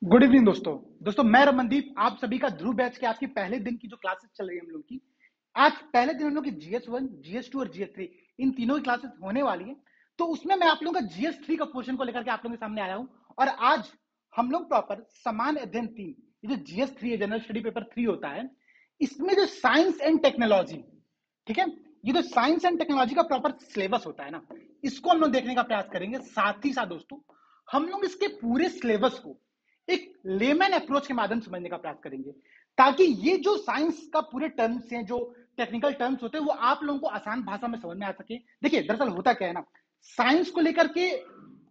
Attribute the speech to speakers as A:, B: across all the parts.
A: Good evening दोस्तों मैं रमनदीप आप सभी का ध्रुव बैच के आज की पहले दिन की जो क्लासेस चल रही है हम लोग की। आज पहले दिन हम लोग की GS1 GS2 और GS3 इन तीनों की क्लासेस होने वाली है। तो उसमें मैं आप लोगों का GS3 का पोर्शन को लेकर के आप लोगों के सामने आया हूं। और आज हम लोग प्रॉपर समान अध्ययन 3 ये जो GS3 है, जनरल स्टडी पेपर 3 होता है, इसमें जो साइंस एंड टेक्नोलॉजी, ठीक है, ये जो साइंस एंड टेक्नोलॉजी का प्रॉपर सिलेबस होता है ना, इसको हम लोग देखने का प्रयास करेंगे। साथ ही साथ दोस्तों हम लोग इसके पूरे सिलेबस को एक लेमन अप्रोच के माध्यम से समझने का प्रयास करेंगे, ताकि ये जो साइंस का पूरे टर्म्स हैं, जो टेक्निकल टर्म्स होते हैं, वो आप लोगों को आसान भाषा में समझ में आ सके। देखिए दरअसल होता क्या है ना, साइंस को लेकर के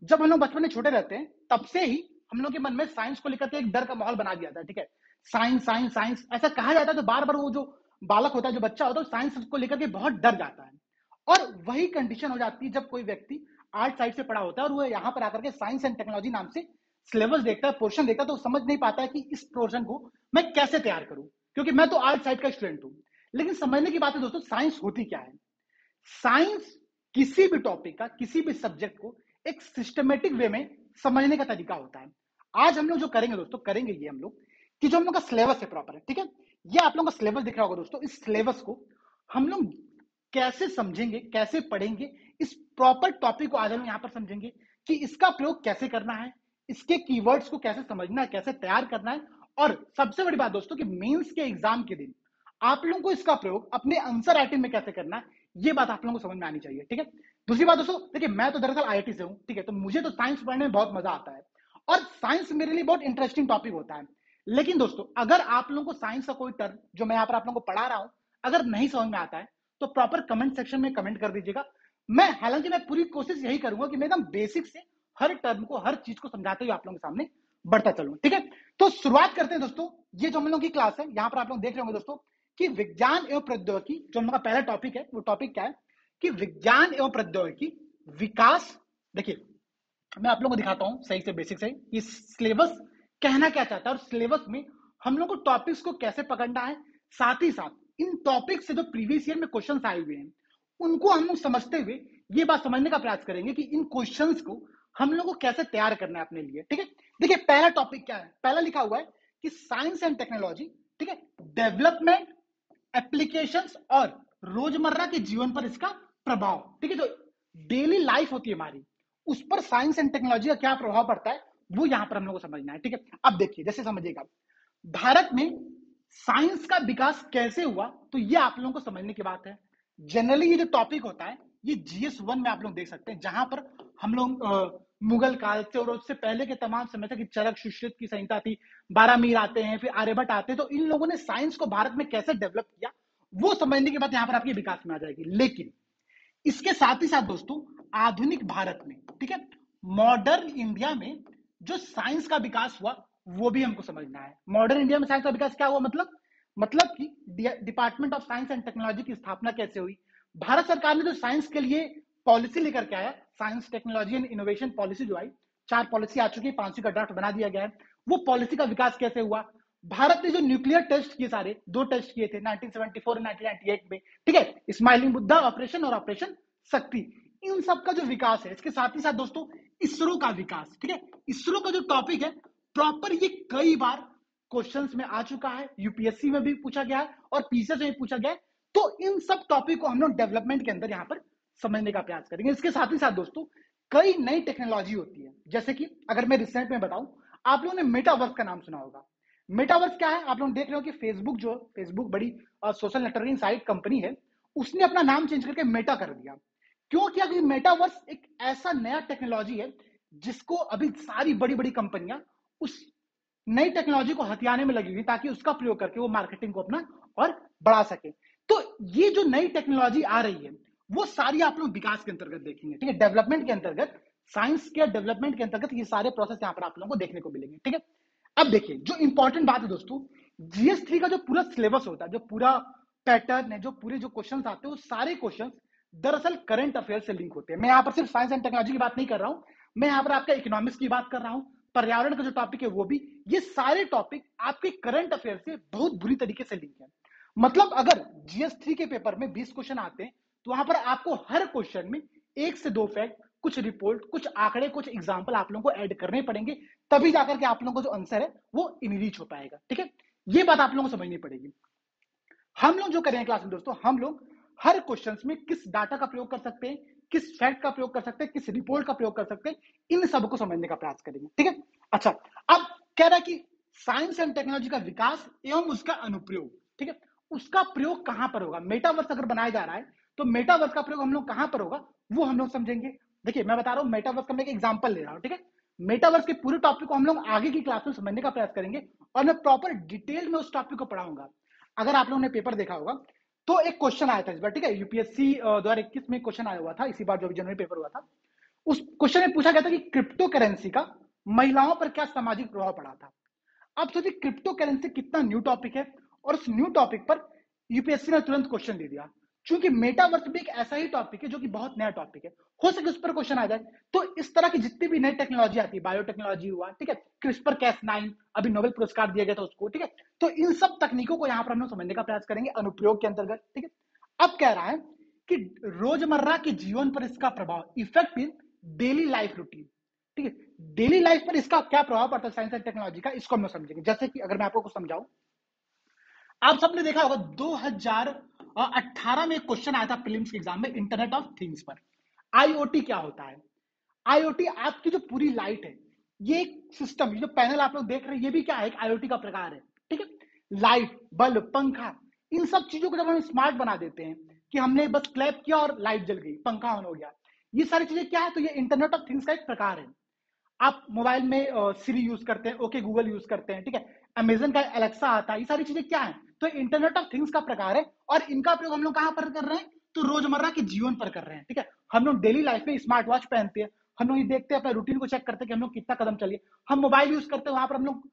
A: जब हम लोग बचपन में छोटे रहते हैं तब से ही हम लोग के मन में साइंस को लेकर के एक डर का माहौल बना दिया जाता है। ठीक है, साइंस साइंस साइंस ऐसा कहा जाता है, तो बार बार वो जो बालक होता है, जो बच्चा होता है, साइंस को लेकर के बहुत डर जाता है। और वही कंडीशन हो जाती है जब कोई व्यक्ति आर्ट साइड से पढ़ा होता है और वो यहाँ पर आकर के साइंस एंड टेक्नोलॉजी नाम से सिलेबस देखता है, पोर्शन देखता है, तो समझ नहीं पाता है कि इस पोर्शन को मैं कैसे तैयार करूं, क्योंकि मैं तो आर्ट साइड का स्टूडेंट हूं। लेकिन समझने की बात है दोस्तों, साइंस होती क्या है। साइंस किसी भी टॉपिक का, किसी भी सब्जेक्ट को एक सिस्टमेटिक वे में समझने का तरीका होता है। आज हम लोग जो करेंगे दोस्तों, करेंगे ये हम लोग कि जो हम लोग का सिलेबस है प्रॉपर है, ठीक है, ये आप लोगों का सिलेबस दिख रहा होगा दोस्तों। इस सिलेबस को हम लोग कैसे समझेंगे, कैसे पढ़ेंगे, इस प्रॉपर टॉपिक को आज हम यहाँ पर समझेंगे कि इसका प्रयोग कैसे करना है, इसके कीवर्ड्स को कैसे समझना है, कैसे तैयार करना है। और सबसे बड़ी बात दोस्तों कि मेंस के एग्जाम के दिन आप लोगों को इसका प्रयोग अपने आंसर राइटिंग में कैसे करना है, ये बात आप लोगों को समझ में आनी चाहिए। ठीक है, दूसरी बात दोस्तों, देखिए मैं तो दरअसल IIT से हूं, ठीक है, तो मुझे तो साइंस पढ़ने में बहुत मजा आता है और साइंस मेरे लिए बहुत इंटरेस्टिंग टॉपिक होता है। लेकिन दोस्तों अगर आप लोगों को साइंस का कोई टर्म जो मैं यहाँ पर आप लोगों को पढ़ा रहा हूं अगर नहीं समझ में आता है, तो प्रॉपर कमेंट सेक्शन में कमेंट कर दीजिएगा। हालांकि मैं पूरी कोशिश यही करूंगा कि मैं एकदम बेसिक से हर टर्म को, हर चीज को समझाते हुए आप लोगों के सामने बढ़ता चलूं। ठीक है, तो शुरुआत करते हैं दोस्तों। ये जो हम लोगों की क्लास है, यहाँ पर आप लोग देख रहे होंगे दोस्तों कि विज्ञान एवं प्रौद्योगिकी, जो हम लोग का पहला टॉपिक है, वो टॉपिक क्या है कि विज्ञान एवं प्रौद्योगिकी विकास। देखिए मैं आप लोगों को दिखाता हूं सही से, बेसिक से कि सिलेबस कहना क्या चाहता है और सिलेबस में हम लोग को टॉपिक्स को कैसे पकड़ना है। साथ ही साथ इन टॉपिक से जो प्रीवियस ईयर में क्वेश्चन आए हुए हैं उनको हम लोग समझते हुए ये बात समझने का प्रयास करेंगे कि इन क्वेश्चंस को हम लोग को कैसे तैयार करना है अपने लिए। ठीक है, देखिए पहला टॉपिक क्या है, पहला लिखा हुआ है कि साइंस एंड टेक्नोलॉजी, ठीक है, डेवलपमेंट, एप्लीकेशंस और रोजमर्रा के जीवन पर इसका प्रभाव। ठीक है, जो डेली लाइफ होती है हमारी, उस पर साइंस एंड टेक्नोलॉजी का क्या प्रभाव पड़ता है, वो यहां पर हम लोग को समझना है। ठीक है, अब देखिए जैसे समझिएगा भारत में साइंस का विकास कैसे हुआ, तो ये आप लोगों को समझने की बात है। जनरली ये जो टॉपिक होता है ये GS1 में आप लोग देख सकते हैं, जहां पर हम लोग मुगल काल से और उससे पहले के तमाम समय तक चरक सुश्रुत की संहिता थी, 12 मीर आते हैं, फिर आर्यभट्ट आते हैं, तो इन लोगों ने साइंस को भारत में कैसे डेवलप किया वो समझने के बाद यहां पर आपके विकास में आ जाएगी। लेकिन इसके साथ ही साथ दोस्तों आधुनिक भारत में, ठीक है, मॉडर्न इंडिया में जो साइंस का विकास हुआ वो भी हमको समझना है। मॉडर्न इंडिया में साइंस का विकास क्या हुआ, मतलब कि department of science and technology की स्थापना कैसे हुई, भारत सरकार ने जो साइंस के लिए पॉलिसी लेकर के आया, science technology and innovation policy जो आई, 4 पॉलिसी आ चुकी है, 5वीं का ड्राफ्ट बना दिया गया है, वो पॉलिसी का विकास कैसे हुआ। भारत ने जो न्यूक्लियर टेस्ट किए, सारे 2 टेस्ट किए थे 1974 और 1998 में, ठीक है, स्माइलिंग बुद्धा ऑपरेशन और ऑपरेशन शक्ति, इन सब का जो विकास है। इसके साथ ही साथ दोस्तों इसरो का विकास, ठीक है, इसरो का जो टॉपिक है प्रॉपर ये कई बार क्वेश्चंस में आ चुका है, यूपीएससी में भी पूछा गया है और पीसीएस में भी पूछा गया है। तो इन सब टॉपिक को हम लोग डेवलपमेंट के अंदर यहाँ पर समझने का प्रयास करेंगे। इसके साथ ही साथ दोस्तों कई नई टेक्नोलॉजी होती है, जैसे कि अगर मैं रिसेंट में बताऊं, आप लोगों ने मेटावर्स का नाम सुना होगा। मेटावर्स क्या है, आप लोग देख रहे हो कि फेसबुक बड़ी सोशल नेटवर्किंग साइट कंपनी है, उसने अपना नाम चेंज करके मेटा कर दिया। क्यों किया? क्योंकि मेटावर्स एक ऐसा नया टेक्नोलॉजी है जिसको अभी सारी बड़ी बड़ी कंपनियां उस नई टेक्नोलॉजी को हथियाने में लगी हुई, ताकि उसका प्रयोग करके वो मार्केटिंग को अपना और बढ़ा सके। तो ये जो नई टेक्नोलॉजी आ रही है वो सारी आप लोग विकास के अंतर्गत देखेंगे, ठीक है, डेवलपमेंट के अंतर्गत, साइंस के डेवलपमेंट के अंतर्गत ये सारे प्रोसेस यहाँ पर आप लोगों को देखने को मिलेंगे। ठीक है, अब देखिए जो इंपॉर्टेंट बात है दोस्तों, GS3 का जो पूरा सिलेबस होता है, जो पूरा पैटर्न है, जो पूरे जो क्वेश्चन आते हैं, वो सारे क्वेश्चन दरअसल करंट अफेयर से लिंक होते हैं। मैं यहाँ पर सिर्फ साइंस एंड टेक्नोलॉजी की बात नहीं कर रहा हूं, मैं यहाँ पर आपका इकोनॉमिक्स की बात कर रहा हूं, पर्यावरण का जो टॉपिक है वो भी, ये सारे टॉपिक आपके करंट अफेयर से बहुत बुरी तरीके से लिंक है। मतलब अगर GS3 के पेपर में 20 क्वेश्चन आते हैं तो वहां पर आपको हर क्वेश्चन में 1 से 2 फैक्ट, कुछ रिपोर्ट, कुछ आंकड़े, कुछ एग्जाम्पल आप लोगों को ऐड करने पड़ेंगे, तभी जाकर के आप लोगों को जो आंसर है वो इनरीच हो पाएगा। ठीक है, ये बात आप लोगों को समझनी पड़ेगी। हम लोग जो करेंगे क्लास में दोस्तों, हम लोग हर क्वेश्चन में किस डाटा का प्रयोग कर सकते हैं, किस फैक्ट का प्रयोग कर सकते हैं, किस रिपोर्ट का प्रयोग कर सकते हैं, इन सबको समझने का प्रयास करेंगे। ठीक है, अच्छा, अब कह रहा है कि साइंस एंड टेक्नोलॉजी का विकास एवं उसका अनुप्रयोग। ठीक है, उसका प्रयोग कहां पर होगा? मेटावर्स अगर बनाया जा रहा है तो मेटावर्स का प्रयोग हम लोग कहां पर होगा वो हम लोग समझेंगे। देखिए मैं बता रहा हूं, मेटावर्स का मैं एक एग्जांपल ले रहा हूं। ठीक है, मेटावर्स के पूरे टॉपिक को हम लोग आगे की क्लास में समझने का प्रयास करेंगे और मैं प्रॉपर डिटेल में उस टॉपिक को पढ़ाऊंगा। अगर आप लोगों ने पेपर देखा होगा तो एक क्वेश्चन आया था इस बार, ठीक है, यूपीएससी 2021 में क्वेश्चन आया हुआ था इसी बार जो जनवरी पेपर हुआ था। उस क्वेश्चन में पूछा गया था कि क्रिप्टो करेंसी का महिलाओं पर क्या सामाजिक प्रभाव पड़ा था। अब सोचिए क्रिप्टो करेंसी कितना न्यू टॉपिक है और उस न्यू टॉपिक पर यूपीएससी ने तुरंत क्वेश्चन दे दिया। क्योंकि मेटावर्स भी एक ऐसा ही टॉपिक है जो कि बहुत नया टॉपिक है, हो सके उस पर क्वेश्चन आ जाए। तो इस तरह की जितनी भी नई टेक्नोलॉजी आती है, बायोटेक्नोलॉजी हुआ, ठीक है, क्रिस्पर कैस9 अभी नोबेल पुरस्कार दिया गया था उसको। ठीक है, तो इन सब तकनीकों को यहाँ पर हम लोग समझने का प्रयास करेंगे अनुप्रयोग के अंतर्गत। ठीक है, अब कह रहा है कि रोजमर्रा के जीवन पर इसका प्रभाव, effect in daily life routine. ठीक है, डेली लाइफ पर इसका क्या प्रभाव पड़ता है साइंस एंड टेक्नोलॉजी का, इसको हम लोग समझेंगे। जैसे कि अगर मैं आपको कुछ समझाऊं, आप सबने देखा होगा 2018 में एक क्वेश्चन आया था प्रीलिम्स के एग्जाम में इंटरनेट ऑफ थिंग्स पर। आईओटी क्या होता है? आईओटी आपकी जो पूरी लाइट है, ये एक सिस्टम, जो पैनल आप लोग देख रहे हैं, ये भी क्या है? एक आईओटी का प्रकार है। ठीक है, लाइट, बल्ब, पंखा, इन सब चीजों को जब हम स्मार्ट बना देते हैं कि हमने बस क्लैप किया और लाइट जल गई, पंखा ऑन हो गया, ये सारी चीजें क्या है? तो ये इंटरनेट ऑफ थिंग्स का एक प्रकार है। आप मोबाइल में सिरी यूज करते हैं, ओके गूगल यूज करते हैं, ठीक है, अमेजन का एलेक्सा आता है, ये सारी चीजें क्या है? तो इंटरनेट ऑफ थिंग्स का प्रकार है और इनका प्रयोग हम लोग कहां पर कर रहे हैं? तो रोजमर्रा के जीवन पर कर रहे हैं। ठीक है, हम लोग डेली लाइफ में स्मार्ट वॉच पहनते हैं, हम लोग ये देखते हैं, अपने रूटीन को चेक करते हैं कि हम लोग कितना कदम चलिए, हम मोबाइल यूज करते हैं, वहां पर हम लोग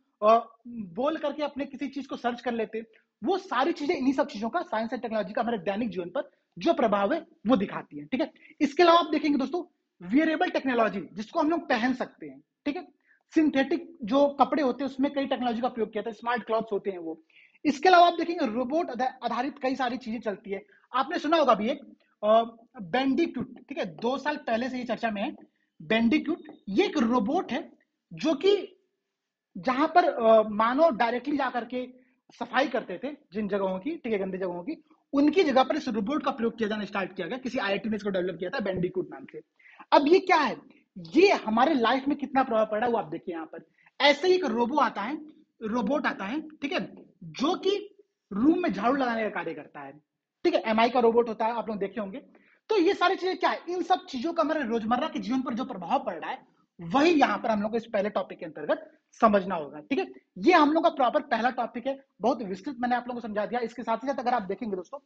A: बोल करके अपने किसी चीज को सर्च कर लेते हैं। वो सारी चीजें, इन्हीं सब चीजों का साइंस एंड टेक्नोलॉजी का हमारे दैनिक जीवन पर जो प्रभाव है वो दिखाती है। ठीक है, इसके अलावा आप देखेंगे दोस्तों वियरेबल टेक्नोलॉजी, जिसको हम लोग पहन सकते हैं। ठीक है, सिंथेटिक जो कपड़े होते हैं उसमें कई टेक्नोलॉजी का प्रयोग किया था, स्मार्ट क्लॉथ्स होते हैं वो। इसके अलावा आप देखेंगे रोबोट आधारित कई सारी चीजें चलती है। आपने सुना होगा भी एक बेंडिक्यूट, ठीक है, 2 साल पहले से ये चर्चा में है। बेंडिक्यूट ये एक रोबोट है जो कि जहां पर मानव डायरेक्टली जाकर के सफाई करते थे जिन जगहों की, ठीक है, गंदी जगहों की, उनकी जगह पर इस रोबोट का प्रयोग किया जाना स्टार्ट किया गया। किसी आईआईटी ने इसको डेवलप किया था बेंडिक्यूट नाम से। अब ये क्या है, ये हमारे लाइफ में कितना प्रभाव पड़ा है वो आप देखिए यहाँ पर। ऐसे ही एक रोबोट आता है, ठीक है, जो कि रूम में झाड़ू लगाने का कार्य करता है। ठीक है, एमआई का रोबोट होता है, आप लोग देखे होंगे। तो ये सारी चीजें क्या है, इन सब चीजों का हमारे रोजमर्रा के जीवन पर जो प्रभाव पड़ रहा है वही यहाँ पर हम लोग को इस पहले टॉपिक के अंतर्गत समझना होगा। ठीक है, ये हम लोग का प्रॉपर पहला टॉपिक है, बहुत विस्तृत मैंने आप लोगों को समझा दिया। इसके साथ ही साथ अगर आप देखेंगे दोस्तों,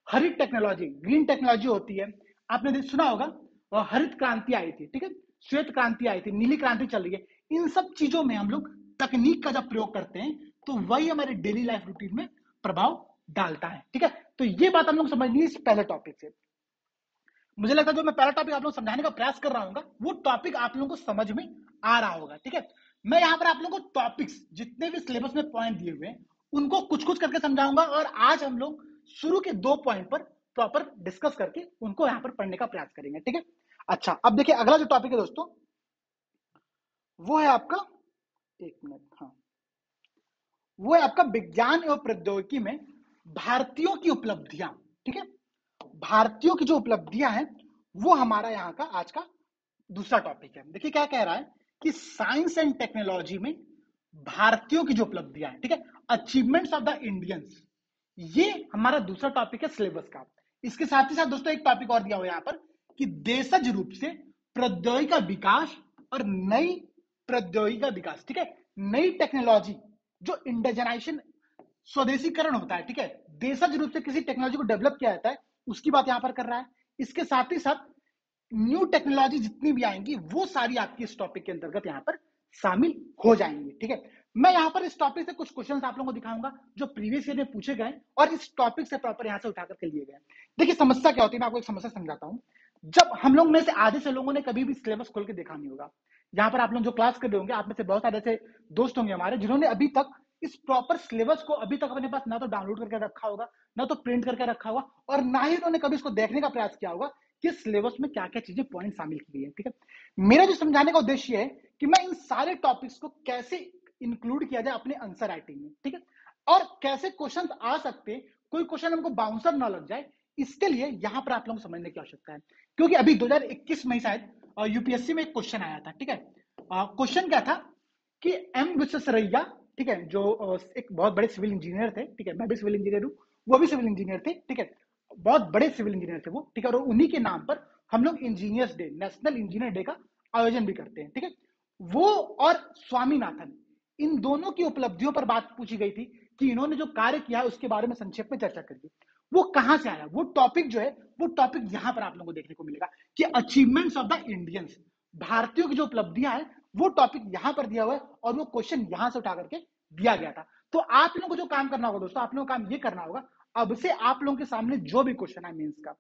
A: हरित टेक्नोलॉजी, ग्रीन टेक्नोलॉजी होती है, आपने सुना होगा, और हरित क्रांति आई थी, ठीक है, श्वेत क्रांति आई थी, नीली क्रांति चल रही है। इन सब चीजों में हम लोग तकनीक का जब प्रयोग करते हैं तो वही हमारे डेली लाइफ रूटीन में प्रभाव डालता है। ठीक है, तो ये बात हम लोग समझनी है इस पहले टॉपिक से। मुझे लगता है जो मैं पहला टॉपिक आप लोग समझाने का प्रयास कर रहा हूँ वो टॉपिक आप लोगों को समझ में आ रहा होगा। ठीक है, मैं यहाँ पर आप लोगों को टॉपिक्स जितने भी सिलेबस में पॉइंट दिए हुए हैं उनको कुछ कुछ करके समझाऊंगा और आज हम लोग शुरू के 2 पॉइंट पर प्रॉपर डिस्कस करके उनको यहाँ पर पढ़ने का प्रयास करेंगे। ठीक है, अच्छा, अब देखिए अगला जो टॉपिक है दोस्तों वो है आपका, एक मिनट, हाँ, वो है आपका विज्ञान एवं प्रौद्योगिकी में भारतीयों की उपलब्धियां। ठीक है, भारतीयों की जो उपलब्धियां हैं वो हमारा यहाँ का आज का दूसरा टॉपिक है। देखिए क्या कह रहा है कि साइंस एंड टेक्नोलॉजी में भारतीयों की जो उपलब्धियां हैं, ठीक है, अचीवमेंट्स ऑफ द इंडियंस, ये हमारा दूसरा टॉपिक है सिलेबस का। इसके साथ ही साथ दोस्तों एक टॉपिक और दिया हुआ है यहाँ पर कि देशज रूप से प्रौद्योगिकी का विकास और नई प्रौद्योगिकी का विकास। ठीक है, नई टेक्नोलॉजी जो इंडिजनाइजेशन, स्वदेशीकरण होता है, ठीक है, देशज रूप से किसी टेक्नोलॉजी को डेवलप किया जाता है, उसकी बात यहां पर कर रहा है। इसके साथ ही साथ न्यू टेक्नोलॉजी जितनी भी आएंगी वो सारी आपकी इस टॉपिक के अंतर्गत यहाँ पर शामिल हो जाएंगी। ठीक है, मैं यहाँ पर इस टॉपिक से कुछ क्वेश्चंस आप लोगों को दिखाऊंगा जो प्रीवियस ईयर में पूछे गए और इस टॉपिक से प्रॉपर यहाँ से उठा करके लिए गए। देखिए समस्या क्या होती है, मैं आपको एक समस्या समझाता हूँ। जब हम लोग में से आधे से लोगों ने कभी भी सिलेबस खोल के देखा नहीं होगा, यहाँ पर आप लोग जो क्लास कर रहे होंगे आप में से बहुत सारे ऐसे दोस्त होंगे हमारे जिन्होंने अभी तक इस प्रॉपर सिलेबस को अभी तक अपने पास ना तो डाउनलोड करके रखा होगा, ना तो प्रिंट करके रखा होगा, और ना ही उन्होंने कभी इसको देखने का प्रयास किया होगा कि सिलेबस में क्या क्या चीजें पॉइंट शामिल की गई है। ठीक है, मेरा जो समझाने का उद्देश्य है कि मैं इन सारे टॉपिक्स को कैसे इंक्लूड किया जाए अपने आंसर राइटिंग में। ठीक है, और कैसे क्वेश्चन आ सकते हैं, कोई क्वेश्चन हमको बाउंसर ना लग जाए, इसके लिए यहां पर आप लोगों को समझने की आवश्यकता है। क्योंकि अभी 2021 में शायद यूपीएससी में एक क्वेश्चन आया था। ठीक है, क्वेश्चन क्या था कि एम विश्वेश्वरैया, ठीक है, जो एक बहुत बड़े सिविल इंजीनियर थे। ठीक है, मैं भी सिविल इंजीनियर हूँ, वो भी सिविल इंजीनियर थे। ठीक है, बहुत बड़े सिविल इंजीनियर थे वो। ठीक है, और उन्हीं के नाम पर हम लोग engineers day, national engineer day का आयोजन भी करते हैं। ठीक है, वो और स्वामीनाथन, इन दोनों की उपलब्धियों पर बात पूछी गई थी कि इन्होंने जो कार्य किया है उसके बारे में संक्षेप में चर्चा करिए। वो कहां से आया, वो टॉपिक जो है, वो टॉपिक यहां पर आप लोगों को देखने को मिलेगा कि अचीवमेंट्स ऑफ द इंडियंस, भारतीयों की जो उपलब्धियां है, वो टॉपिक यहां पर दिया हुआ है और वो क्वेश्चन यहां से उठा करके दिया गया था। तो आप लोगों को जो काम करना होगा दोस्तों, आप लोगों को काम ये करना होगा, अब से आप लोगों के सामने जो भी क्वेश्चन है मेंस का,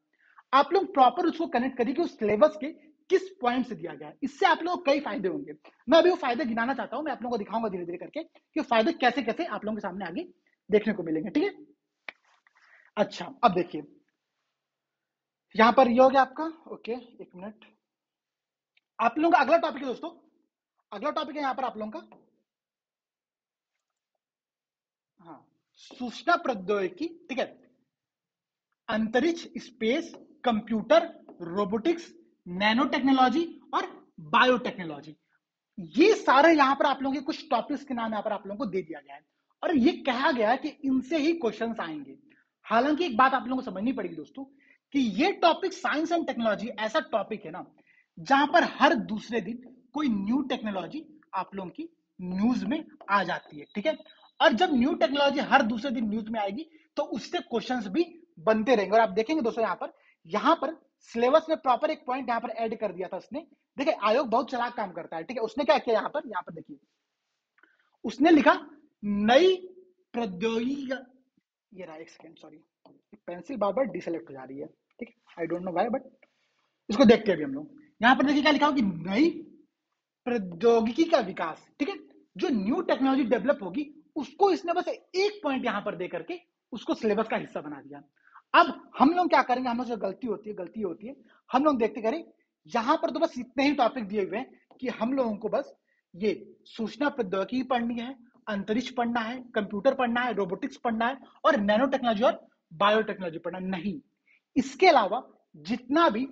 A: आप लोग प्रॉपर उसको कनेक्ट करिए कि उस सिलेबस के किस पॉइंट से दिया गया है। इससे आप लोगों को कई फायदे होंगे। मैं अभी वो फायदे गिनाना चाहता हूं, मैं आप लोगों को दिखाऊंगा धीरे धीरे करके कि फायदे कैसे कैसे आप लोगों के सामने आगे देखने को मिलेंगे। ठीक है, अच्छा अब देखिए, यहां पर ये हो गया आपका। ओके, एक मिनट, आप लोगों का अगला टॉपिक है दोस्तों, अगला टॉपिक है यहां पर आप लोगों का, हाँ, सूचना प्रौद्योगिकी। ठीक है, अंतरिक्ष, space, computer, robotics, nano technology और बायोटेक्नोलॉजी, ये सारे यहां पर आप लोगों के कुछ टॉपिक्स के नाम यहां पर आप लोगों को दे दिया गया है और ये कहा गया है कि इनसे ही क्वेश्चंस आएंगे। हालांकि एक बात आप लोगों को समझनी पड़ेगी दोस्तों कि ये टॉपिक साइंस एंड टेक्नोलॉजी ऐसा टॉपिक है ना जहां पर हर दूसरे दिन कोई न्यू टेक्नोलॉजी आप लोगों की न्यूज में आ जाती है। ठीक है, और जब न्यू टेक्नोलॉजी हर दूसरे दिन न्यूज में आएगी तो उससे क्वेश्चंस भी बनते रहेंगे। और आप देखेंगे दोस्तों यहां पर सिलेबस में प्रॉपर एक पॉइंट यहां पर ऐड कर दिया था उसने। देखिए, आयोग बहुत चलाक काम करता है। ठीक है, उसने क्या किया यहां पर देखिए, उसने लिखा नई प्रौद्योगिकी, ये रहा, एक सेकेंड सॉरी, पेंसिल बार बार डिसेलेक्ट हो जा रही है। ठीक है, I don't know why, but इसको देखते हैं अभी हम लोग। यहां पर देखिए क्या लिखा हो कि नई प्रौद्योगिकी का विकास। ठीक है, जो न्यू टेक्नोलॉजी डेवलप होगी उसको इसने बस एक पॉइंट यहां पर दे करके उसको सिलेबस का हिस्सा बना दिया। अब हम लोग क्या करेंगे, हम लोग जो गलती होती है हम लोग देखते करें, यहां पर तो बस इतने ही टॉपिक दिए हुए हैं कि हम लोगों को बस ये सूचना प्रौद्योगिकी पढ़नी है, अंतरिक्ष पढ़ना है, कंप्यूटर पढ़ना है, रोबोटिक्स पढ़ना है और नैनो टेक्नोलॉजी और बायोटेक्नोलॉजी पढ़ना नहीं। इसके अलावा जितना भी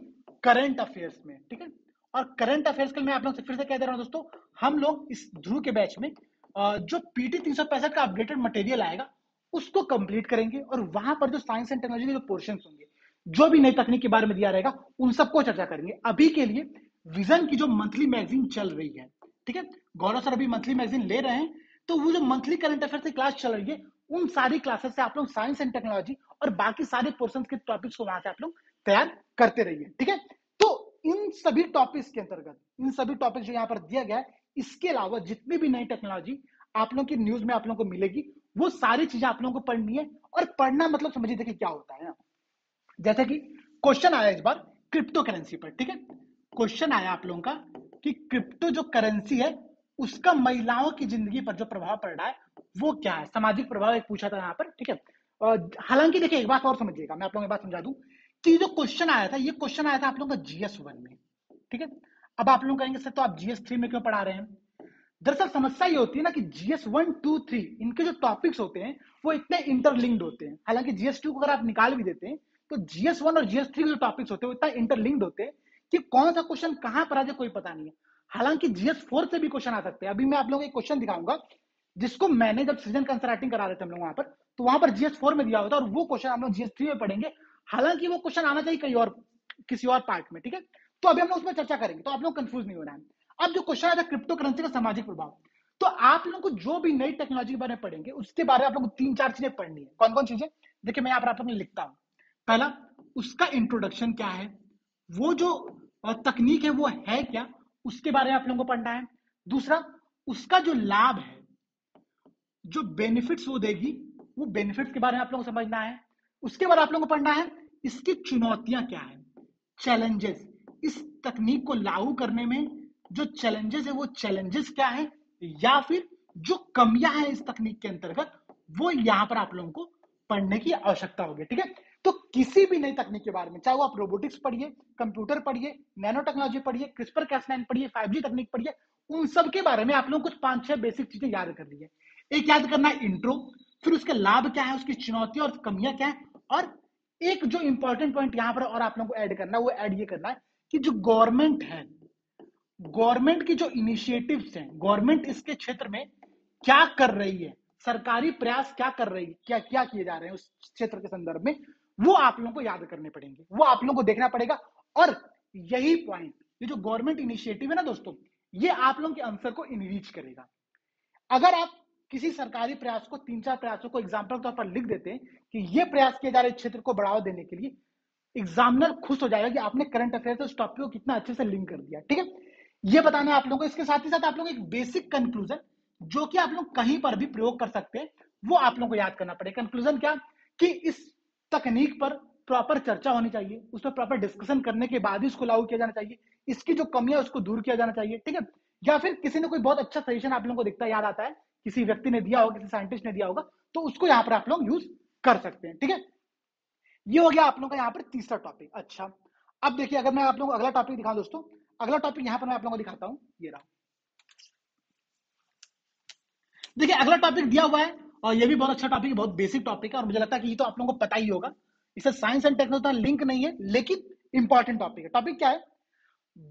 A: करंट अफेयर्स में, ठीक है, और करंट अफेयर्स के लिए मैं आप लोग से फिर से कह दे रहा हूं दोस्तों, हम लोग इस ध्रुव के बैच में जो पीटी 365 का अपडेटेड मटेरियल आएगा उसको कंप्लीट करेंगे और वहां पर जो साइंस एंड टेक्नोलॉजी के जो पोर्शन होंगे, जो भी नई तकनीक के बारे में दिया रहेगा, उन सबको चर्चा करेंगे। अभी के लिए विजन की जो मंथली मैगजीन चल रही है, ठीक है, गौरव सर अभी मंथली मैगजीन ले रहे हैं, तो वो जो मंथली करंट अफेयर्स की क्लास चल रही है, उन सारी क्लासेस से आप लोग साइंस एंड टेक्नोलॉजी और बाकी सारे पोर्शन के टॉपिक्स को वहां से आप लोग तैयार करते रहिए। ठीक है, तो इन सभी टॉपिक्स के अंतर्गत, इन सभी टॉपिक जो यहाँ पर दिया गया है, इसके अलावा जितनी भी नई टेक्नोलॉजी आप लोग की न्यूज में आप लोग को मिलेगी, वो सारी चीजें आप लोगों को पढ़नी है। और पढ़ना मतलब समझिए, देखिए क्या होता है ना, जैसे कि क्वेश्चन आया इस बार क्रिप्टो करेंसी पर। ठीक है, क्वेश्चन आया आप लोगों का कि क्रिप्टो जो करेंसी है उसका महिलाओं की जिंदगी पर जो प्रभाव पड़ रहा है वो क्या है, सामाजिक प्रभाव एक पूछा था यहाँ पर। ठीक है, और हालांकि देखिए एक बात और समझिएगा, मैं आप लोगों को बात समझा दूं कि जो क्वेश्चन आया था, ये क्वेश्चन आया था आप लोगों का GS1 में। ठीक है, अब आप लोग कहेंगे सर तो आप GS3 में क्यों पढ़ा रहे हैं। दरअसल समस्या ये होती है ना कि GS1, 2, 3 इनके जो टॉपिक्स होते हैं वो इतने इंटरलिंक्ड होते हैं। हालांकि GS2 को अगर आप निकाल भी देते हैं तो GS1 और GS3 के जो टॉपिक्स होते हैं वो इतना इंटरलिंक्ड होते हैं कि कौन सा क्वेश्चन कहां पर आ जाए कोई पता नहीं है। हालांकि GS4 से भी क्वेश्चन आ सकते हैं। अभी मैं आप लोगों को एक क्वेश्चन दिखाऊंगा जिसको मैंने जब सृजन कंसर राइटिंग करा रहे थे हम लोग वहां पर, तो वहां पर GS4 में दिया होता है और वो क्वेश्चन हम लोग GS3 में पढ़ेंगे। हालांकि वो क्वेश्चन आना चाहिए कहीं और, किसी और पार्ट में। ठीक है, तो अभी हम लोग उसमें चर्चा करेंगे, तो आप लोग कंफ्यूज नहीं होना है। अब जो क्वेश्चन आया था क्रिप्टो करेंसी का सामाजिक प्रभाव, तो आप लोगों को जो भी नई टेक्नोलॉजी के बारे में पढ़ेंगे उसके बारे में आप लोगों को 3-4 चीजें पढ़नी है। कौन कौन चीजें, देखिए मैं यहाँ पर आप लोगों को लिखता हूं। पहला, उसका इंट्रोडक्शन क्या है, वो जो तकनीक है वो है क्या, उसके बारे में आप लोगों को पढ़ना है। दूसरा, उसका जो लाभ है, जो बेनिफिट्स वो देगी, वो बेनिफिट्स के बारे में आप लोगों को समझना है। उसके बाद आप लोगों को पढ़ना है इसकी चुनौतियां क्या है, चैलेंजेस, इस तकनीक को लागू करने में जो चैलेंजेस है वो चैलेंजेस क्या है, या फिर जो कमियां हैं इस तकनीक के अंतर्गत, वो यहां पर आप लोगों को पढ़ने की आवश्यकता होगी। ठीक है, तो किसी भी नई तकनीक के बारे में, चाहे वो आप रोबोटिक्स पढ़िए, कंप्यूटर पढ़िए, नैनो टेक्नोलॉजी पढ़िए, क्रिस्पर कैस9 पढ़िए, 5G तकनीक पढ़िए, उन सब के बारे में आप लोगों को कुछ 5-6 बेसिक चीजें याद कर लीजिए। एक याद करना है इंट्रो, फिर उसके लाभ क्या है, उसकी चुनौतियां और कमियां क्या है, और एक जो इंपॉर्टेंट पॉइंट यहां पर और आप लोगों को ऐड करना है, वो ऐड ये करना है कि जो गवर्नमेंट है, गवर्नमेंट की जो इनिशिएटिव्स हैं, गवर्नमेंट इसके क्षेत्र में क्या कर रही है, सरकारी प्रयास क्या कर रही है, क्या क्या किए जा रहे हैं उस क्षेत्र के संदर्भ में, वो आप लोगों को याद करने पड़ेंगे, वो आप लोगों को देखना पड़ेगा। और यही पॉइंट, ये जो गवर्नमेंट इनिशिएटिव है ना दोस्तों, ये आप लोगों के आंसर को इनरीच करेगा। अगर आप किसी सरकारी प्रयास को, 3-4 प्रयासों को एग्जाम्पल के तौर पर लिख देते हैं कि ये प्रयास किए जा रहे क्षेत्र को बढ़ावा देने के लिए, एग्जामिनर खुश हो जाएगा कि आपने करंट अफेयर से उस टॉपिक को कितना अच्छे से लिंक कर दिया। ठीक है, ये बताना है आप लोगों को। इसके साथ ही साथ आप लोगों को एक बेसिक कंक्लूजन, जो कि आप लोग कहीं पर भी प्रयोग कर सकते हैं, वो आप लोगों को याद करना पड़ेगा। कंक्लूजन क्या, कि इस तकनीक पर प्रॉपर चर्चा होनी चाहिए, उस पर प्रॉपर डिस्कशन करने के बाद ही उसको लागू किया जाना चाहिए, इसकी जो कमियां उसको दूर किया जाना चाहिए। ठीक है, या फिर किसी ने कोई बहुत अच्छा सजेशन आप लोगों को दिखता याद आता है, किसी व्यक्ति ने दिया होगा, किसी साइंटिस्ट ने दिया होगा, तो उसको यहाँ पर आप लोग यूज कर सकते हैं। ठीक है, ये हो गया आप लोगों का यहाँ पर तीसरा टॉपिक। अच्छा, अब देखिए, अगर मैं आप लोगों को अगला टॉपिक दिखाऊं दोस्तों, अगला टॉपिक यहाँ पर मैं आप लोगों को दिखाता हूँ, ये रहा। देखिए अगला टॉपिक दिया हुआ है, और ये भी बहुत अच्छा टॉपिक है, बहुत बेसिक टॉपिक है, और मुझे लगता है कि ये तो आप लोगों को पता ही होगा, इसे साइंस एंड टेक्नोलॉजी लिंक नहीं है, लेकिन इंपॉर्टेंट टॉपिक है। टॉपिक क्या है,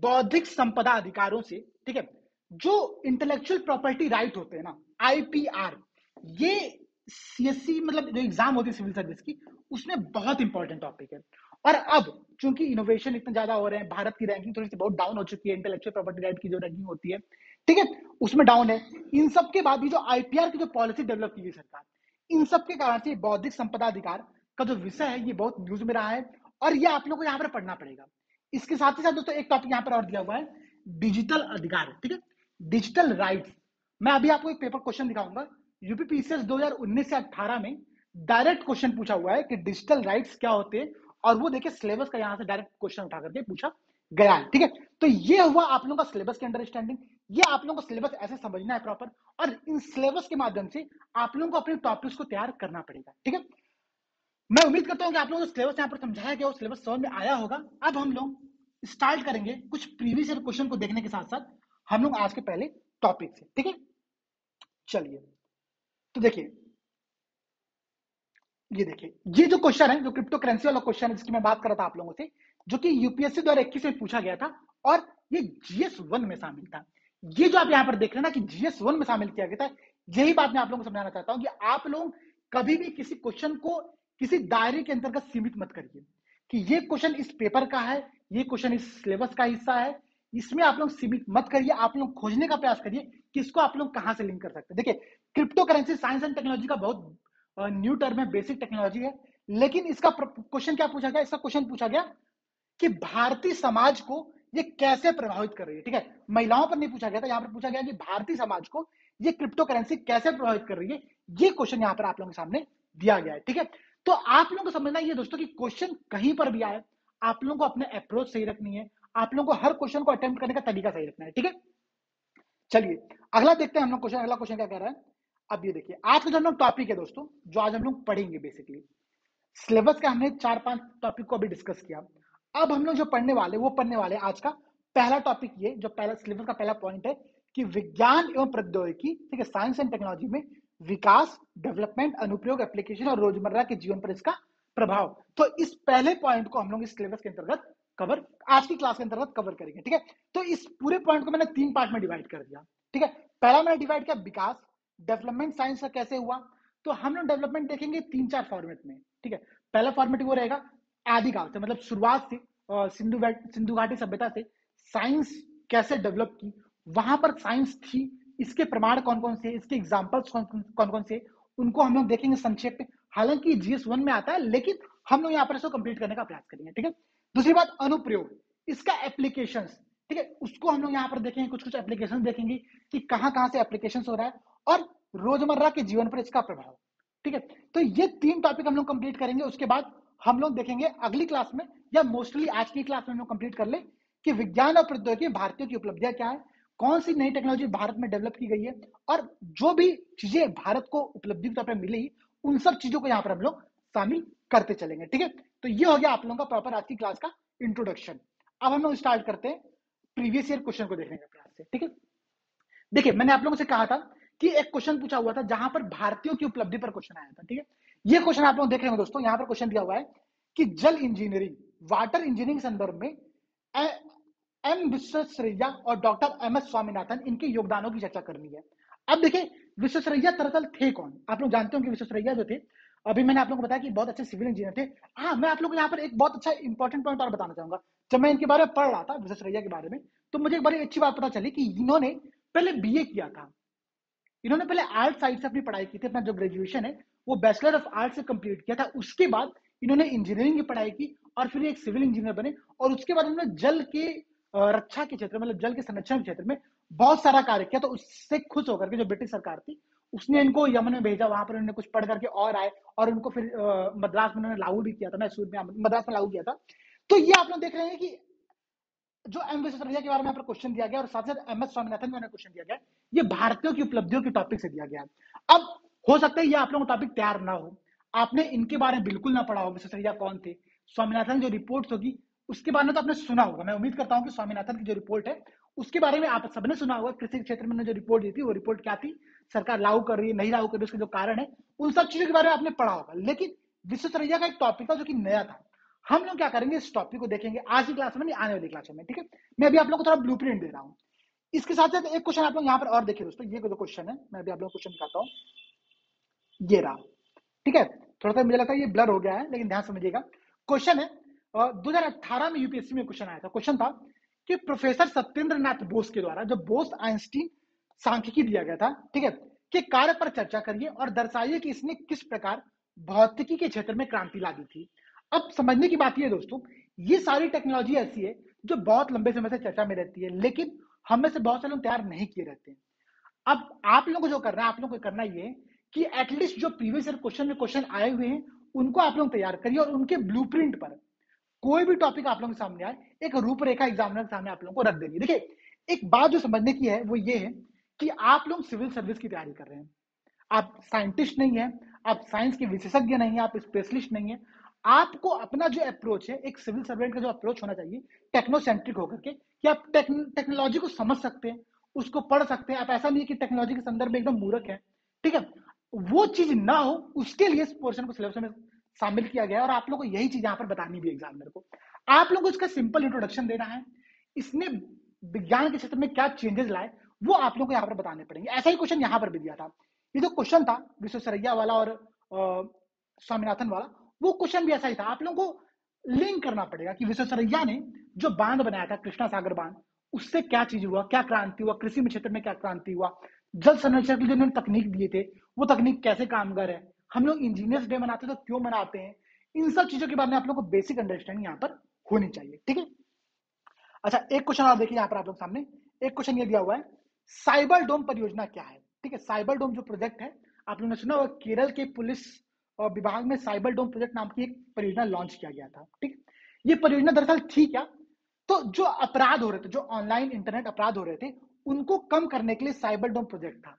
A: बौद्धिक संपदा अधिकारों से, ठीक है, जो इंटेलेक्चुअल प्रॉपर्टी राइट होते हैं ना, आईपीआर, ये सीएससी मतलब जो एग्जाम होती है सिविल सर्विस की, उसमें बहुत इंपॉर्टेंट टॉपिक है। और अब चूंकि इनोवेशन इतने ज्यादा हो रहे हैं, भारत की रैंकिंग थोड़ी सी बहुत डाउन हो चुकी है, इंटेलेक्चुअल प्रॉपर्टी राइट की जो रैंकिंग होती है, ठीक है, उसमें डाउन है। इन सब के बाद भी जो आईपीआर की जो पॉलिसी डेवलप की गई सरकार, इन सब के कारण से बौद्धिक संपदा अधिकार का जो विषय है, ये बहुत न्यूज में रहा है, और ये आप लोगों को यहाँ पर पढ़ना पड़ेगा। इसके साथ ही साथ दोस्तों एक टॉपिक यहाँ पर और दिया हुआ है, डिजिटल अधिकार, ठीक है, डिजिटल राइट्स। मैं अभी आपको एक पेपर क्वेश्चन दिखाऊंगा, यूपीपीसीएस 2019 से 18 में डायरेक्ट क्वेश्चन पूछा हुआ है कि डिजिटल राइट्स क्या होते हैं, और वो देखिए सिलेबस का यहाँ से डायरेक्ट क्वेश्चन उठा करके पूछा गया है। ठीक है, तो ये हुआ आप लोगों का सिलेबस की अंडरस्टैंडिंग, ये आप लोगों को सिलेबस ऐसे समझना है प्रॉपर, और इन सिलेबस के माध्यम से आप लोगों को अपने टॉपिक्स को तैयार करना पड़ेगा। ठीक है, मैं उम्मीद करता हूं कि आप लोगों को सिलेबस यहाँ पर समझाया गया, सिलेबस समझ में आया होगा। अब हम लोग स्टार्ट करेंगे कुछ प्रीवियस ईयर क्वेश्चन को देखने के साथ साथ हम लोग आज के पहले टॉपिक से। ठीक है, चलिए, तो देखिए, ये देखिए, ये जो क्वेश्चन है, जो क्रिप्टो करेंसी वाला क्वेश्चन है जिसकी मैं बात कर रहा था आप लोगों से, जो कि यूपीएससी 2021 में पूछा गया था, और ये जीएस1 में शामिल था। ये जो आप यहाँ पर देख रहे हैं ना कि जीएस1 में शामिल किया गया था, यही बात मैं आप लोगों को समझाना चाहता हूँ कि आप लोग कभी भी किसी क्वेश्चन को किसी दायरे के अंतर्गत सीमित मत करिए कि ये क्वेश्चन इस पेपर का है, ये क्वेश्चन इस सिलेबस का हिस्सा है, इसमें आप लोग सीमित मत करिए। आप लोग खोजने का प्रयास करिए कि इसको आप लोग कहां से लिंक कर सकते हैं। देखिए, crypto currency science and technology का बहुत न्यू टर्म है, बेसिक टेक्नोलॉजी है, लेकिन इसका क्वेश्चन क्या पूछा गया, इसका क्वेश्चन पूछा गया कि भारतीय समाज को ये कैसे प्रभावित कर रही है। ठीक है, महिलाओं पर नहीं पूछा गया था, यहां पर पूछा गया कि भारतीय समाज को ये क्रिप्टो करेंसी कैसे प्रभावित कर रही है, ये क्वेश्चन यहां पर आप लोगों के सामने दिया गया है। ठीक है, तो आप लोगों को समझना ये दोस्तों कि क्वेश्चन कहीं पर भी आए, आप लोगों को अपने अप्रोच सही रखनी है, आप लोगों को हर क्वेश्चन को अटेम्प्ट करने का तरीका सही रखना है। ठीक है, चलिए अगला देखते हैं हम लोग क्वेश्चन, अगला क्वेश्चन क्या कह रहा है। अब ये देखिए, आज का जो हम लोग टॉपिक है दोस्तों, जो आज हम लोग पढ़ेंगे, बेसिकली सिलेबस का हमने 4-5 टॉपिक को अभी डिस्कस किया। अब हम लोग जो पढ़ने वाले, वो पढ़ने वाले आज का पहला टॉपिक, ये जो पहला सिलेबस का पहला पॉइंट है कि विज्ञान एवं प्रौद्योगिकी, ठीक है, साइंस एंड टेक्नोलॉजी में विकास, डेवलपमेंट, अनुप्रयोग, एप्लीकेशन और रोजमर्रा के जीवन पर इसका प्रभाव। तो इस पहले पॉइंट को हम लोग इस सिलेबस के अंतर्गत कवर, आज की क्लास के अंतर्गत कवर करेंगे। ठीक है, तो इस पूरे पॉइंट को मैंने 3 पार्ट में डिवाइड कर दिया। ठीक है, पहला मैंने डिवाइड किया विकास, डेवलपमेंट साइंस का कैसे हुआ, तो हम लोग डेवलपमेंट देखेंगे 3-4 फॉर्मेट में। ठीक है, पहला फॉर्मेट वो रहेगा आदिकाल से, मतलब शुरुआत से, सिंधु घाटी सभ्यता से साइंस कैसे डेवलप की, वहां पर साइंस थी, इसके प्रमाण कौन कौन से, इसके एग्जांपल्स कौन कौन से, उनको हम लोग देखेंगे संक्षेप में। हालांकि जीएस1 में आता है, लेकिन हम लोग यहाँ पर इसको कंप्लीट करने का प्रयास करेंगे। ठीक है, दूसरी बात अनुप्रयोग, इसका एप्लीकेशन, ठीक है, उसको हम लोग यहाँ पर देखेंगे, कुछ कुछ एप्लीकेशन देखेंगे कि कहाँ कहाँ से एप्लीकेशन हो रहा है, और रोजमर्रा के जीवन पर इसका प्रभाव। ठीक है, तो ये 3 टॉपिक हम लोग कंप्लीट करेंगे। उसके बाद हम लोग देखेंगे अगली क्लास में, या मोस्टली आज की क्लास में हम लोग कंप्लीट कर ले कि विज्ञान और प्रौद्योगिकी भारतीयों की उपलब्धियां क्या है, कौन सी नई टेक्नोलॉजी भारत में डेवलप की गई है, और जो भी चीजें भारत को उपलब्धि के तौर पर मिली, उन सब चीजों को यहाँ पर हम लोग शामिल करते चलेंगे। ठीक है, तो ये हो गया आप लोगों का प्रॉपर आज की क्लास का इंट्रोडक्शन। अब हम लोग स्टार्ट करते हैं प्रीवियस ईयर क्वेश्चन को देखने का प्रयास से। ठीक है, देखिए मैंने आप लोगों से कहा था कि एक क्वेश्चन पूछा हुआ था जहां पर भारतीयों की उपलब्धि पर क्वेश्चन आया था। ठीक है, ये क्वेश्चन आप लोग देख रहे हो दोस्तों, यहां पर क्वेश्चन दिया हुआ है कि जल इंजीनियरिंग, वाटर इंजीनियरिंग संदर्भ में एम विश्वेश्वरैया और डॉक्टर एम एस स्वामीनाथन, इनके योगदानों की चर्चा करनी है। अब देखिए विश्वेश्वरैया दरअसल थे कौन, आप लोग जानते हो कि विश्वेश्वरैया जो थे, अभी मैंने आप लोगों को बताया कि बहुत अच्छे सिविल इंजीनियर थे। हाँ, मैं आप लोगों को यहाँ पर एक बहुत अच्छा इंपॉर्टेंट पॉइंट और बताना चाहूंगा। जब मैं इनके बारे में पढ़ रहा था विश्वेश्वरैया के बारे में, तो मुझे एक बड़ी अच्छी बात पता चली कि इन्होंने पहले बीए किया था। इन्होंने पहले आर्ट साइड से अपनी पढ़ाई की थी, अपना जो ग्रेजुएशन है वो बैचलर ऑफ आर्ट से कंप्लीट किया था। उसके बाद इन्होंने इंजीनियरिंग की पढ़ाई की और फिर एक सिविल इंजीनियर बने, और उसके बाद उन्होंने जल के रक्षा के क्षेत्र, मतलब जल के संरक्षण के क्षेत्र में बहुत सारा कार्य किया। तो उससे खुश होकर के जो ब्रिटिश सरकार थी उसने इनको यमन में भेजा, वहां पर उन्होंने कुछ पढ़ करके और आए, और उनको फिर मद्रास में उन्होंने लागू भी किया था, मैसूर में मद्रास में लागू किया था। तो ये आप लोग देख रहे हैं कि जो एम विश्वेश्वरैया के बारे में यहाँ पर क्वेश्चन दिया गया और साथ साथ एम एस स्वामीनाथन के बारे में क्वेश्चन दिया गया, ये भारतीयों की उपलब्धियों के टॉपिक से दिया गया। अब हो सकता है ये आप लोगों को टॉपिक तैयार ना हो, आपने इनके बारे में बिल्कुल ना पढ़ा हो, विश्वेश्वरैया कौन थे, स्वामीनाथन जो रिपोर्ट होगी उसके बारे में तो आपने सुना होगा। मैं उम्मीद करता हूँ कि स्वामीनाथन की जो रिपोर्ट है उसके बारे में आप सबने सुना होगा। कृषि क्षेत्र में जो रिपोर्ट दी थी वो रिपोर्ट क्या थी, सरकार लागू कर रही है नहीं लागू कर रही है, उसके जो कारण है उन सब चीजों के बारे में आपने पढ़ा होगा। लेकिन विश्वेश्वरैया का एक टॉपिक था जो कि नया था। हम लोग क्या करेंगे, इस टॉपिक को देखेंगे आज की क्लास में, नहीं आने वाली क्लास में। ठीक है, मैं अभी आप लोगों को थोड़ा ब्लूप्रिंट दे रहा हूँ। इसके साथ साथ एक क्वेश्चन आप लोग यहाँ पर और देखिए दोस्तों, ये जो क्वेश्चन है मैं अभी आप लोगों को क्वेश्चन दिखाता हूँ, ये रहा। ठीक है, थोड़ा सा मुझे लगता है ये ब्लर हो गया है, लेकिन ध्यान समझिएगा। क्वेश्चन है 2018 में यूपीएससी में क्वेश्चन आया था। क्वेश्चन था कि प्रोफेसर सत्येंद्र नाथ बोस के द्वारा जो बोस आइंस्टीन सांख्यिकी दिया गया था, ठीक है, के कार्य पर चर्चा करिए और दर्शाइए कि इसने किस प्रकार भौतिकी के क्षेत्र में क्रांति ला दी थी। अब समझने की बात ये दोस्तों, ये सारी टेक्नोलॉजी ऐसी है जो बहुत लंबे समय से चर्चा में रहती है, लेकिन हम में से बहुत से लोग तैयार नहीं किए रहते हैं। अब आप लोगों को जो करना है, आप लोगों को करना ये है कि एटलीस्ट जो प्रीवियस ईयर क्वेश्चन में क्वेश्चन आए हुए हैं उनको आप लोग तैयार करिए, और उनके ब्लूप्रिंट पर कोई भी टॉपिक आप लोगों के सामने आए, एक रूपरेखा एग्जामिनर के सामने आप लोगों को रख देनी। देखिए एक बात जो समझने की है वो ये है कि आप लोग सिविल सर्विस की तैयारी कर रहे हैं, आप साइंटिस्ट नहीं है, आप साइंस के विशेषज्ञ नहीं है, आप स्पेशलिस्ट नहीं है। आपको अपना जो अप्रोच है, एक सिविल सर्वेंट का जो अप्रोच होना चाहिए टेक्नोसेंट्रिक होकर के, कि आप टेक्नोलॉजी को समझ सकते हैं, उसको पढ़ सकते हैं। आप ऐसा नहीं है कि टेक्नोलॉजी के संदर्भ में एकदम मूर्ख है। ठीक है, वो चीज ना हो उसके लिए इस पोर्शन को सिलेबस में शामिल किया गया है, और आप लोग को यही चीज यहाँ पर बतानी भी एग्जामिनर को। आप लोग को इसका सिंपल इंट्रोडक्शन देना है, इसने विज्ञान के क्षेत्र में क्या चेंजेस लाए वो आप लोग को यहाँ पर बताने पड़ेंगे। ऐसा ही क्वेश्चन यहाँ पर भी दिया था। ये जो क्वेश्चन था विश्वेश्वरैया वाला और स्वामीनाथन वाला, वो क्वेश्चन भी ऐसा ही था। आप लोगों को लिंक करना पड़ेगा कि विश्वेश्वरैया ने जो बांध बनाया था, कृष्णा सागर बांध, उससे क्या चीज हुआ, क्या क्रांति हुआ, कृषि क्षेत्र में क्या क्रांति हुआ, जल संरक्षण के लिए उन्होंने तकनीक दिए थे वो तकनीक कैसे कामगार है, हम लोग इंजीनियर्स डे मनाते हैं तो क्यों मनाते हैं, इन सब चीजों के बारे में आप लोग को बेसिक अंडरस्टैंडिंग यहाँ पर होनी चाहिए। ठीक है, अच्छा एक क्वेश्चन आप देखिए यहाँ पर आप लोग सामने, एक क्वेश्चन ये दिया हुआ है, साइबर डोम परियोजना क्या है। ठीक है, साइबर डोम जो प्रोजेक्ट है आप लोगों ने सुना होगा, केरल के पुलिस विभाग में साइबर डोम प्रोजेक्ट नाम की एक परियोजना लॉन्च किया गया था। ठीक, ये परियोजना दरअसल थी क्या, तो जो अपराध हो रहे थे, जो ऑनलाइन इंटरनेट अपराध हो रहे थे उनको कम करने के लिए साइबर डोम प्रोजेक्ट था।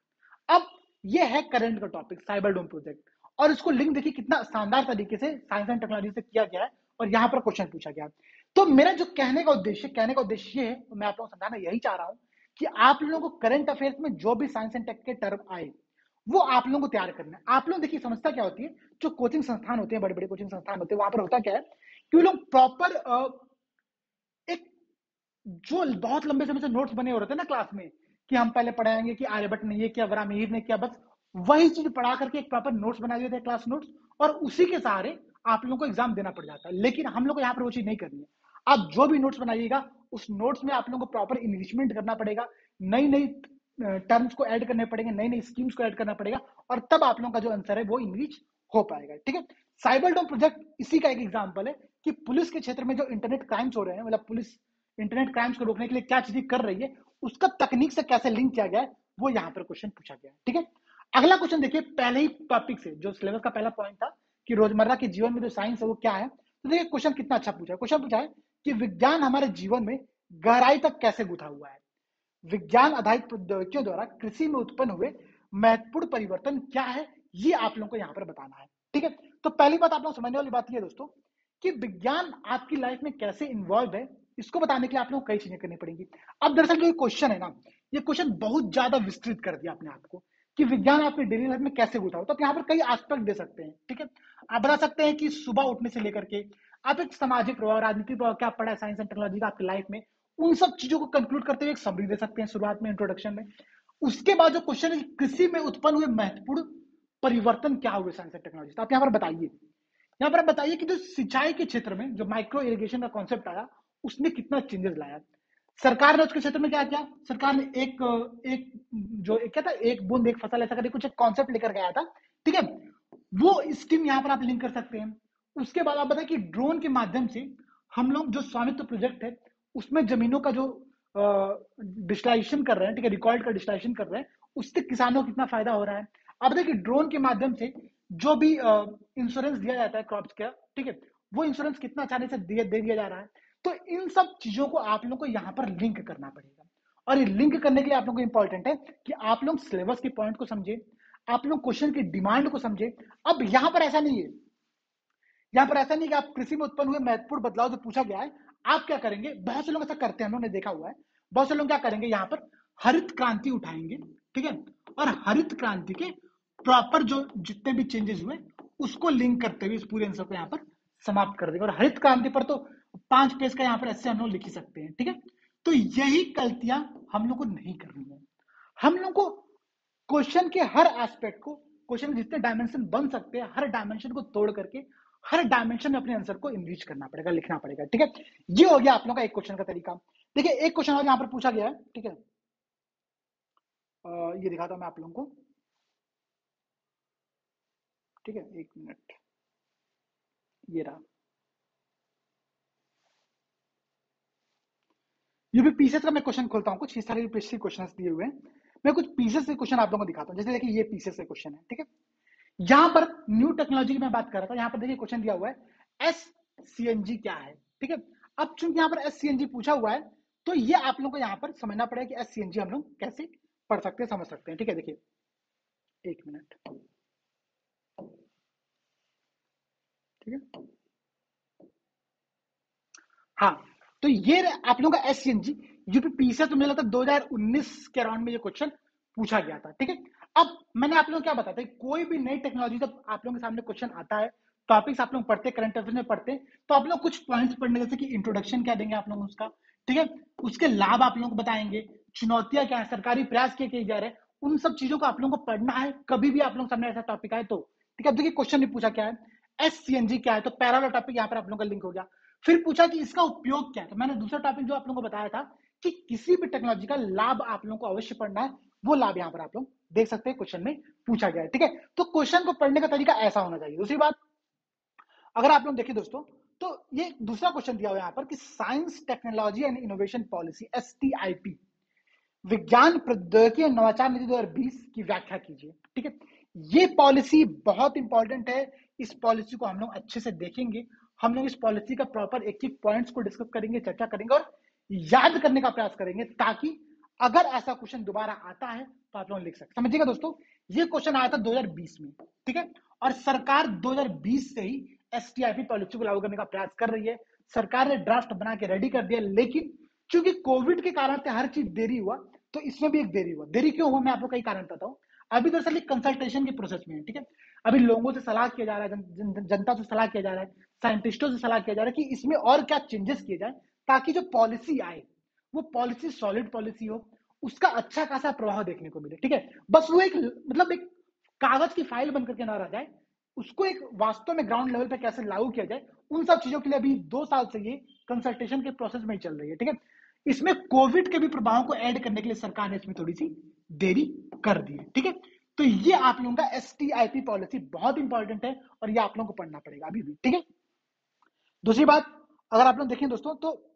A: अब ये है करंट का टॉपिक साइबर डोम प्रोजेक्ट, और इसको लिंक देखिए कितना शानदार तरीके से साइंस एंड टेक्नोलॉजी से किया गया है, और यहाँ पर क्वेश्चन पूछा गया। तो मेरा जो कहने का उद्देश्य ये है, मैं आप लोगों को समझाना यही चाह रहा हूँ कि आप लोगों को करंट अफेयर्स में जो भी साइंस एंड टेक के टर्म आए वो आप लोगों को तैयार करना है। आप लोग देखिए समस्या क्या होती है, जो कोचिंग संस्थान होते हैं, बड़े बड़े कोचिंग संस्थान होते हैं, वहां पर होता क्या है कि वो लोग प्रॉपर एक जो बहुत लंबे समय से नोट्स बने हो रहे थे ना क्लास में, कि हम पहले पढ़ाएंगे कि आर्यभट्ट ने ये किया, वरामिहिर ने किया, बस वही चीज पढ़ा करके एक प्रॉपर नोट्स बना दिए थे, क्लास नोट्स, और उसी के सहारे आप लोगों को एग्जाम देना पड़ जाता है। लेकिन हम लोग को यहाँ पर वो चीज नहीं करनी है। आप जो भी नोट्स बनाइएगा उस नोट्स में आप लोगों को प्रॉपर इन्रिचमेंट करना पड़ेगा, नई नई टर्म्स को ऐड करने पड़ेंगे, नई नई स्कीम्स को ऐड करना पड़ेगा, और तब आप लोगों का जो आंसर है वो इनरीच हो पाएगा। ठीक है, साइबर डोम प्रोजेक्ट इसी का एक एग्जाम्पल है कि पुलिस के क्षेत्र में जो इंटरनेट क्राइम्स हो रहे हैं, मतलब पुलिस इंटरनेट क्राइम्स को रोकने के लिए क्या चीजें कर रही है, उसका तकनीक से कैसे लिंक किया गया है, वो यहाँ पर क्वेश्चन पूछा गया है। ठीक है, अगला क्वेश्चन देखिए, पहले ही टॉपिक से जो सिलेबस का पहला पॉइंट था कि रोजमर्रा के जीवन में जो साइंस है वो क्या है, तो देखिए क्वेश्चन कितना अच्छा पूछा है। क्वेश्चन पूछा है कि विज्ञान हमारे जीवन में गहराई तक कैसे गुथा हुआ है, विज्ञान आधारित प्रौद्योगिकियों द्वारा कृषि में उत्पन्न हुए महत्वपूर्ण परिवर्तन क्या है, ये आप लोगों को यहाँ पर बताना है। ठीक है, तो पहली बात आप लोग समझने वाली बात ये है दोस्तों कि विज्ञान आपकी लाइफ में कैसे इन्वॉल्व है, इसको बताने के लिए आप लोग कई चीजें करनी पड़ेंगी। अब दरअसल जो क्वेश्चन है ना, ये क्वेश्चन बहुत ज्यादा विस्तृत कर दिया अपने आप को कि विज्ञान आपकी डेली लाइफ में कैसे होता हो। तो आप यहाँ पर कई एस्पेक्ट दे सकते हैं, ठीक है। आप बता सकते हैं कि सुबह उठने से लेकर के आप एक सामाजिक प्रभाव, राजनीतिक प्रभाव क्या पड़ा है साइंस एंड टेक्नोलॉजी का आपकी लाइफ में, उन सब चीजों को कंक्लूड करते हुए एक समरी दे सकते हैं शुरुआत में, इंट्रोडक्शन में। उसके बाद जो क्वेश्चन है कृषि में उत्पन्न हुए महत्वपूर्ण परिवर्तन क्या हुए साइंस एंड टेक्नोलॉजी, तो आप यहाँ पर बताइए। यहाँ पर आप बताइए कि जो सिंचाई के क्षेत्र में जो माइक्रो इरिगेशन का कॉन्सेप्ट आया, उसने कितना चेंजेस लाया। सरकार ने उसके क्षेत्र में क्या किया, सरकार ने एक जो क्या था, एक बूंद एक फसल ऐसा करके कुछ एक कॉन्सेप्ट लेकर गया था, ठीक है। वो स्कीम यहाँ पर आप लिंक कर सकते हैं। उसके बाद आप बताएं कि ड्रोन के माध्यम से हम लोग जो स्वामित्व प्रोजेक्ट है उसमें जमीनों का जो डिजिटलाइजेशन कर रहे हैं, ठीक है, रिकॉर्ड का डिजिटलाइजेशन कर रहे हैं, उससे किसानों को कितना फायदा हो रहा है। अब देखिए ड्रोन के माध्यम से जो भी इंश्योरेंस दिया जाता है क्रॉप्स का, ठीक है, वो इंश्योरेंस कितना आसानी से दे दिया जा रहा है। तो इन सब चीजों को आप लोगों को यहाँ पर लिंक करना पड़ेगा। और ये लिंक करने के लिए आप लोगों को इंपॉर्टेंट है कि आप लोग सिलेबस के पॉइंट को समझे, आप लोग क्वेश्चन की डिमांड को समझे। अब यहाँ पर ऐसा नहीं है, यहाँ पर ऐसा नहीं कि आप कृषि में उत्पन्न हुए महत्वपूर्ण बदलाव जो पूछा गया है आप क्या करेंगे, बहुत से लोग ऐसा करते हैं, हमने देखा हुआ है। बहुत से लोग क्या करेंगे, यहाँ पर हरित क्रांति उठाएंगे, ठीक है, और हरित क्रांति के प्रॉपर जो जितने भी चेंजेस हुए उसको लिंक करते हुए इस पूरे आंसर को यहाँ पर समाप्त कर देंगे। और हरित क्रांति पर तो 5 पेज का यहाँ पर ऐसे हम लोग लिख ही सकते हैं, ठीक है। तो यही गलतियां हम लोग को नहीं करनी है। हम लोग को क्वेश्चन के हर एस्पेक्ट को, क्वेश्चन में जितने डायमेंशन बन सकते हैं हर डायमेंशन को तोड़ करके हर डायमेंशन में अपने आंसर को इनरीच करना पड़ेगा, लिखना पड़ेगा, ठीक है। ये हो गया आप लोगों का एक क्वेश्चन का तरीका। देखिए एक क्वेश्चन और यहाँ पर पूछा गया है, ठीक है। ये दिखाता हूं मैं आप लोगों को, ठीक है, 1 मिनट, ये रहा। ये भी पीसेस का मैं क्वेश्चन खोलता हूँ, कुछ इस तरह के क्वेश्चन दिए हुए हैं। मैं कुछ पीसेस से क्वेश्चन आप लोगों को दिखाता हूँ। जैसे देखिए ये पीसेस से क्वेश्चन है, ठीक है। यहां पर न्यू टेक्नोलॉजी की मैं बात कर रहा था, यहां पर देखिए क्वेश्चन दिया हुआ है एस सीएनजी क्या है, ठीक है। अब चूंकि यहां पर एस सीएनजी पूछा हुआ है तो ये आप लोगों को यहां पर समझना पड़ेगा कि एस सीएनजी हम लोग कैसे पढ़ सकते हैं, समझ सकते हैं, ठीक है। देखिए 1 मिनट, ठीक है। हाँ, तो ये आप लोगों का एस सीएनजी यूपी से तो मुझे लगता है 2019 के अराउंड में ये क्वेश्चन पूछा गया था, ठीक है। अब मैंने आप लोगों को क्या बताया था, कोई भी नई टेक्नोलॉजी जब आप लोगों के सामने क्वेश्चन आता है, टॉपिक्स आप लोग पढ़ते, करंट अफेयर्स में पढ़ते, तो आप लोग कुछ पॉइंट्स पढ़ने, जैसे कि इंट्रोडक्शन क्या देंगे आप लोग उसका, ठीक है, उसके लाभ आप लोगों को बताएंगे, चुनौतियां क्या है, सरकारी प्रयास क्या किए जा रहे हैं, उन सब चीजों को आप लोगों को पढ़ना है। कभी भी आप लोग सामने ऐसा टॉपिक आए तो, ठीक है। अब देखिए क्वेश्चन भी पूछा क्या है, एस सीएनजी क्या है, तो पैरालल टॉपिक यहाँ पर आप लोगों का लिंक हो गया। फिर पूछा कि इसका उपयोग क्या है, तो मैंने दूसरा टॉपिक जो आप लोगों को बताया था कि किसी भी टेक्नोलॉजी का लाभ आप लोगों को अवश्य पढ़ना है, वो लाभ यहाँ पर आप लोग देख सकते हैं क्वेश्चन में पूछा गया है, ठीक है। तो क्वेश्चन को पढ़ने का तरीका ऐसा होना चाहिए। दूसरी बात, अगर आप लोग देखें दोस्तों, तो ये दूसरा क्वेश्चन दिया हुआ है यहाँ पर कि science technology and innovation policy STIP, विज्ञान प्रौद्योगिकी और नवाचार नीति 2020 की व्याख्या कीजिए, ठीक है। ये पॉलिसी बहुत इंपॉर्टेंट है। इस पॉलिसी को हम लोग अच्छे से देखेंगे, हम लोग इस पॉलिसी का प्रॉपर एक एक पॉइंट्स को डिस्कस करेंगे, चर्चा करेंगे और याद करने का प्रयास करेंगे, ताकि अगर ऐसा क्वेश्चन दोबारा आता है तो आप लोग लिख सकते। समझिएगा दोस्तों, ये क्वेश्चन आया था 2020 में, ठीक है, और सरकार 2020 से ही STIP पॉलिसी को लागू करने का प्रयास कर रही है। सरकार ने ड्राफ्ट बना के रेडी कर दिया, लेकिन चूंकि कोविड के कारण से हर चीज देरी हुआ, तो इसमें भी एक देरी हुआ। देरी क्यों हुआ, मैं आपको कई कारण बताता हूँ। अभी दरअसल एक कंसल्टेशन के प्रोसेस में है, ठीक है। अभी लोगों से सलाह किया जा रहा है, जनता से सलाह किया जा रहा है, साइंटिस्टों से सलाह किया जा रहा है कि इसमें और क्या चेंजेस किए जाए, ताकि जो पॉलिसी आए वो पॉलिसी सॉलिड पॉलिसी हो, उसका अच्छा खासा प्रभाव देखने को मिले, ठीक है। बस वो एक मतलब एक कागज की फाइल बन करके ना रह जाए, उसको एक वास्तव में ग्राउंड लेवल पे कैसे लागू किया जाए, उन सब चीजों के लिए अभी 2 साल से ये कंसल्टेशन के प्रोसेस में ही चल रही है, ठीक है। इसमें कोविड के भी प्रभावों को ऐड करने के लिए सरकार ने इसमें थोड़ी सी देरी कर दी है, ठीक है। तो ये आप लोगों का STIP पॉलिसी बहुत इंपॉर्टेंट है और ये आप लोगों को पढ़ना पड़ेगा अभी भी, ठीक है। दूसरी बात, अगर आप लोग देखें दोस्तों, तो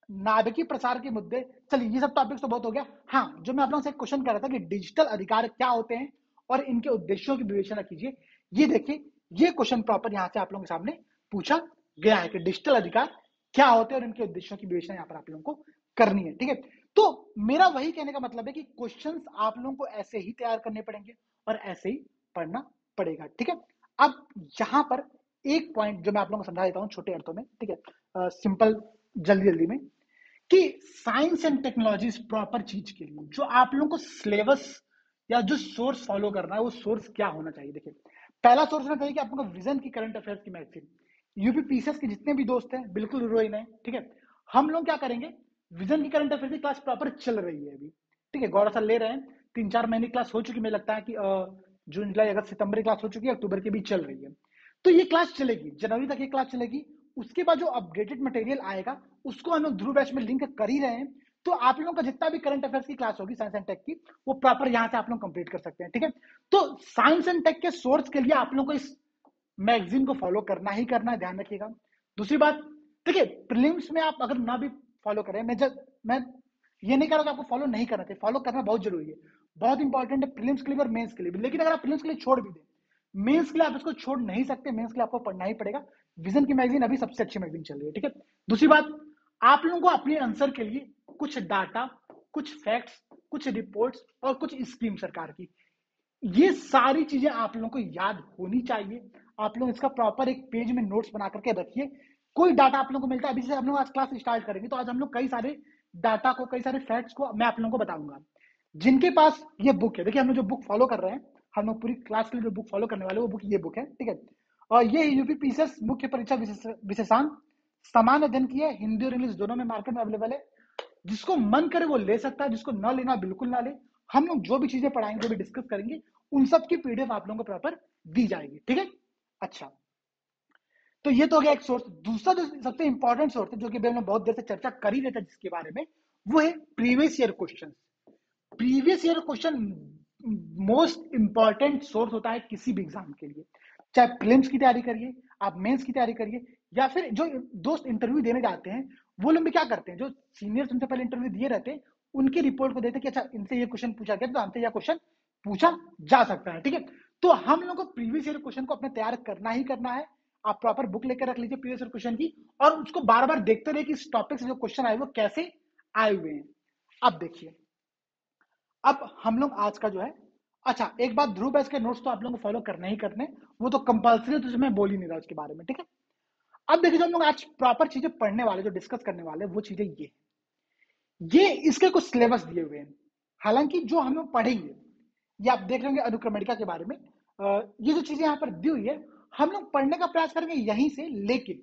A: नाभिकीय प्रसार के मुद्दे, चलिए ये सब टॉपिक्स तो बहुत हो गया। हाँ, जो मैं आप लोगों से क्वेश्चन कर रहा था कि डिजिटल अधिकार क्या होते हैं और इनके उद्देश्यों की विवेचना कीजिए, ये देखिए ये क्वेश्चन प्रॉपर यहाँ से आप लोगों के सामने पूछा गया है कि डिजिटल अधिकार क्या होते हैं और इनके उद्देश्यों की विवेचना यहाँ पर आप लोगों को करनी है, ठीक है। तो मेरा वही कहने का मतलब है कि क्वेश्चंस आप लोगों को ऐसे ही तैयार करने पड़ेंगे और ऐसे ही पढ़ना पड़ेगा, ठीक है। अब यहाँ पर एक पॉइंट जो मैं आप लोगों को समझा देता हूँ छोटे अर्थों में, ठीक है, सिंपल, जल्दी जल्दी में, कि साइंस एंड टेक्नोलॉजी इस प्रॉपर चीज के लिए जो आप लोगों को सिलेबस या जो सोर्स फॉलो करना है वो सोर्स क्या होना चाहिए। देखिए, पहला सोर्स होना चाहिए कि आप लोगों को विजन की करंट अफेयर्स की मैगजीन। यूपीपीसीएस के जितने भी दोस्त हैं बिल्कुल रो ही नहीं, ठीक है। हम लोग क्या करेंगे, विजन की करंट अफेयर्स की क्लास प्रॉपर चल रही है अभी, ठीक है, गौरव सर ले रहे हैं, 3-4 महीने क्लास हो चुकी, मुझे लगता है कि जून जुलाई अगस्त सितंबर की क्लास हो चुकी है, अक्टूबर की भी चल रही है। तो ये क्लास चलेगी, जनवरी तक ये क्लास चलेगी। उसके बाद जो अपडेटेड मटेरियल आएगा उसको हम लोग ध्रुव बैच में लिंक कर ही रहे हैं। तो आप लोगों का जितना भी करंट अफेयर्स की क्लास होगी साइंस एंड टेक की, वो प्रॉपर यहाँ से आप लोग कंप्लीट कर सकते हैं, ठीक है। तो साइंस एंड टेक के सोर्स के लिए आप लोगों को इस मैगजीन को फॉलो करना ही करना है, ध्यान रखिएगा। दूसरी बात, देखिए, प्रीलिम्स में आप अगर ना भी फॉलो करें, मैं ये नहीं कह रहा कि आपको फॉलो नहीं करना चाहिए, फॉलो करना बहुत जरूरी है, बहुत इंपॉर्टेंट है प्रीलिम्स के लिए और मेंस के लिए भी। लेकिन अगर आप प्रीलिम्स के लिए छोड़ भी दें, मेंस के लिए आप इसको छोड़ नहीं सकते, मेंस के लिए आपको पढ़ना ही पड़ेगा। विजन की मैगजीन अभी सबसे अच्छी मैगजीन चल रही है, ठीक है। दूसरी बात, आप लोगों को अपने आंसर के लिए कुछ डाटा, कुछ फैक्ट्स, कुछ रिपोर्ट्स और कुछ स्कीम सरकार की, ये सारी चीजें आप लोगों को याद होनी चाहिए। आप लोग इसका प्रॉपर एक पेज में नोट्स बना करके रखिए। कोई डाटा आप लोगों को मिलता है, अभी जैसे हम लोग आज क्लास स्टार्ट करेंगे तो आज हम लोग कई सारे डाटा को, कई सारे फैक्ट्स को मैं आप लोगों को बताऊंगा। जिनके पास ये बुक है, देखिए हम लोग जो बुक फॉलो कर रहे हैं, हम लोग पूरी क्लास के लिए जो बुक फॉलो करने वाले वो बुक ये बुक है, ठीक है। और ये यूपीपीसीएस मुख्य परीक्षा विशेषांक समान अध्ययन की है, हिंदी और इंग्लिश दोनों में मार्केट में अवेलेबल है। जिसको मन करे वो ले सकता है, जिसको न लेना बिल्कुल ना ले। हम लोग जो भी चीजें पढ़ाएंगे, जो भी डिस्कस करेंगे, उन सब की पीडीएफ आप लोगों को प्रॉपर दी जाएगी, ठीक है। अच्छा, तो ये तो हो गया एक सोर्स। दूसरा जो सबसे इंपॉर्टेंट सोर्स है, जो कि हम लोग बहुत देर से चर्चा कर ही रहे थे जिसके बारे में, वो है previous year question. Previous year question most important source होता है किसी भी एग्जाम के लिए, चाहे प्रीलिम्स की तैयारी करिए, आप मेंस की तैयारी करिए, या फिर जो दोस्त इंटरव्यू देने जाते हैं वो लोग भी क्या करते हैं, जो सीनियर्स उनसे पहले इंटरव्यू दिए रहते हैं उनकी रिपोर्ट को देते हैं कि अच्छा इनसे ये क्वेश्चन पूछा गया तो हमसे यह क्वेश्चन पूछा जा सकता है, ठीक है। तो हम लोग को प्रीवियस ईयर क्वेश्चन को अपने तैयार करना ही करना है। आप प्रॉपर बुक लेकर रख लीजिए प्रीवियस ईयर क्वेश्चन की, और उसको बार बार देखते रहिए कि इस टॉपिक से जो क्वेश्चन आए वो कैसे आए हुए हैं। अब देखिए, अब हम लोग आज का जो है, अच्छा एक बात, ध्रुव बैच के नोट्स तो आप लोगों को फॉलो करने ही करने, वो तो कंपल्सरी, तो मैं बोल ही नहीं रहा उसके बारे में, ठीक है। अब देखिए, जो हम लोग आज प्रॉपर चीजें पढ़ने वाले, जो डिस्कस करने वाले, वो चीजें ये इसके कुछ सिलेबस दिए हुए हैं। हालांकि जो हम लोग पढ़ेंगे, ये आप देख लेंगे अनुक्रमणिका के बारे में, ये जो चीजें यहाँ पर दी हुई है, हम लोग पढ़ने का प्रयास करेंगे यहीं से, लेकिन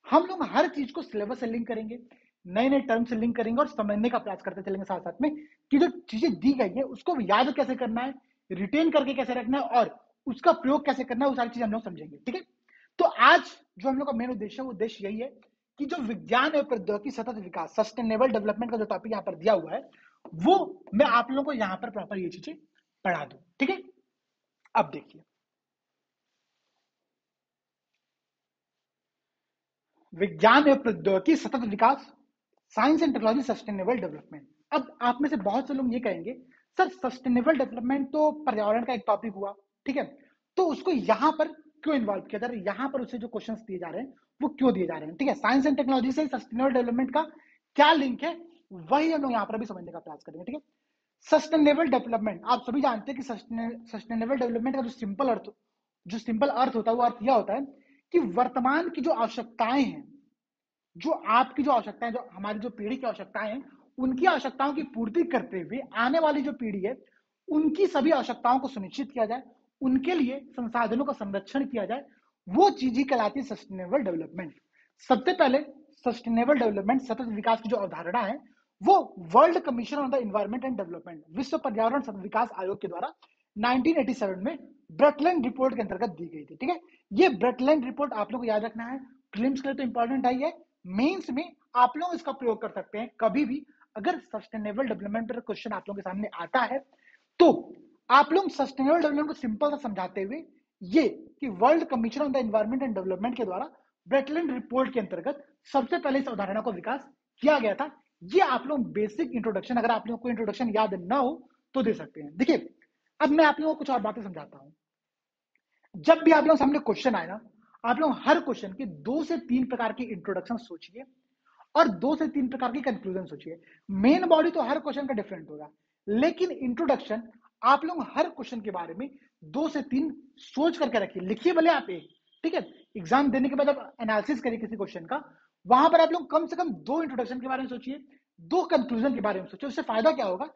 A: हम लोग हर चीज को सिलेबस से लिंक करेंगे, नए नए टर्म से लिंक करेंगे और समझने का प्रयास करते चलेंगे साथ साथ में, कि जो चीजें दी गई है उसको याद कैसे करना है, रिटेन करके कैसे रखना है और उसका प्रयोग कैसे करना है, वो सारी चीजें हम लोग समझेंगे, ठीक है। तो आज जो हम लोग का मेन उद्देश्य है, वो उद्देश्य यही है कि जो विज्ञान और प्रौद्योगिकी सतत विकास, सस्टेनेबल डेवलपमेंट का जो टॉपिक यहाँ पर दिया हुआ है, वो मैं आप लोगों को यहाँ पर प्रॉपर ये चीजें पढ़ा दूं, ठीक है। अब देखिए, विज्ञान एवं प्रौद्योगिकी सतत विकास, science and technology sustainable development. अब आप में से बहुत से लोग ये कहेंगे, सर सस्टेनेबल डेवलपमेंट तो पर्यावरण का एक टॉपिक हुआ, ठीक है, तो उसको यहाँ पर क्यों इन्वॉल्व किया जा रहा है, यहाँ पर उसे जो क्वेश्चंस दिए जा रहे हैं वो क्यों दिए जा रहे हैं, ठीक है। साइंस एंड टेक्नोलॉजी से सस्टेनेबल डेवलपमेंट का क्या लिंक है, वही हम लोग यहाँ पर भी समझने का प्रयास करेंगे, ठीक है। सस्टेनेबल डेवलपमेंट, आप सभी जानते हैं कि सस्टेनेबल डेवलपमेंट का जो सिंपल अर्थ होता है, वो अर्थ यह होता है कि वर्तमान की जो आवश्यकताएं हैं, जो आपकी जो आवश्यकताएं, जो हमारी जो पीढ़ी की आवश्यकताएं हैं, उनकी आवश्यकताओं की पूर्ति करते हुए आने वाली जो पीढ़ी है उनकी सभी आवश्यकताओं को सुनिश्चित किया जाए, उनके लिए संसाधनों का संरक्षण किया जाए, वो चीज ही कहलाती है सस्टेनेबल डेवलपमेंट। सबसे पहले सस्टेनेबल डेवलपमेंट, सतत विकास की जो अवधारणा है, वो world commission on the environment and development, विश्व पर्यावरण सतत विकास आयोग के द्वारा 1987 में ब्रटलैंड रिपोर्ट के अंतर्गत दी गई थी, ठीक है। ये ब्रटलैंड रिपोर्ट आप लोग को याद रखना है, प्रीलिम्स के लिए तो इंपॉर्टेंट है, मेंस में आप लोग इसका प्रयोग कर सकते हैं कभी भी। अगर सस्टेनेबल डेवलपमेंट पर क्वेश्चन आप लोगों के सामने आता है तो आप लोग सस्टेनेबल डेवलपमेंट को सिंपल सा समझाते हुए ये कि world commission on the environment and development के द्वारा ब्रेटलैंड रिपोर्ट के अंतर्गत सबसे पहले इस अवधारणा को विकास किया गया था। ये आप लोग बेसिक इंट्रोडक्शन, अगर आप लोगों को इंट्रोडक्शन याद ना हो तो दे सकते हैं। देखिए, अब मैं आप लोगों को कुछ और बातें समझाता हूं। जब भी आप लोग सामने क्वेश्चन आए ना, आप लोग हर क्वेश्चन के 2 से 3 प्रकार की इंट्रोडक्शन सोचिए और 2 से 3 प्रकार की कंक्लूजन सोचिए। मेन बॉडी तो हर क्वेश्चन का डिफरेंट होगा, लेकिन इंट्रोडक्शन आप लोग हर क्वेश्चन के बारे में 2 से 3 सोच करके रखिए, लिखिए भले आप एक, ठीक है। एग्जाम देने के बाद आप एनालिसिस करिए किसी क्वेश्चन का, वहां पर आप लोग कम से कम 2 इंट्रोडक्शन के बारे में सोचिए, 2 कंक्लूजन के बारे में सोचिए। उससे फायदा क्या होगा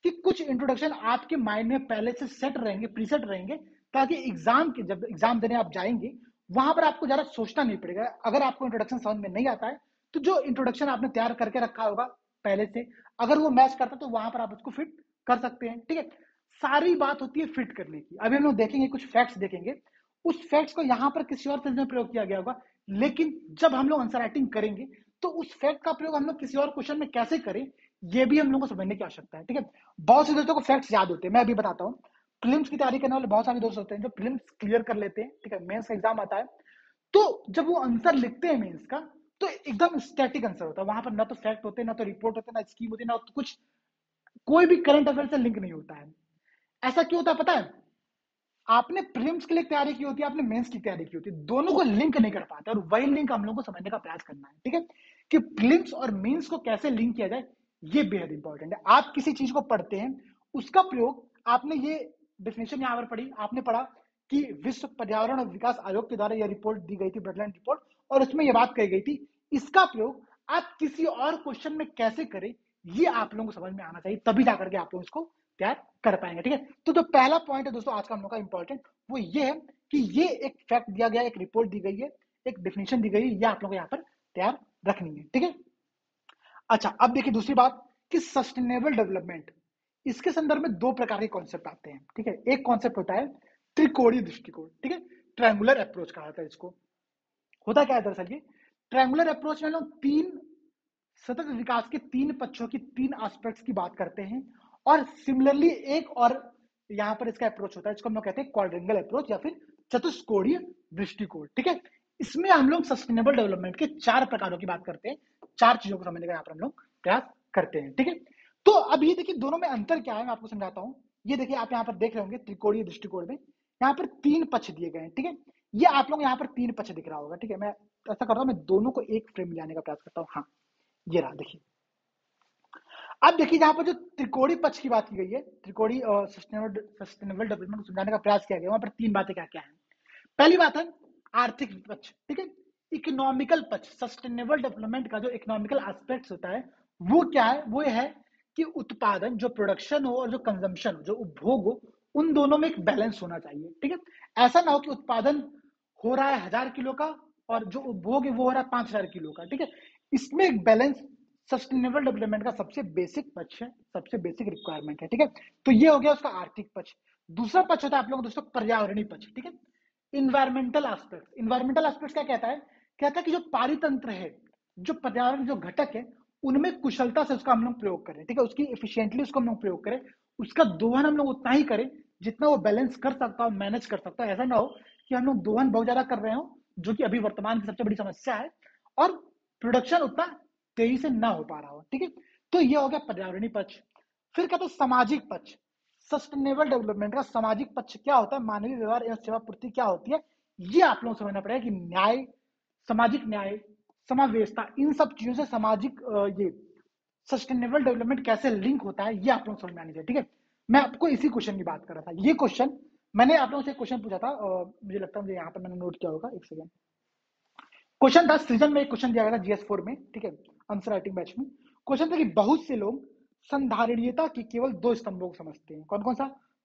A: कि कुछ इंट्रोडक्शन आपके माइंड में पहले से सेट रहेंगे, प्रीसेट रहेंगे, ताकि एग्जाम के जब एग्जाम देने आप जाएंगे वहां पर आपको ज्यादा सोचना नहीं पड़ेगा। अगर आपको इंट्रोडक्शन समझ में नहीं आता है तो जो इंट्रोडक्शन आपने तैयार करके रखा होगा पहले से, अगर वो मैच करता तो वहां पर आप उसको फिट कर सकते हैं, ठीक है। सारी बात होती है फिट करने की। अभी हम लोग देखेंगे, कुछ फैक्ट्स देखेंगे, उस फैक्ट्स को यहाँ पर किसी और चीज में प्रयोग किया गया होगा, लेकिन जब हम लोग आंसर राइटिंग करेंगे तो उस फैक्ट का प्रयोग हम लोग किसी और क्वेश्चन में कैसे करें, ये भी हम लोग को समझने की आवश्यकता है, ठीक है। बहुत से दोस्तों को फैक्ट्स याद होते हैं, मैं अभी बताता हूँ। प्रीलिम्स की तैयारी करने वाले बहुत सारे दोस्त होते हैं जो प्रीलिम्स क्लियर कर लेते हैं, ठीक है, मेंस का एग्जाम आता है, तो जब वो आंसर लिखते हैं मेंस का, तो एकदम स्टैटिक आंसर होता है, वहां पर ना तो फैक्ट होते हैं, ना तो रिपोर्ट होते हैं, ना स्कीम होती है, ना तो कुछ, कोई भी करंट अफेयर से लिंक नहीं होता है। ऐसा क्यों होता है पता है? आपने प्रीलिम्स के लिए तैयारी की होती है, आपने मेंस की तैयारी की होती है, दोनों को लिंक नहीं कर पाते, और वही लिंक हम लोगों को समझने का प्रयास करना है, ठीक है, कि प्रीलिम्स और मेंस को कैसे लिंक किया जाए, ये बेहद इंपॉर्टेंट है। आप किसी चीज को पढ़ते हैं, उसका प्रयोग, आपने ये डेफिनेशन यहां पर पढ़ी, आपने पढ़ा कि विश्व पर्यावरण और विकास आयोग के द्वारा यह रिपोर्ट दी गई थी, ब्रडलैंड रिपोर्ट, और उसमें यह बात कही गई थी, इसका प्रयोग आप किसी और क्वेश्चन में कैसे करें, ये आप लोगों को समझ में आना चाहिए, तभी जाकर के आप लोग इसको तैयार कर पाएंगे, ठीक है। तो जो पहला पॉइंट है दोस्तों आज का हम लोग का इंपॉर्टेंट, वो ये है कि ये एक फैक्ट दिया गया, एक रिपोर्ट दी गई है, एक डेफिनेशन दी गई है, ये आप लोगों को यहाँ पर तैयार रखनी है, ठीक है। अच्छा, अब देखिए दूसरी बात कि सस्टेनेबल डेवलपमेंट, इसके संदर्भ में 2 प्रकार के कॉन्सेप्ट आते हैं, ठीक है। एक कॉन्सेप्ट होता है त्रिकोणीय दृष्टिकोण, ठीक है, ट्रायंगुलर अप्रोच कहा जाता है इसको। होता क्या है दरअसल, ये ट्रायंगुलर अप्रोच में लोग 3 सतत विकास के 3 पक्षों की 3 एस्पेक्ट्स की बात करते हैं, और सिमिलरली एक और यहां पर इसका अप्रोच होता है, इसको हम लोग कहते हैं क्वाड्रेंगल अप्रोच या फिर चतुष्कोणीय दृष्टिकोण, ठीक है। इसमें हम लोग सस्टेनेबल डेवलपमेंट के 4 प्रकारों की बात करते हैं, 4 चीजों को समझने का यहाँ पर हम लोग प्रयास करते हैं, ठीक है। तो अब ये देखिए दोनों में अंतर क्या है, मैं आपको समझाता हूँ। ये देखिए आप यहाँ पर देख रहे होंगे त्रिकोणीय दृष्टिकोण में यहाँ पर 3 पक्ष दिए गए हैं, ठीक है। ये आप लोग यहाँ पर 3 पक्ष दिख रहा होगा, ठीक है। मैं ऐसा करता हूँ, मैं दोनों को एक फ्रेम में लाने का प्रयास करता हूँ। हाँ, ये रहा, देखिए। अब देखिए यहाँ पर जो त्रिकोणीय पक्ष की बात की गई है, त्रिकोणीय सस्टेनेबल डेवलपमेंट को समझाने का प्रयास किया गया, वहां पर 3 बातें क्या क्या है। पहली बात है आर्थिक पक्ष, ठीक है। इकोनॉमिकल पक्ष, सस्टेनेबल डेवलपमेंट का जो इकोनॉमिकल एस्पेक्ट होता है वो क्या है, वो है कि उत्पादन, जो प्रोडक्शन हो और जो कंजम्पशन, जो उपभोग हो, उन दोनों में एक बैलेंस होना चाहिए, ठीक है। ऐसा ना हो कि उत्पादन हो रहा है 1000 किलो का और जो उपभोग है वो हो रहा है 5000 किलो का, ठीक है। इसमें एक बैलेंस सस्टेनेबल डेवलपमेंट का सबसे बेसिक पक्ष है, सबसे बेसिक रिक्वायरमेंट है, ठीक है। तो ये हो गया उसका आर्थिक पक्ष। दूसरा पक्ष होता है आप लोगों दोस्तों पर्यावरणीय पक्ष, ठीक है। इन्वायरमेंटल एस्पेक्ट, इन्वायरमेंटल एस्पेक्ट क्या कहता है, कहता है कि जो पारितंत्र है, जो पर्यावरण जो घटक है, उनमें कुशलता से उसका हम लोग प्रयोग करें, ठीक है, उसकी एफिशिएंटली उसको हम लोग प्रयोग करें, उसका दोहन हम लोग उतना ही करें जितना वो बैलेंस कर सकता हो, मैनेज कर सकता है। ऐसा ना हो कि हम लोग दोहन बहुत ज्यादा कर रहे हो, जो कि अभी वर्तमान की सबसे बड़ी समस्या है, और प्रोडक्शन उतना तेजी से ना हो पा रहा हो, ठीक है। तो ये हो गया पर्यावरणीय पक्ष। फिर कहते हैं सामाजिक पक्ष, सस्टेनेबल डेवलपमेंट का सामाजिक पक्ष क्या होता है, मानवीय व्यवहार एवं सेवा पूर्ति क्या होती है, ये आप लोगों को समझना पड़ेगा कि न्याय, सामाजिक न्याय, समावेशता, इन सब चीजों से सामाजिक ये सस्टेनेबल डेवलपमेंट कैसे लिंक होता है, ये आप लोग समझ में आनी चाहिए, ठीक है। मैं आपको इसी क्वेश्चन की बात कर रहा था। ये क्वेश्चन मैंने आप लोगों से क्वेश्चन पूछा था, मुझे लगता है मुझे यहाँ पर मैंने नोट किया होगा, एक सेकंड। क्वेश्चन था सृजन में, एक क्वेश्चन दिया गया था GS4 में, ठीक है, आंसर राइटिंग बैच में। क्वेश्चन था कि बहुत से लोग संधारणीयता की केवल 2 स्तंभों को समझते हैं, कौन कौन सा,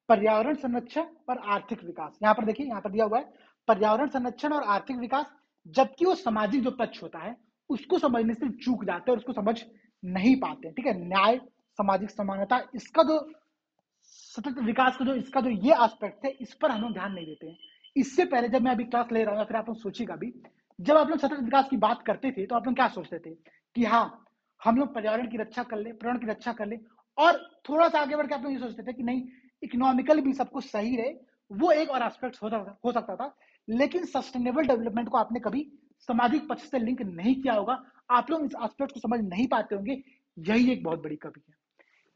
A: पर्यावरण संरक्षण और आर्थिक विकास। यहाँ पर देखिए, यहाँ पर दिया हुआ है पर्यावरण संरक्षण और आर्थिक विकास, जबकि वो सामाजिक जो पक्ष होता है उसको समझने से चूक जाते हैं और उसको समझ नहीं पाते, ठीक है। न्याय, सामाजिक समानता, इसका जो सतत विकास का जो इसका जो ये एस्पेक्ट है, इस पर हम लोग ध्यान नहीं देते हैं। इससे पहले जब मैं अभी क्लास ले रहा हूँ, फिर आप लोग सोचिएगा भी, जब आप लोग सतत विकास की बात करते थे तो आप लोग क्या सोचते थे कि हाँ, हम लोग पर्यावरण की रक्षा कर ले, पर्यावरण की रक्षा कर ले, और थोड़ा सा आगे बढ़ के आप लोग ये सोचते थे कि नहीं, इकोनॉमिकल भी सब कुछ सही रहे, वो एक और एस्पेक्ट हो सकता था। लेकिन सस्टेनेबल डेवलपमेंट को आपने कभी सामाजिक पक्ष से लिंक नहीं किया होगा, आप लोग इस एस्पेक्ट को समझ नहीं पाते होंगे, यही एक बहुत बड़ी कमी है।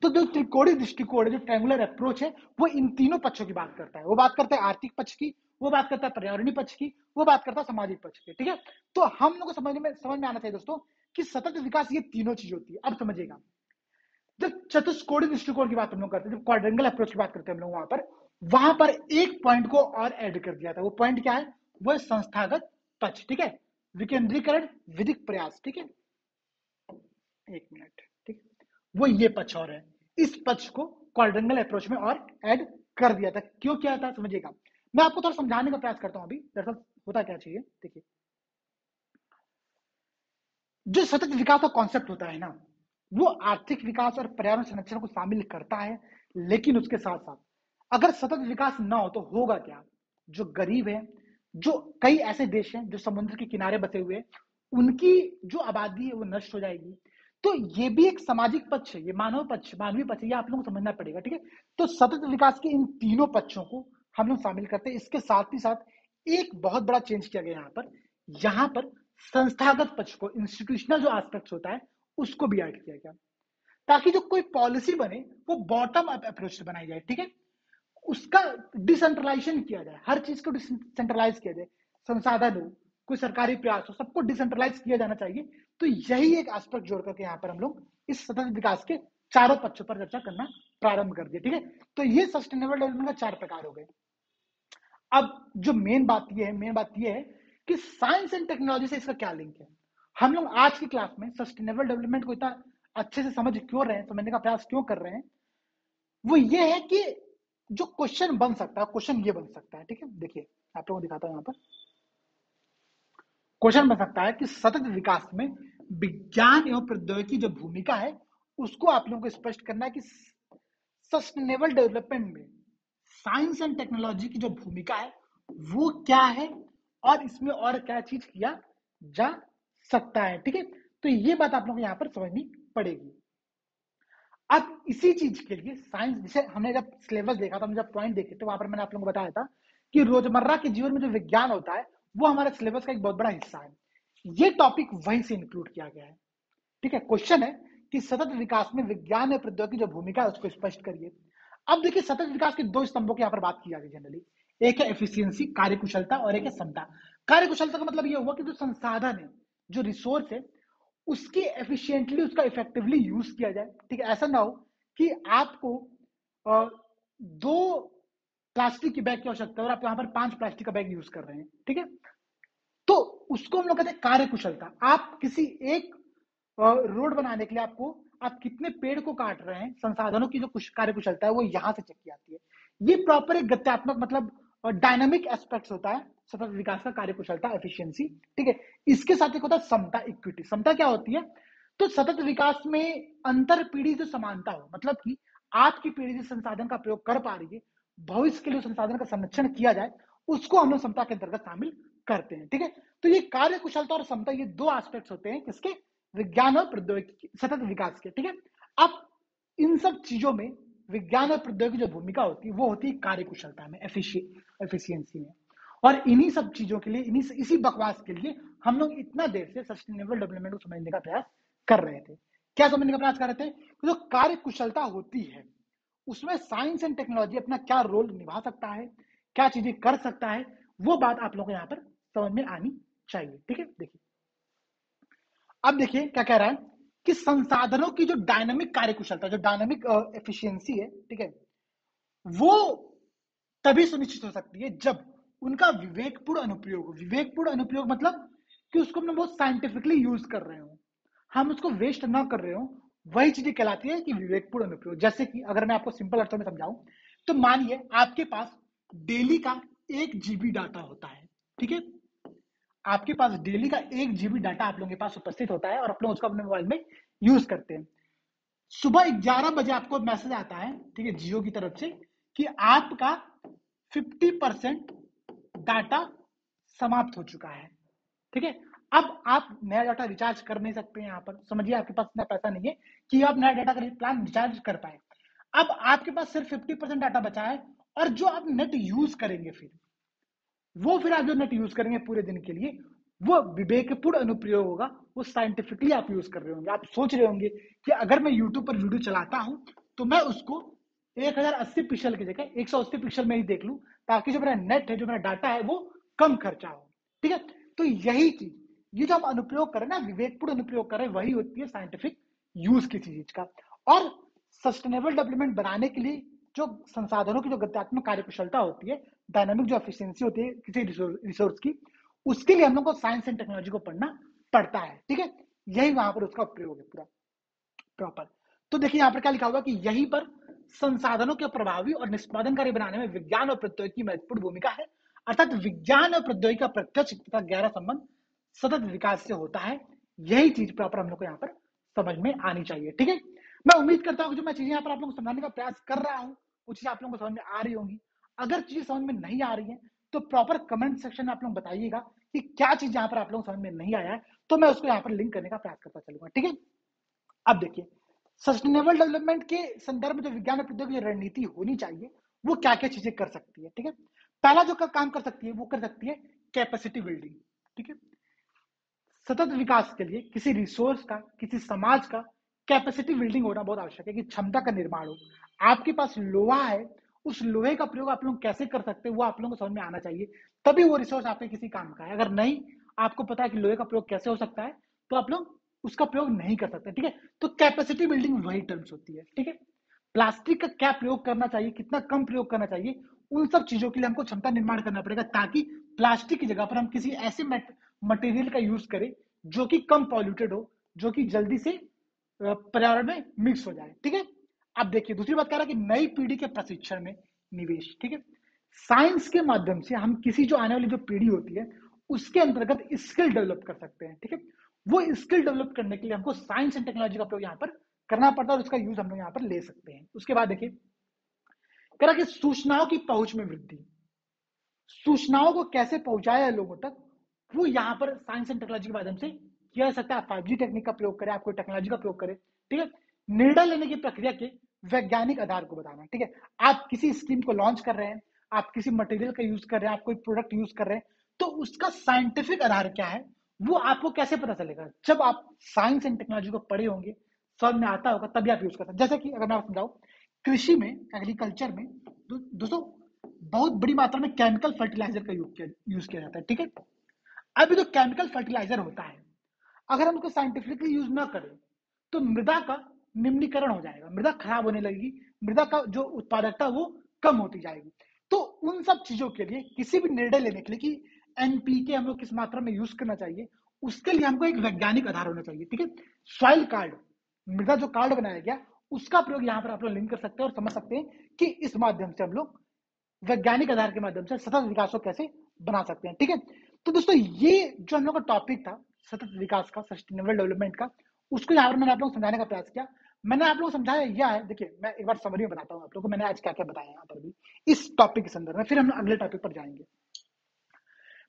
A: तो जो त्रिकोणीय दृष्टिकोण है, जो ट्रायंगुलर अप्रोच है, वो इन तीनों पक्षों की बात करता है। वो बात करता है आर्थिक पक्ष की, वो बात करता है पर्यावरणीय पक्ष की, वो बात करता है सामाजिक पक्ष की, ठीक है। तो हम लोग को समझ में आना चाहिए दोस्तों कि सतत विकास ये तीनों चीज होती है। अब समझिएगा, जब चतुष्कोणीय दृष्टिकोण की बात हम लोग करते हैं, जब क्वाड्रेंगल अप्रोच की बात करते हैं हम लोग, वहां पर एक पॉइंट को और ऐड कर दिया था। वो पॉइंट क्या है? वो संस्थागत पक्ष, ठीक है, विकेंद्रीकरण, विधिक प्रयास, ठीक है, एक मिनट, ठीक है, वो ये पक्ष और है, इस पक्ष को क्वाड्रेंगल अप्रोच में और ऐड कर दिया था। क्यों किया था समझिएगा, मैं आपको थोड़ा समझाने का प्रयास करता हूं। अभी दरअसल होता क्या चाहिए, देखिए, जो सतत विकास का कॉन्सेप्ट होता है ना, वो आर्थिक विकास और पर्यावरण संरक्षण को शामिल करता है, लेकिन उसके साथ साथ अगर सतत विकास ना हो तो होगा क्या? जो गरीब है, जो कई ऐसे देश हैं जो समुद्र के किनारे बसे हुए हैं, उनकी जो आबादी है वो नष्ट हो जाएगी। तो ये भी एक सामाजिक पक्ष है, ये मानव पक्ष, मानवीय पक्ष है, ये आप लोगों को समझना पड़ेगा, ठीक है। तो सतत विकास के इन तीनों पक्षों को हम लोग शामिल करते हैं। इसके साथ ही साथ एक बहुत बड़ा चेंज किया गया यहाँ पर संस्थागत पक्ष को, इंस्टीट्यूशनल जो एस्पेक्ट होता है उसको भी ऐड किया गया, ताकि जो कोई पॉलिसी बने वो बॉटम अप अप्रोच से बनाई जाए, ठीक है, उसका डिसेंट्रलाइजेशन किया जाए, हर चीज को डिसेंट्रलाइज किया जाए, संसाधन हो, कोई सरकारी प्रयास हो, सबको डिसेंट्रलाइज किया जाना चाहिए। तो यही एक एस्पेक्ट जोड़ करके यहाँ पर हम लोग इस सतत विकास के चारों पक्षों पर चर्चा करना प्रारंभ कर दिया, ठीक है। तो ये सस्टेनेबल डेवलपमेंट का 4 प्रकार हो गए। अब जो मेन बात ये है कि साइंस एंड टेक्नोलॉजी से इसका क्या लिंक है। हम लोग आज की क्लास में सस्टेनेबल डेवलपमेंट को इतना अच्छे से समझ क्यों रहे हैं, समझने का प्रयास क्यों कर रहे हैं, वो ये है कि जो क्वेश्चन बन सकता है, क्वेश्चन ये बन सकता है, ठीक है, देखिए आप लोगों को दिखाता हूं। यहाँ पर क्वेश्चन बन सकता है कि सतत विकास में विज्ञान एवं प्रौद्योगिकी जो भूमिका है उसको आप लोगों को स्पष्ट करना है कि सस्टेनेबल डेवलपमेंट में साइंस एंड टेक्नोलॉजी की जो भूमिका है वो क्या है, और इसमें और क्या चीज किया जा सकता है, ठीक है। तो ये बात आप लोगों को यहाँ पर समझनी पड़ेगी। अब इसी चीज के लिए साइंस, जैसे हमने जब सिलेबस देखा था, जब पॉइंट देखे थे, वहां पर मैंने आप लोगों को बताया था कि रोजमर्रा के जीवन में जो विज्ञान होता है वो हमारे सिलेबस का एक बहुत बड़ा हिस्सा है। ये टॉपिक वहीं से इंक्लूड किया गया है, ठीक है। क्वेश्चन है कि सतत विकास में विज्ञान और प्रौद्योगिकी जो भूमिका है उसको स्पष्ट करिए। अब देखिए, सतत विकास के 2 स्तंभों की यहाँ पर बात की जाती है जनरली, एक है एफिशिएंसी, कार्यकुशलता, और एक है क्षमता। कार्यकुशलता का मतलब ये हुआ कि जो संसाधन है, जो रिसोर्स है, उसकी एफिशिएंटली, उसका इफेक्टिवली यूज किया जाए, ठीक है। ऐसा ना हो कि आपको 2 प्लास्टिक की बैग की आवश्यकता है और आप यहाँ पर 5 प्लास्टिक का बैग यूज कर रहे हैं, ठीक है। तो उसको हम लोग कहते हैं कार्यकुशलता। आप किसी एक रोड बनाने के लिए आप कितने पेड़ को काट रहे हैं, संसाधनों की जो कार्यकुशलता है वो यहां से चेक की आती है। ये प्रॉपर एक गत्यात्मक मतलब डायनामिक एस्पेक्ट्स होता है सतत विकास का, कार्यकुशलता, एफिशिएंसी, ठीक है। इसके साथ एक होता है समता, इक्विटी। समता क्या होती है? तो सतत विकास में अंतर पीढ़ी जो समानता हो, मतलब कि आपकी पीढ़ी जिस संसाधन का प्रयोग कर पा रही है, भविष्य के लिए संसाधन का संरक्षण किया जाए, उसको हम लोग समता के अंतर्गत शामिल करते हैं, ठीक है। तो ये कार्यकुशलता और समता, ये 2 एस्पेक्ट्स होते हैं किसके? विज्ञान और प्रौद्योगिकी, सतत विकास के, ठीक है। अब इन सब चीजों में विज्ञान और प्रौद्योगिकी जो भूमिका होती है वो होती है कार्यकुशलता में, एफिशिएंसी में। और इन्हीं सब चीजों के लिए, इसी बकवास के लिए हम लोग इतना देर से सस्टेनेबल डेवलपमेंट को समझने का प्रयास कर रहे थे। क्या समझने का प्रयास कर रहे थे? जो कार्यकुशलता होती है उसमें साइंस एंड टेक्नोलॉजी अपना क्या रोल निभा सकता है, क्या चीजें कर सकता है, वो बात आप लोगों को यहाँ पर समझ में आनी चाहिए, ठीक है। देखिए, अब देखिए क्या कह रहा है कि संसाधनों की जो डायनामिक कार्यकुशलता, जो डायनामिक एफिशिएंसी है, ठीक है, वो तभी सुनिश्चित हो सकती है जब उनका विवेकपूर्ण अनुप्रयोग मतलब कि उसको हम बहुत साइंटिफिकली यूज कर रहे हो, हम उसको वेस्ट ना कर रहे हो, वही चीजें कहलाती है कि विवेकपूर्ण अनुप्रयोग। जैसे कि अगर मैं आपको सिंपल अर्थों में समझाऊं, तो मानिए आपके पास डेली का 1 GB डाटा होता है, ठीक है। आपके पास डेली का 1 GB डाटा आप लोगों के पास उपस्थित होता है और आप लोग उसको अपने मोबाइल में यूज करते हैं। सुबह 11 बजे आपको मैसेज आता है, ठीक है, जियो की तरफ से, कि आपका 50% डाटा समाप्त हो चुका है, ठीक है। अब आप नया डाटा रिचार्ज कर नहीं सकते हैं, यहाँ पर समझिए आपके पास इतना पैसा नहीं है कि आप नया डाटा का प्लान रिचार्ज कर पाए। अब आपके पास सिर्फ 50% डाटा बचा है, और जो आप नेट यूज करेंगे फिर आप जो नेट यूज करेंगे पूरे दिन के लिए, वो विवेकपूर्ण अनुप्रयोग होगा, वो साइंटिफिकली आप यूज कर रहे होंगे। आप सोच रहे होंगे कि अगर मैं यूट्यूब पर वीडियो चलाता हूं तो मैं उसको 1080 पिक्सल की जगह 180 पिक्सल में ही देख लूं, ताकि जो मेरा नेट है, जो मेरा डाटा है, वो कम खर्चा हो, ठीक है। तो यही चीज, ये जो हम अनुप्रयोग कर रहे हैं ना, विवेकपूर्ण अनुप्रयोग कर रहे हैं, वही होती है साइंटिफिक यूज किसी चीज का। और सस्टेनेबल डेवलपमेंट बनाने के लिए जो संसाधनों की जो गत्यात्मक कार्यकुशलता होती है, डायनामिक जो एफिशिएंसी होती है किसी रिसोर्स की, उसके लिए हम लोग को साइंस एंड टेक्नोलॉजी को पढ़ना पड़ता है। ठीक है, यही वहां पर उसका प्रयोग है पूरा प्रॉपर। तो देखिए यहाँ पर क्या लिखा हुआ कि यहीं पर संसाधनों के प्रभावी और निष्पादनकारी बनाने में विज्ञान और प्रौद्योगिकी की महत्वपूर्ण भूमिका है। अर्थात विज्ञान और प्रौद्योगिकी का प्रत्यक्ष तथा गहरा संबंध सतत विकास से होता है। यही चीज प्रॉपर हम लोग को यहाँ पर समझ में आनी चाहिए। ठीक है, मैं उम्मीद करता हूँ कि जो मैं चीजें यहाँ पर आप लोगों को समझाने का प्रयास कर रहा हूँ वो चीजें आप लोगों को समझ में आ रही होंगी। अगर चीजें समझ में नहीं आ रही है तो प्रॉपर कमेंट सेक्शन में आप लोग बताइएगा कि क्या चीज यहाँ पर आप लोगों को समझ में नहीं आया है, तो मैं उसको यहाँ पर लिंक करने का प्रयास करता चलूंगा। ठीक है, अब देखिए सस्टेनेबल डेवलपमेंट के संदर्भ में जो विज्ञान और प्रौद्योगिकी की रणनीति होनी चाहिए वो क्या क्या चीजें कर सकती है। ठीक है, पहला जो काम कर सकती है वो कर सकती है कैपेसिटी बिल्डिंग। ठीक है, सतत विकास के लिए किसी रिसोर्स का, किसी समाज का कैपेसिटी बिल्डिंग होना बहुत आवश्यक है कि क्षमता का निर्माण हो। आपके पास लोहा है, उस लोहे का प्रयोग आप लोग कैसे कर सकते हैं वो आप लोगों को समझ में आना चाहिए, तभी वो रिसोर्स आपके किसी काम का है। अगर नहीं आपको पता है कि लोहे का प्रयोग कैसे हो सकता है तो आप लोग उसका प्रयोग नहीं कर सकते। ठीक है, तो कैपेसिटी बिल्डिंग वही टर्म्स होती है। ठीक है, प्लास्टिक का क्या प्रयोग करना चाहिए, कितना कम प्रयोग करना चाहिए, उन सब चीजों के लिए हमको क्षमता निर्माण करना पड़ेगा ताकि प्लास्टिक की जगह पर हम किसी ऐसे मटेरियल का यूज करें जो कि कम पॉल्यूटेड हो, जो कि जल्दी से पर्यावरण में मिक्स हो जाए। ठीक है, अब देखिए दूसरी बात कह रहा है कि नई पीढ़ी के प्रशिक्षण में निवेश। ठीक है, साइंस के माध्यम से हम किसी जो आने वाली जो पीढ़ी होती है उसके अंतर्गत स्किल डेवलप कर सकते हैं। ठीक है, वो स्किल डेवलप करने के लिए हमको साइंस एंड टेक्नोलॉजी का प्रयोग यहाँ पर करना पड़ता है और उसका यूज हम लोग यहाँ पर ले सकते हैं। उसके बाद देखिए कह रहा कि सूचनाओं की पहुंच में वृद्धि, सूचनाओं को कैसे पहुंचाया है लोगों तक, वो यहाँ पर साइंस एंड टेक्नोलॉजी के माध्यम से किया जा सकता है। आप 5G टेक्निक का प्रयोग करें, आप कोई टेक्नोलॉजी का प्रयोग करें। ठीक है, निर्णय लेने की प्रक्रिया के वैज्ञानिक आधार को बताना। ठीक है, आप किसी स्कीम को लॉन्च कर रहे हैं, आप किसी मटेरियल का यूज कर रहे हैं, आप कोई प्रोडक्ट यूज कर रहे हैं, तो उसका साइंटिफिक आधार क्या है वो आपको कैसे पता चलेगा। जब आप साइंस एंड टेक्नोलॉजी को पढ़े होंगे, समझ में आता होगा, तभी आप यूज कर सकते हैं। जैसे कि अगर मैं आपको समझाऊं, कृषि में, एग्रीकल्चर में दोस्तों बहुत बड़ी मात्रा में केमिकल फर्टिलाइजर का यूज किया जाता है। ठीक है, अब जो केमिकल फर्टिलाइजर होता है अगर हम उसको साइंटिफिकली यूज ना करें तो मृदा का निम्नीकरण हो जाएगा, मृदा खराब होने लगेगी, मृदा का जो उत्पादकता वो कम होती जाएगी। तो उन सब चीजों के लिए किसी भी निर्णय लेने के लिए कि एनपीके हम लोग किस मात्रा में यूज करना चाहिए, उसके लिए हमको एक वैज्ञानिक आधार होना चाहिए। ठीक है, सॉइल कार्ड, मृदा जो कार्ड बनाया गया उसका प्रयोग यहाँ पर आप लोग लिंक कर सकते हैं और समझ सकते हैं कि इस माध्यम से हम लोग वैज्ञानिक आधार के माध्यम से सतत विकास को कैसे बना सकते हैं। ठीक है, तो दोस्तों ये जो हम लोग का टॉपिक था सतत विकास का, सस्टेनेबल डेवलपमेंट का, उसको यहाँ पर मैंने आप लोगों को समझाने का प्रयास किया। मैंने आप लोगों को समझाया यह है, देखिए मैं एक बार समरी में बताता हूँ आप लोगों को मैंने आज क्या क्या बताया यहाँ पर भी इस टॉपिक के संदर्भ में, फिर हम अगले टॉपिक पर जाएंगे।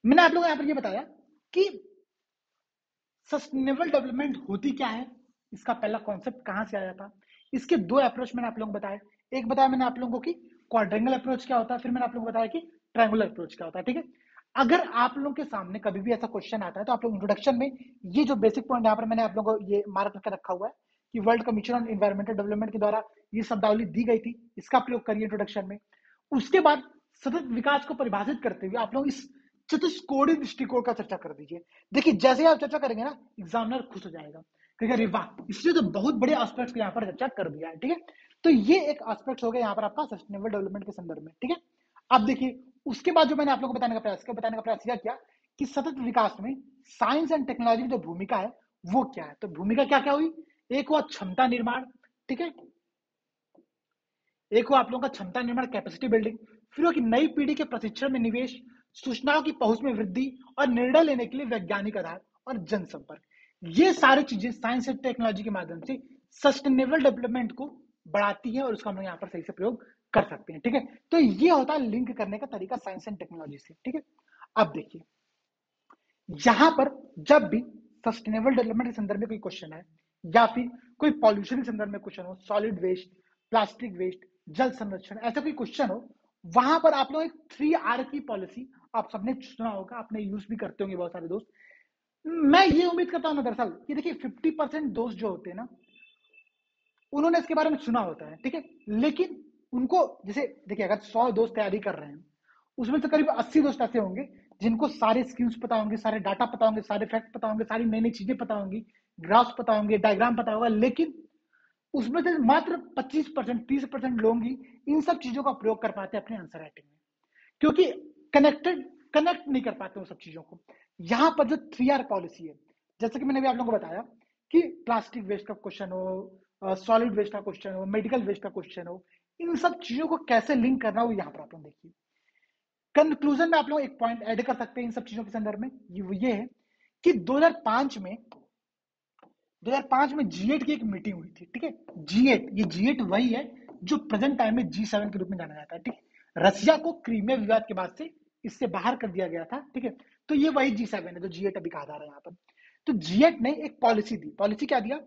A: मैंने आप लोगों को यहाँ पर यह बताया कि सस्टेनेबल डेवलपमेंट होती क्या है, इसका पहला कॉन्सेप्ट कहां से आया था, इसके दो अप्रोच मैंने आप लोगों को बताया। एक बताया मैंने आप लोगों को कि क्वाड्रेंगल अप्रोच क्या होता है, फिर मैंने आप लोगों को बताया कि ट्रायंगुलर अप्रोच क्या होता है। ठीक है, अगर आप लोगों के सामने कभी भी ऐसा क्वेश्चन आता है तो आप लोग इंट्रोडक्शन में ये जो बेसिक पॉइंट यहाँ पर मैंने आप लोगों को ये मार्क करके रखा हुआ है कि world commission on environmental development के द्वारा ये शब्दावली दी गई थी, इसका प्रयोग करिए इंट्रोडक्शन में। उसके बाद सतत विकास को परिभाषित करते हुए आप लोग इस चतुष्कोणीय दृष्टिकोण का चर्चा कर दीजिए। देखिए जैसे ही आप चर्चा करेंगे ना एग्जामिनर खुश हो जाएगा क्योंकि अरे वाह इसने तो बहुत बड़े एस्पेक्ट्स को यहाँ पर चर्चा कर दिया है। ठीक है, तो ये एक एस्पेक्ट हो गया यहाँ पर आपका सस्टेनेबल डेवलपमेंट के संदर्भ में। ठीक है, अब देखिए उसके बाद जो मैंने आप लोगों को बताने का प्रयास किया कि सतत विकास में साइंस एंड टेक्नोलॉजी की जो भूमिका है वो क्या है। तो भूमिका क्या क्या हुई, एक हुआ क्षमता निर्माण, ठीक है, एक हुआ आप लोगों का क्षमता निर्माण कैपेसिटी बिल्डिंग, फिर कि नई पीढ़ी के प्रशिक्षण में निवेश, सूचनाओं की पहुंच में वृद्धि और निर्णय लेने के लिए वैज्ञानिक आधार और जनसंपर्क। ये सारी चीजें साइंस एंड टेक्नोलॉजी के माध्यम से सस्टेनेबल डेवलपमेंट को बढ़ाती है और उसका हम लोग यहाँ पर सही से प्रयोग कर सकते हैं। ठीक है, तो ये होता है लिंक करने का तरीका साइंस एंड टेक्नोलॉजी से। ठीक है, अब देखिए यहां पर जब भी सस्टेनेबल डेवलपमेंट के संदर्भ में कोई क्वेश्चन है या फिर कोई पॉल्यूशन के संदर्भ में क्वेश्चन हो, सॉलिड वेस्ट, प्लास्टिक वेस्ट, जल संरक्षण, ऐसा कोई क्वेश्चन हो, वहां पर आप लोग एक 3R की पॉलिसी आप सबने सुना होगा, आपने यूज भी करते होंगे बहुत सारे दोस्त। मैं ये उम्मीद करता हूं ना दरअसल कि देखिए 50% दोस्त जो होते हैं ना उन्होंने इसके बारे में सुना होता है। ठीक है, लेकिन उनको जैसे देखिए अगर 100 दोस्त तैयारी कर रहे हैं उसमें से करीब 80 दोस्त ऐसे होंगे जिनको सारे स्कीम्स पता होंगे, सारे डाटा पता होंगे, सारे फैक्ट पता होंगे, सारी नई नई चीजें पता होंगी, ग्राफ्स पता होंगे, डायग्राम पता होगा, लेकिन उसमें से मात्र 25% 30% लोग ही इन सब चीजों का प्रयोग कर पाते हैं अपने आंसर राइटिंग में, क्योंकि कनेक्ट नहीं कर पाते उन सब चीजों को। यहां पर जो 3R पॉलिसी है, जैसे कि मैंने भी आप लोगों को बताया कि प्लास्टिक वेस्ट का क्वेश्चन हो, सॉलिड वेस्ट का क्वेश्चन हो, मेडिकल वेस्ट का क्वेश्चन हो, इन सब चीजों को कैसे लिंक करना हो यहाँ पर आप लोग देखिए। कंक्लूजन में आप लोग एक पॉइंट ऐड कर सकते हैं इन सब चीजों के संदर्भ में, ये है कि 2005 में G8 की एक मीटिंग हुई थी, ठीक है। G8 वही है जो प्रेजेंट टाइम में G7 के रूप में जाना जाता है, ठीक है। रसिया को क्रीमिया विवाद के बाद से इससे बाहर कर दिया गया था, ठीक है। तो ये वही G7 है जो G8 अभी कहा जा रहा है यहाँ पर। तो G8 ने एक पॉलिसी दी। पॉलिसी क्या दिया?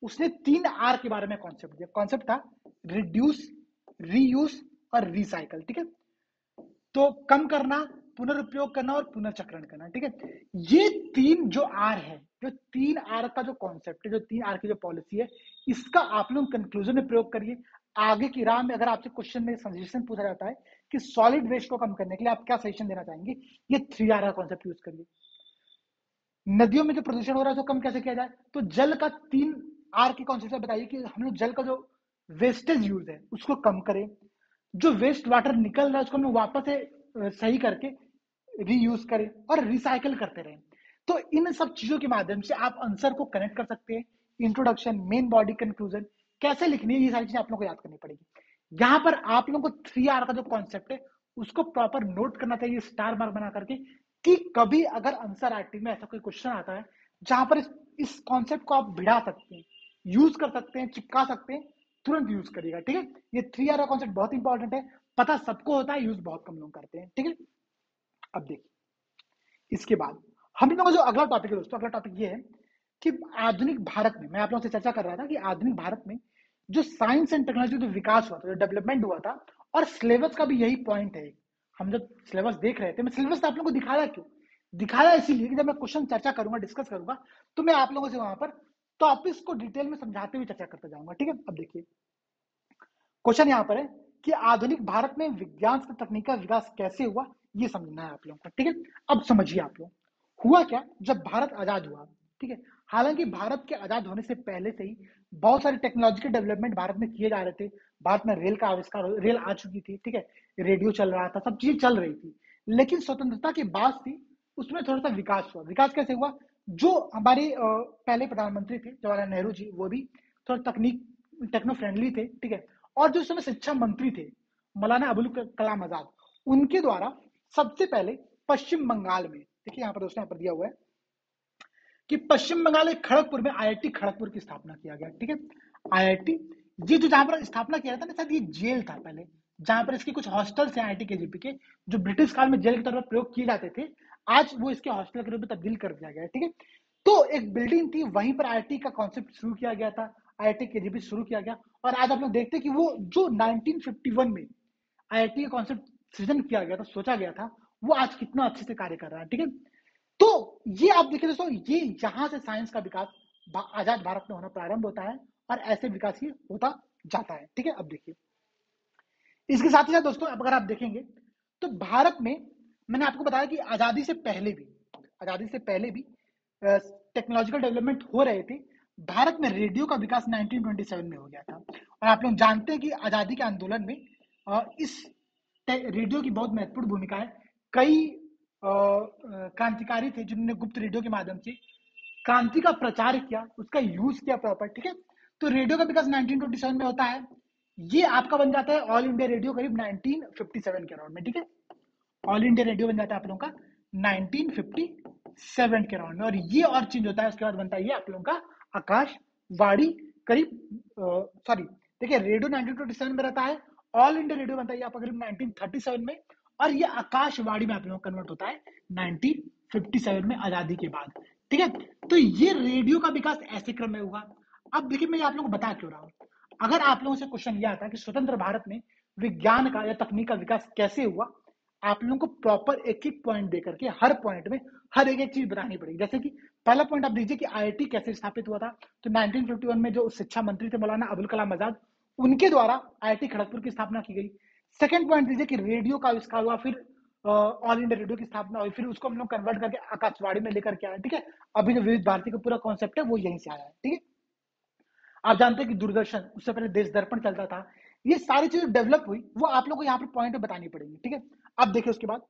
A: उसने 3R के बारे में कॉन्सेप्ट दिया। कॉन्सेप्ट था रिड्यूस, रीयूज और रिसाइकल, ठीक है। तो कम करना, पुनरुपयोग करना और पुनर्चक्रण करना, ठीक है। ये तीन जो आर है, जो 3R का जो कॉन्सेप्ट है, जो 3R की जो पॉलिसी है, इसका आप लोग कंक्लूजन में प्रयोग करिए। आगे की राह में अगर आपसे क्वेश्चन में सजेशन पूछा जाता है कि सॉलिड वेस्ट को कम करने के लिए आप क्या सजेशन देना चाहेंगे, ये 3R का कॉन्सेप्ट यूज करिए। नदियों में जो प्रदूषण हो रहा है उसको कम कैसे किया जाए, तो जल का 3R के कॉन्सेप्ट से बताइए कि हम लोग जल का जो वेस्टेज यूज है उसको कम करें, जो वेस्ट वाटर निकल रहा है उसको हम लोग वापस से सही करके रीयूज करें और रिसाइकल करते रहें। तो इन सब चीजों के माध्यम से आप आंसर को कनेक्ट कर सकते हैं। इंट्रोडक्शन, मेन बॉडी, कंक्लूजन कैसे लिखनी है, ये सारी चीजें आप लोगों को याद करनी पड़ेगी। यहाँ पर आप लोगों को 3R का जो कॉन्सेप्ट है उसको प्रॉपर नोट करना चाहिए स्टार मार्क बना करके, कि कभी अगर आंसर राइटिंग में ऐसा कोई क्वेश्चन आता है जहां पर इस कॉन्सेप्ट को आप भिड़ा सकते हैं, यूज कर सकते हैं, चिपका सकते हैं, तुरंत यूज करिएगा, ठीक है। ये 3R का कॉन्सेप्ट बहुत इंपॉर्टेंट है, पता सबको होता है, यूज बहुत कम लोग करते हैं, ठीक है। अब देखिए इसके बाद हम लोगों का जो अगला टॉपिक है दोस्तों, अगला टॉपिक ये है कि आधुनिक भारत में, मैं आप लोगों से चर्चा कर रहा था कि आधुनिक भारत में जो साइंस एंड टेक्नोलॉजी जो विकास हुआ था, जो डेवलपमेंट हुआ था, और सिलेबस का भी यही पॉइंट है। हम जब सिलेबस देख रहे थे, मैं सिलेबस आप लोगों को दिखाया क्यों, दिखाया इसीलिए कि जब मैं क्वेश्चन चर्चा करूंगा, डिस्कस करूंगा, तो मैं आप लोगों से वहां पर टॉपिक्स को डिटेल में समझाते हुए चर्चा करते जाऊंगा, ठीक है। अब देखिए क्वेश्चन यहाँ पर है कि आधुनिक भारत में विज्ञान तथा तकनीक का विकास कैसे हुआ, ये समझना है आप लोगों को, ठीक है। अब समझिए आप लोग, हुआ क्या जब भारत आजाद हुआ, ठीक है। हालांकि भारत के आजाद होने से पहले से ही बहुत सारे टेक्नोलॉजिकल डेवलपमेंट भारत में किए जा रहे थे। भारत में रेल का आविष्कार, रेल आ चुकी थी, ठीक है। रेडियो चल रहा था, सब चीजें चल रही थी। लेकिन स्वतंत्रता के बाद थी उसमें थोड़ा सा विकास हुआ। विकास कैसे हुआ? जो हमारे पहले प्रधानमंत्री थे जवाहरलाल नेहरू जी, वो भी थोड़ा तकनीक टेक्नो फ्रेंडली थे, ठीक है। और जो समय शिक्षा मंत्री थे मौलाना अबुल कलाम आजाद, उनके द्वारा सबसे पहले पश्चिम बंगाल में, देखिए यहाँ पर दोस्तों यहाँ पर दिया हुआ है कि पश्चिम बंगाल के खड़गपुर में IIT खड़गपुर की स्थापना किया गया, ठीक है। IIT, ये जो जहां पर स्थापना किया था ना, शायद ये जेल था पहले, जहां पर इसके कुछ हॉस्टल्स हैं IIT KGP के, जो ब्रिटिश काल में जेल के तौर पर प्रयोग किए जाते थे, आज वो इसके हॉस्टल के रूप में तब्दील कर दिया गया है, ठीक है। तो एक बिल्डिंग थी, वहीं पर IIT का कॉन्सेप्ट शुरू किया गया था, IIT KGP शुरू किया गया। और आज आप लोग देखते हैं कि वो जो 1951 में IIT का कॉन्सेप्ट सृजन किया गया था, सोचा गया था, वो आज कितना अच्छे से कार्य कर रहा है, ठीक है। तो ये आप देखिए दोस्तों, ये यहां से साइंस का विकास आजाद भारत में होना प्रारंभ होता है और ऐसे विकास ही होता जाता है, ठीक है। अब देखिए इसके साथ ही साथ दोस्तों, अब अगर आप देखेंगे तो भारत में, मैंने आपको बताया कि आजादी से पहले भी टेक्नोलॉजिकल डेवलपमेंट हो रहे थे। भारत में रेडियो का विकास 1927 में हो गया था। और आप लोग जानते हैं कि आजादी के आंदोलन में इस रेडियो की बहुत महत्वपूर्ण भूमिका है। कई क्रांतिकारी थे जिन्होंने गुप्त रेडियो के माध्यम से क्रांति का प्रचार किया, उसका यूज किया प्रॉपर, ठीक है। तो रेडियो का विकास 1927 में होता है। ये आपका बन जाता है ऑल इंडिया रेडियो करीब 1957 के अराउंड में, ठीक है। ऑल इंडिया रेडियो बन जाता है आप लोगों का 1957 के अराउंड में। और ये और चेंज होता है, उसके बाद बनता है ये आप लोगों का आकाशवाणी करीब, सॉरी देखिए, रेडियो 1927 में रहता है, ऑल इंडिया रेडियो बनता है आपका करीब 1937 में, और ये आकाशवाणी में आप लोगों का कन्वर्ट होता है 1957 में आजादी के बाद, ठीक है। तो ये रेडियो का विकास ऐसे क्रम में हुआ। अब देखिए मैं आप लोगों को बता क्यों रहा हूं, अगर आप लोगों से क्वेश्चन यह आता कि स्वतंत्र भारत में विज्ञान का या तकनीक का विकास कैसे हुआ, आप लोगों को प्रॉपर एक एक पॉइंट देकर के हर पॉइंट में हर एक चीज बतानी पड़ेगी। जैसे कि पहला पॉइंट आप दीजिए कि IIT कैसे स्थापित हुआ था, तो 1951 में जो शिक्षा मंत्री थे मौलाना अबुल कलाम आजाद, उनके द्वारा IIT खड़गपुर की स्थापना की गई। सेकंड पॉइंट दीजिए कि रेडियो का आविष्कार हुआ, फिर ऑल इंडिया रेडियो की स्थापना हुई, फिर उसको हम लोग कन्वर्ट करके आकाशवाणी में लेकर के आए, ठीक है। अभी जो विविध भारती का पूरा कॉन्सेप्ट है वो यहीं से आया है, ठीक है। आप जानते हैं कि दूरदर्शन, उससे पहले देश दर्पण चलता था। ये सारी चीजें डेवलप हुई, वो आप लोगों को यहाँ पर पॉइंट में बतानी पड़ेगी, ठीक है। अब देखिए उसके बाद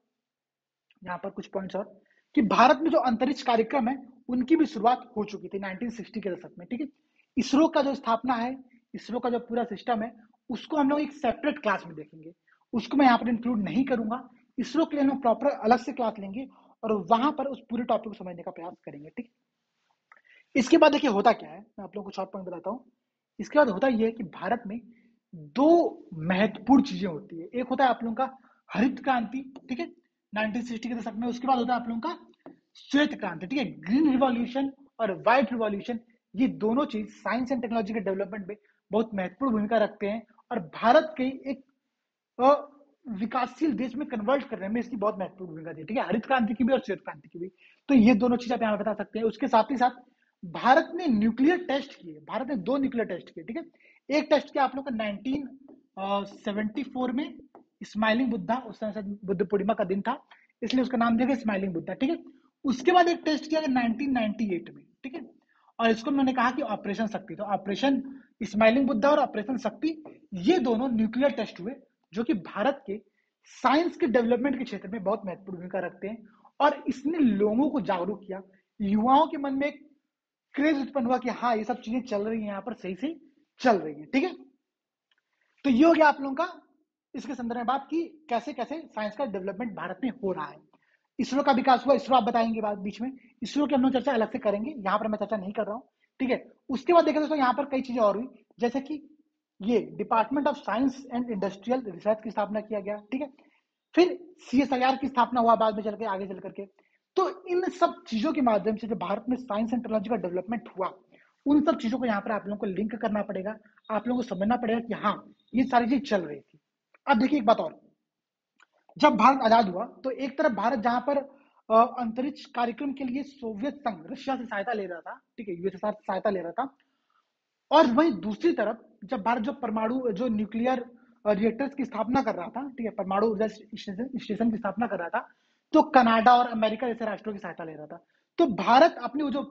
A: यहाँ पर कुछ पॉइंट्स और, कि भारत में जो अंतरिक्ष कार्यक्रम है उनकी भी शुरुआत हो चुकी थी 1960 के दशक में, ठीक है। इसरो का जो स्थापना है, इसरो का जो पूरा सिस्टम है, उसको हम लोग एक सेपरेट क्लास में देखेंगे, उसको मैं यहाँ पर इंक्लूड नहीं करूंगा। इसरो के लिए हम लोग प्रॉपर अलग से क्लास लेंगे और वहां पर उस पूरे टॉपिक को समझने का प्रयास करेंगे, ठीक। इसके बाद देखिए होता क्या है, मैं आप लोगों को शॉर्ट पॉइंट बताता हूँ। इसके बाद होता यह है कि भारत में दो महत्वपूर्ण चीजें होती है। एक होता है आप लोगों का हरित क्रांति, ठीक है, 1960 के दशक में। उसके बाद होता है आप लोगों का श्वेत क्रांति, ठीक है, ग्रीन रिवॉल्यूशन और व्हाइट रिवॉल्यूशन। ये दोनों चीज साइंस एंड टेक्नोलॉजी के डेवलपमेंट में बहुत महत्वपूर्ण भूमिका रखते हैं और भारत के एक विकासशील देश में कन्वर्ट करने में इसकी बहुत महत्वपूर्ण भूमिका थी, ठीक है, हरित क्रांति की भी और श्वेत क्रांति की भी। तो ये दोनों चीज आप यहाँ बता सकते हैं। उसके साथ ही साथ भारत ने न्यूक्लियर टेस्ट किए, भारत ने 2 न्यूक्लियर टेस्ट किए, ठीक है। एक टेस्ट किया आप लोग का 1974 में, स्माइलिंग बुद्धा, उस समय शायद बुद्ध पूर्णिमा का दिन था, इसलिए उसका नाम दिया गया स्माइलिंग बुद्धा, ठीक है। उसके बाद एक टेस्ट किया 1998 में, ठीक है, और इसको मैंने कहा कि ऑपरेशन शक्ति। तो ऑपरेशन स्माइलिंग बुद्धा और ऑपरेशन शक्ति, ये दोनों न्यूक्लियर टेस्ट हुए जो कि भारत के साइंस के डेवलपमेंट के क्षेत्र में बहुत महत्वपूर्ण भूमिका रखते हैं। और इसने लोगों को जागरूक किया, युवाओं के मन में एक क्रेज उत्पन्न हुआ कि हाँ ये सब चीजें चल रही हैं, यहाँ पर सही से चल रही हैं, ठीक है। तो ये हो गया आप लोगों का इसके संदर्भ में बात की कैसे कैसे साइंस का डेवलपमेंट भारत में हो रहा है। इसरो का विकास हुआ, इसरो आप बताएंगे बाद बीच में, इसरो की हम लोग चर्चा अलग से करेंगे, यहाँ पर मैं चर्चा नहीं कर रहा हूँ, ठीक है। उसके बाद देखा दोस्तों यहाँ पर कई चीजें और हुई, जैसे कि ये department of science and industrial research की स्थापना किया गया, ठीक है। फिर CSIR की स्थापना हुआ बाद में चल के, आगे चल करके। तो इन सब चीजों के माध्यम से जो भारत में साइंस एंड टेक्नोलॉजी का डेवलपमेंट हुआ, उन सब चीजों को यहाँ पर आप लोगों को लिंक करना पड़ेगा, आप लोगों को समझना पड़ेगा कि हाँ ये सारी चीज चल रही थी। अब देखिए एक बात और, जब भारत आजाद हुआ तो एक तरफ भारत जहां पर अंतरिक्ष कार्यक्रम के लिए सोवियत संघ रशिया से सहायता ले रहा था, ठीक है, USSR से सहायता ले रहा था, और वहीं दूसरी तरफ जब भारत जो परमाणु जो न्यूक्लियर रिएक्टर्स की स्थापना कर रहा था, ठीक है, परमाणु ऊर्जा स्टेशन की स्थापना कर रहा था, तो कनाडा और अमेरिका जैसे राष्ट्रों की सहायता ले रहा था। तो भारत अपनी वो जो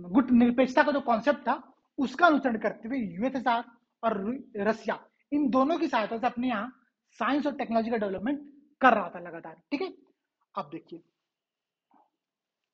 A: गुट निरपेक्षता का जो कॉन्सेप्ट था उसका अनुसरण करते हुए USSR और रसिया, इन दोनों की सहायता से अपने यहाँ साइंस और टेक्नोलॉजी का डेवलपमेंट कर रहा था लगातार, ठीक है। अब देखिए,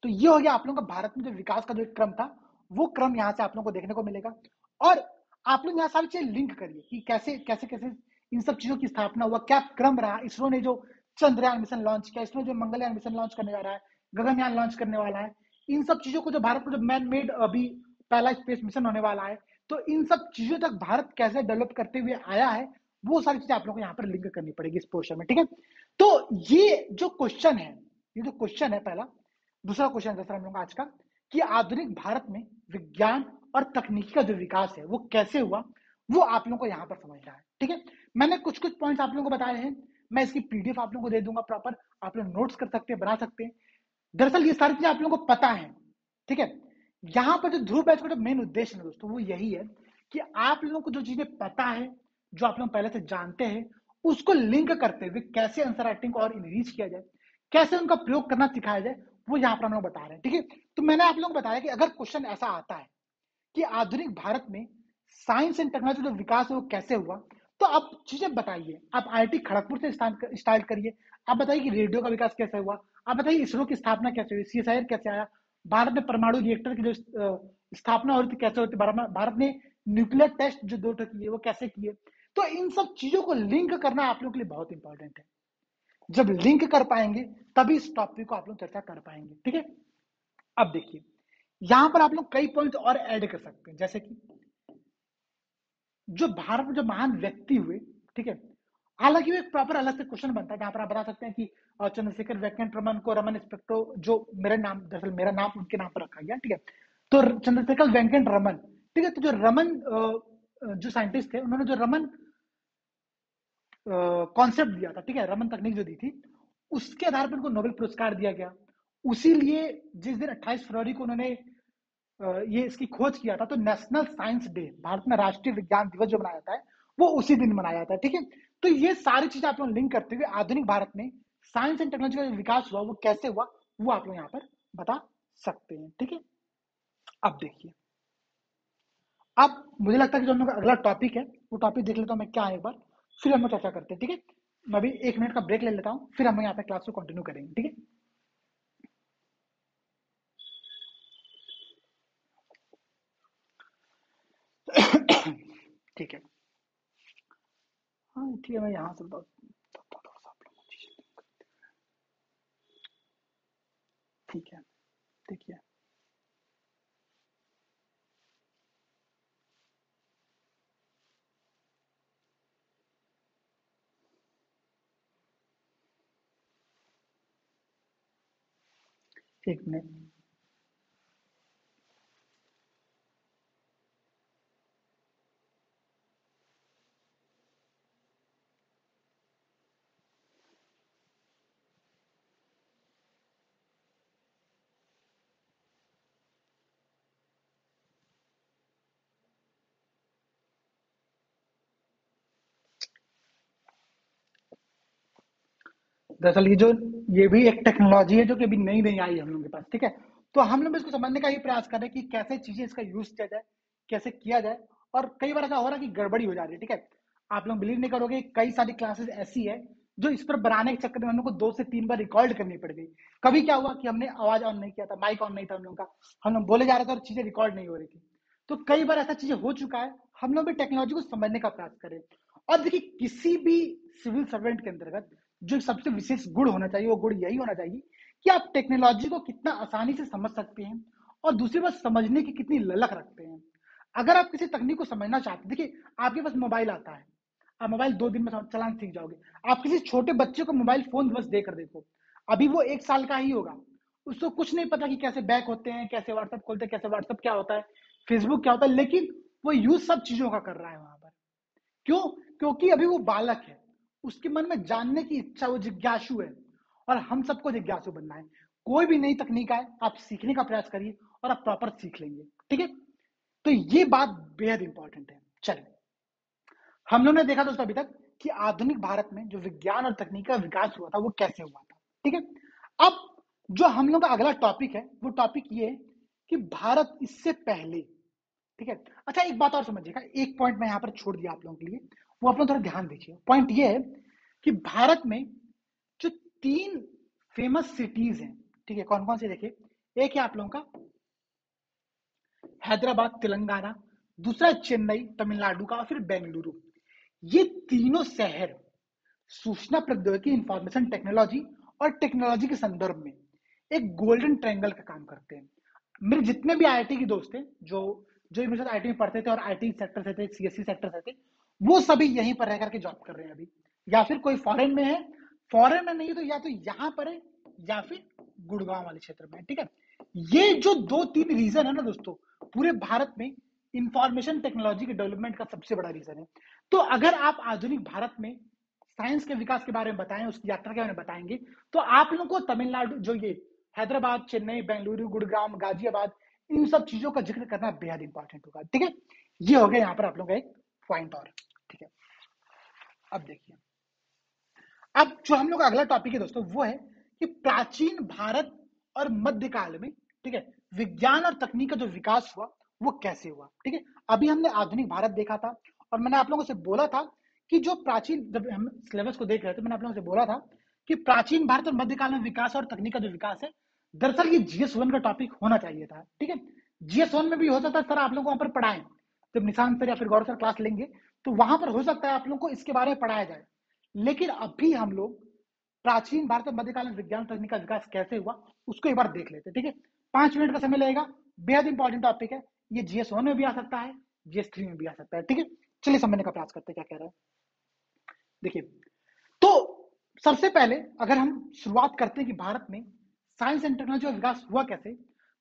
A: तो ये हो गया आप लोगों का भारत में जो विकास का जो क्रम था, वो क्रम यहाँ से आप लोगों को देखने को मिलेगा। और आप लोग यहाँ सारी चीजें लिंक करिए कि कैसे कैसे कैसे इन सब चीजों की स्थापना हुआ, क्या क्रम रहा। इसरो ने जो चंद्रयान मिशन लॉन्च किया, इसरो जो मंगलयान मिशन लॉन्च करने जा रहा है, गगनयान लॉन्च करने वाला है, इन सब चीजों को जो भारत को जो मैन मेड अभी पहला स्पेस मिशन होने वाला है, तो इन सब चीजों तक भारत कैसे डेवलप करते हुए आया है, वो सारी चीजें आप लोगों को यहाँ पर लिंक करनी पड़ेगी इस पोर्शन में, ठीक है। तो ये जो क्वेश्चन है, ये जो क्वेश्चन है पहला, दूसरा क्वेश्चन है हम लोग आज का, कि आधुनिक भारत में विज्ञान और तकनीकी का जो विकास है वो कैसे हुआ, वो आप लोगों को यहाँ पर समझना है, ठीक है। मैंने कुछ कुछ पॉइंट्स आप लोगों को बताए हैं, मैं इसकी PDF आप लोगों को दे दूंगा प्रॉपर, आप लोग नोट्स कर सकते हैं, बना सकते हैं। दरअसल ये सारी चीजें आप लोगों को पता है, ठीक है। यहाँ पर जो ध्रुव बैच का जो मेन उद्देश्य है दोस्तों, वो यही है कि आप लोगों को जो चीजें पता है, जो आप लोग पहले से जानते हैं, उसको लिंक करते हुए कैसे आंसर राइटिंग को और इनरीच किया जाए, कैसे उनका प्रयोग करना सिखाया जाए, वो यहाँ पर हम लोग बता रहे हैं, ठीक है। तो मैंने आप लोगों को बताया कि अगर क्वेश्चन ऐसा आता है कि आधुनिक भारत में साइंस एंड टेक्नोलॉजी जो विकास है वो कैसे हुआ, तो आप चीजें बताइए। आप IIT खड़गपुर से स्टार्ट करिए, आप बताइए कि रेडियो का विकास कैसे हुआ, आप बताइए इसरो की स्थापना कैसे हुई, CSIR कैसे आया, भारत में परमाणु रिएक्टर की जो स्थापना होती कैसे होती, भारत ने न्यूक्लियर टेस्ट जो 2 किए वो कैसे किए। तो इन सब चीजों को लिंक करना आप लोगों के लिए बहुत इंपॉर्टेंट है। जब लिंक कर पाएंगे तभी इस टॉपिक को आप लोग चर्चा कर पाएंगे, ठीक है। अब देखिए यहां पर आप लोग कई पॉइंट और ऐड कर सकते हैं, जैसे कि जो भारत में जो महान व्यक्ति हुए, ठीक है, हालांकि वो एक प्रॉपर अलग से क्वेश्चन बनता है जहां पर आप बता सकते हैं कि चंद्रशेखर वेंकट रमन को रमन स्पेक्ट्रो, जो मेरा नाम, दरअसल मेरा नाम उनके नाम पर रखा गया, ठीक है। तो चंद्रशेखर वेंकट रमन, ठीक है, तो जो रमन जो साइंटिस्ट थे, उन्होंने जो रमन कॉन्सेप्ट दिया था, ठीक है, रमन तकनीक जो दी थी, उसके आधार पर उनको नोबेल पुरस्कार दिया गया। उसी लिए जिस दिन 28 फरवरी को उन्होंने ये इसकी खोज किया था, तो नेशनल साइंस डे, भारत में राष्ट्रीय विज्ञान दिवस जो मनाया जाता है, वो उसी दिन मनाया जाता है, ठीक है। तो ये सारी चीजें आप लोग लिंक करते हुए आधुनिक भारत में साइंस एंड टेक्नोलॉजी का विकास हुआ वो कैसे हुआ, वो आप लोग यहाँ पर बता सकते हैं, ठीक है। अब देखिए अब मुझे लगता है कि जो हम लोग का अगला टॉपिक है वो टॉपिक देख लेता हूँ मैं क्या है एक बार, फिर हम लोग चर्चा करते हैं, ठीक है। मैं अभी 1 मिनट का ब्रेक ले लेता हूँ, फिर हम यहाँ पे क्लास को कंटिन्यू करेंगे, ठीक है। ठीक है, हाँ ठीक है, मैं यहाँ से ठीक है, देखिए, एक मिनट। दरअसल ये भी एक टेक्नोलॉजी है जो कि अभी नई नई आई है हम लोगों के पास, ठीक है। तो हम लोग इसको समझने का ही प्रयास कर रहे हैं कि कैसे चीजें इसका यूज किया जाए, कैसे किया जाए। और कई बार ऐसा हो रहा है कि गड़बड़ी हो जा रही है, ठीक है। आप लोग बिलीव नहीं करोगे, कई सारी क्लासेस ऐसी है जो इस पर बनाने के चक्कर में हम लोग को 2 से 3 बार रिकॉर्ड करनी पड़ गई। कभी क्या हुआ कि हमने आवाज ऑन नहीं किया था, माइक ऑन नहीं था हम लोग का, हम लोग बोले जा रहे थे और चीजें रिकॉर्ड नहीं हो रही थी। तो कई बार ऐसा चीजें हो चुका है, हम लोग भी टेक्नोलॉजी को समझने का प्रयास करें। और देखिए, किसी भी सिविल सर्वेंट के अंतर्गत जो सबसे विशेष गुण होना चाहिए, वो गुण यही होना चाहिए कि आप टेक्नोलॉजी को कितना आसानी से समझ सकते हैं, और दूसरी बात, समझने की कितनी ललक रखते हैं। अगर आप किसी तकनीक को समझना चाहते हैं, देखिए, आपके पास मोबाइल आता है, आप मोबाइल 2 दिन में चलाना सीख जाओगे। आप किसी छोटे बच्चे को मोबाइल फोन बस देकर देखो, अभी वो 1 साल का ही होगा, उसको कुछ नहीं पता कि कैसे बैक होते हैं, कैसे व्हाट्सएप खोलते हैं, कैसे व्हाट्सएप क्या होता है, फेसबुक क्या होता है, लेकिन वो यूज सब चीजों का कर रहा है वहां पर। क्यों? क्योंकि अभी वो बालक है, उसके मन में जानने की इच्छा, वो जिज्ञासु है। और हम सबको जिज्ञासु बनना है। कोई भी नई तकनीक आए, आप सीखने का प्रयास करिए और आप प्रॉपर सीख लेंगे, ठीक है। तो ये बात बेहद इंपॉर्टेंट है। चलिए, हम लोग ने देखा दोस्तों अभी तक कि आधुनिक भारत में जो विज्ञान और तकनीक का विकास हुआ था वो कैसे हुआ था, ठीक है। अब जो हम लोग का अगला टॉपिक है वो टॉपिक ये है कि भारत इससे पहले, ठीक है। अच्छा, एक बात और समझिएगा, एक पॉइंट मैं यहाँ पर छोड़ दिया आप लोगों के लिए, वो आप लोग थोड़ा ध्यान दीजिए। पॉइंट ये है कि भारत में जो 3 फेमस सिटीज हैं, ठीक है, कौन कौन से, देखिए, एक है आप लोगों का हैदराबाद तेलंगाना, दूसरा चेन्नई तमिलनाडु का, और फिर बेंगलुरु। ये तीनों शहर सूचना प्रौद्योगिकी, इंफॉर्मेशन टेक्नोलॉजी और टेक्नोलॉजी के संदर्भ में एक गोल्डन ट्रायंगल का काम करते हैं। मेरे जितने भी आईआईटी के दोस्त थे, जो जो मेरे साथ आईआईटी में पढ़ते थे और आईटी सेक्टर से थे, सीएससी सेक्टर से थे, वो सभी यहीं पर रह करके जॉब कर रहे हैं अभी। या फिर कोई फॉरेन में है, फॉरेन में नहीं तो या तो यहाँ पर है, या फिर गुड़गांव वाले क्षेत्र में है, ठीक है। ये जो 2-3 रीजन है ना दोस्तों, पूरे भारत में इंफॉर्मेशन टेक्नोलॉजी के डेवलपमेंट का सबसे बड़ा रीजन है। तो अगर आप आधुनिक भारत में साइंस के विकास के बारे में बताएं, उसकी यात्रा के बारे में बताएंगे, तो आप लोगों को तमिलनाडु, जो ये हैदराबाद, चेन्नई, बेंगलुरु, गुड़गांव, गाजियाबाद, इन सब चीजों का जिक्र करना बेहद इंपॉर्टेंट होगा, ठीक है। ये हो गया यहाँ पर आप लोगों का एक पॉइंट और, ठीक है। अब देखिए, अब जो हम लोग का अगला टॉपिक है दोस्तों, वो है कि प्राचीन भारत और मध्यकाल में, ठीक है, विज्ञान और तकनीक का जो विकास हुआ वो कैसे हुआ, ठीक है। अभी हमने आधुनिक भारत देखा था, और मैंने आप लोगों से बोला था कि जो प्राचीन, जब हम सिलेबस को देख रहे थे, मैंने आप लोगों से बोला था कि प्राचीन भारत और मध्यकाल में विकास और तकनीक का जो विकास है, दरअसल ये जीएस 1 का टॉपिक होना चाहिए था, ठीक है। जीएस 1 में भी हो सकता है सर आप लोग वहां पर पढ़ाएं, जब निशांत सर या फिर गौरव सर क्लास लेंगे, तो वहां पर हो सकता है आप लोग को इसके बारे में पढ़ाया जाए। लेकिन अभी हम लोग प्राचीन भारत और मध्यकालीन विज्ञान तकनीक का विकास कैसे हुआ उसको एक बार देख लेते हैं, ठीक है। 5 मिनट का समय लगेगा, बेहद इंपॉर्टेंट टॉपिक है। ये जीएस 1 में भी आ सकता है, जीएस 3 में भी आ सकता है, ठीक है। चलिए समझने का प्रयास करते हैं क्या कह रहा है। देखिए, तो सबसे पहले अगर हम शुरुआत करते हैं कि भारत में साइंस एंड टेक्नोलॉजी का विकास हुआ कैसे,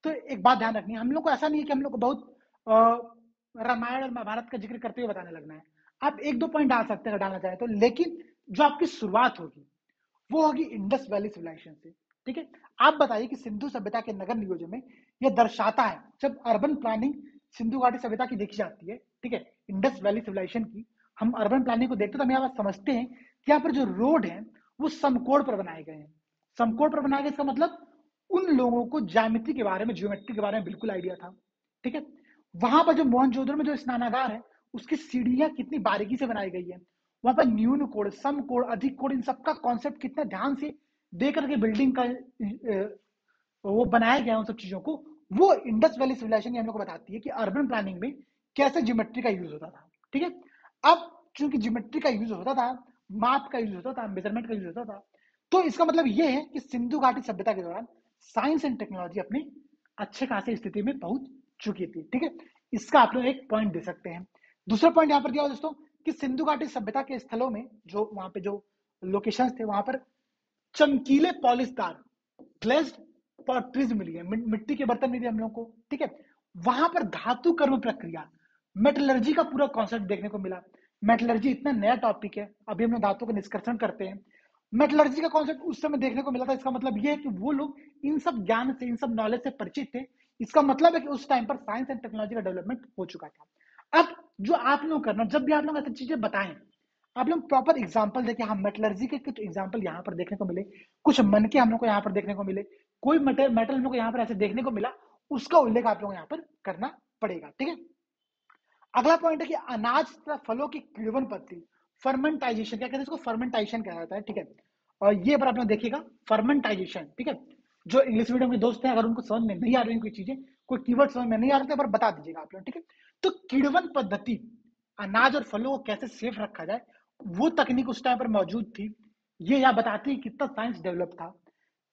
A: तो एक बात ध्यान रखनी है, हम लोग को ऐसा नहीं है कि हम लोग को बहुत रामायण और महाभारत का जिक्र करते हुए बताने लगना है। आप 1-2 पॉइंट डाल सकते हैं अगर डालना चाहें तो, लेकिन जो आपकी शुरुआत होगी वो होगी इंडस वैली सिविलाइजेशन से, ठीक है। आप बताइए कि सिंधु सभ्यता के नगर नियोजन में यह दर्शाता है, जब अर्बन प्लानिंग सिंधु घाटी सभ्यता की देखी जाती है, ठीक है, इंडस वैली सिविलाइजेशन की, हम अर्बन प्लानिंग को देखते तो हम यहाँ पर समझते हैं कि यहाँ पर जो रोड है वो समकोण पर बनाए गए हैं। समकोण पर बनाए गए, इसका मतलब उन लोगों को ज्यामिति के बारे में, ज्योमेट्री के बारे में बिल्कुल आइडिया था, ठीक है। वहां पर जो मोहनजोदड़ो में जो स्नानागार है उसकी सीढ़ियां कितनी बारीकी से बनाई गई है, वहां पर न्यून कोड, सम कोड, अधिक कोड, इन सबका कॉन्सेप्ट कितना ध्यान से दे करके बिल्डिंग का वो बनाया गया उन सब चीजों को। वो इंडस वैली सिविलाइजेशन हम लोग को बताती है कि अर्बन प्लानिंग में कैसे ज्योमेट्री का यूज होता था। ठीक है, अब चूंकि ज्योमेट्री का यूज होता था, माप का यूज होता था, मेजरमेंट का यूज होता था, तो इसका मतलब ये है कि सिंधु घाटी सभ्यता के दौरान साइंस एंड टेक्नोलॉजी अपनी अच्छे खासे स्थिति में पहुंच चुकी थी। ठीक है, इसका आप लोग एक पॉइंट दे सकते हैं। दूसरा पॉइंट यहाँ पर दिया दोस्तों कि सिंधु घाटी सभ्यता के स्थलों में जो वहां पे जो लोकेशन थे वहां पर चमकीले पॉलिशदार ग्लेज्ड पॉटरीज मिली है, मिट्टी के बर्तन मिले हम लोग को। ठीक है, वहां पर धातु कर्म प्रक्रिया, मेटलर्जी का पूरा कॉन्सेप्ट देखने को मिला। मेटलर्जी इतना नया टॉपिक है, अभी हम लोग धातु का निष्कर्षण करते हैं। मेटलर्जी का कॉन्सेप्ट उस समय देखने को मिला था। इसका मतलब ये है कि वो लोग इन सब ज्ञान से, इन सब नॉलेज से परिचित थे। इसका मतलब है कि उस टाइम पर साइंस एंड टेक्नोलॉजी का डेवलपमेंट हो चुका था। अब जो आप लोग करना, जब भी आप लोग ऐसी चीजें बताएं, आप लोग प्रॉपर एग्जाम्पल देखें। हम मेटलर्जी के कुछ एग्जाम्पल यहाँ पर देखने को मिले, कुछ मन के हम लोग को यहाँ पर देखने को मिले, कोई मेटल हम लोग को यहाँ पर ऐसे देखने को मिला, उसका उल्लेख आप लोग यहाँ पर करना पड़ेगा। ठीक है, अगला पॉइंट है कि अनाज तथा फलों की किण्वन पद्धति, फर्मेंटाइजेशन, क्या कहते हैं इसको, फर्मेंटाइजेशन कहा जाता है। ठीक है, और ये पर आप लोग देखिएगा फर्मेंटाइजेशन। ठीक है, जो इंग्लिश मीडियम के दोस्त हैं, अगर उनको समझ में नहीं आ रही कोई चीजें, कोई कीवर्ड समझ में नहीं आ रहे, पर बता दीजिएगा आप लोग। ठीक है, तो किण्वन पद्धति, अनाज और फलों को कैसे सेफ रखा जाए, वो तकनीक उस टाइम पर मौजूद थी। ये यहाँ बताती है कितना साइंस डेवलप था।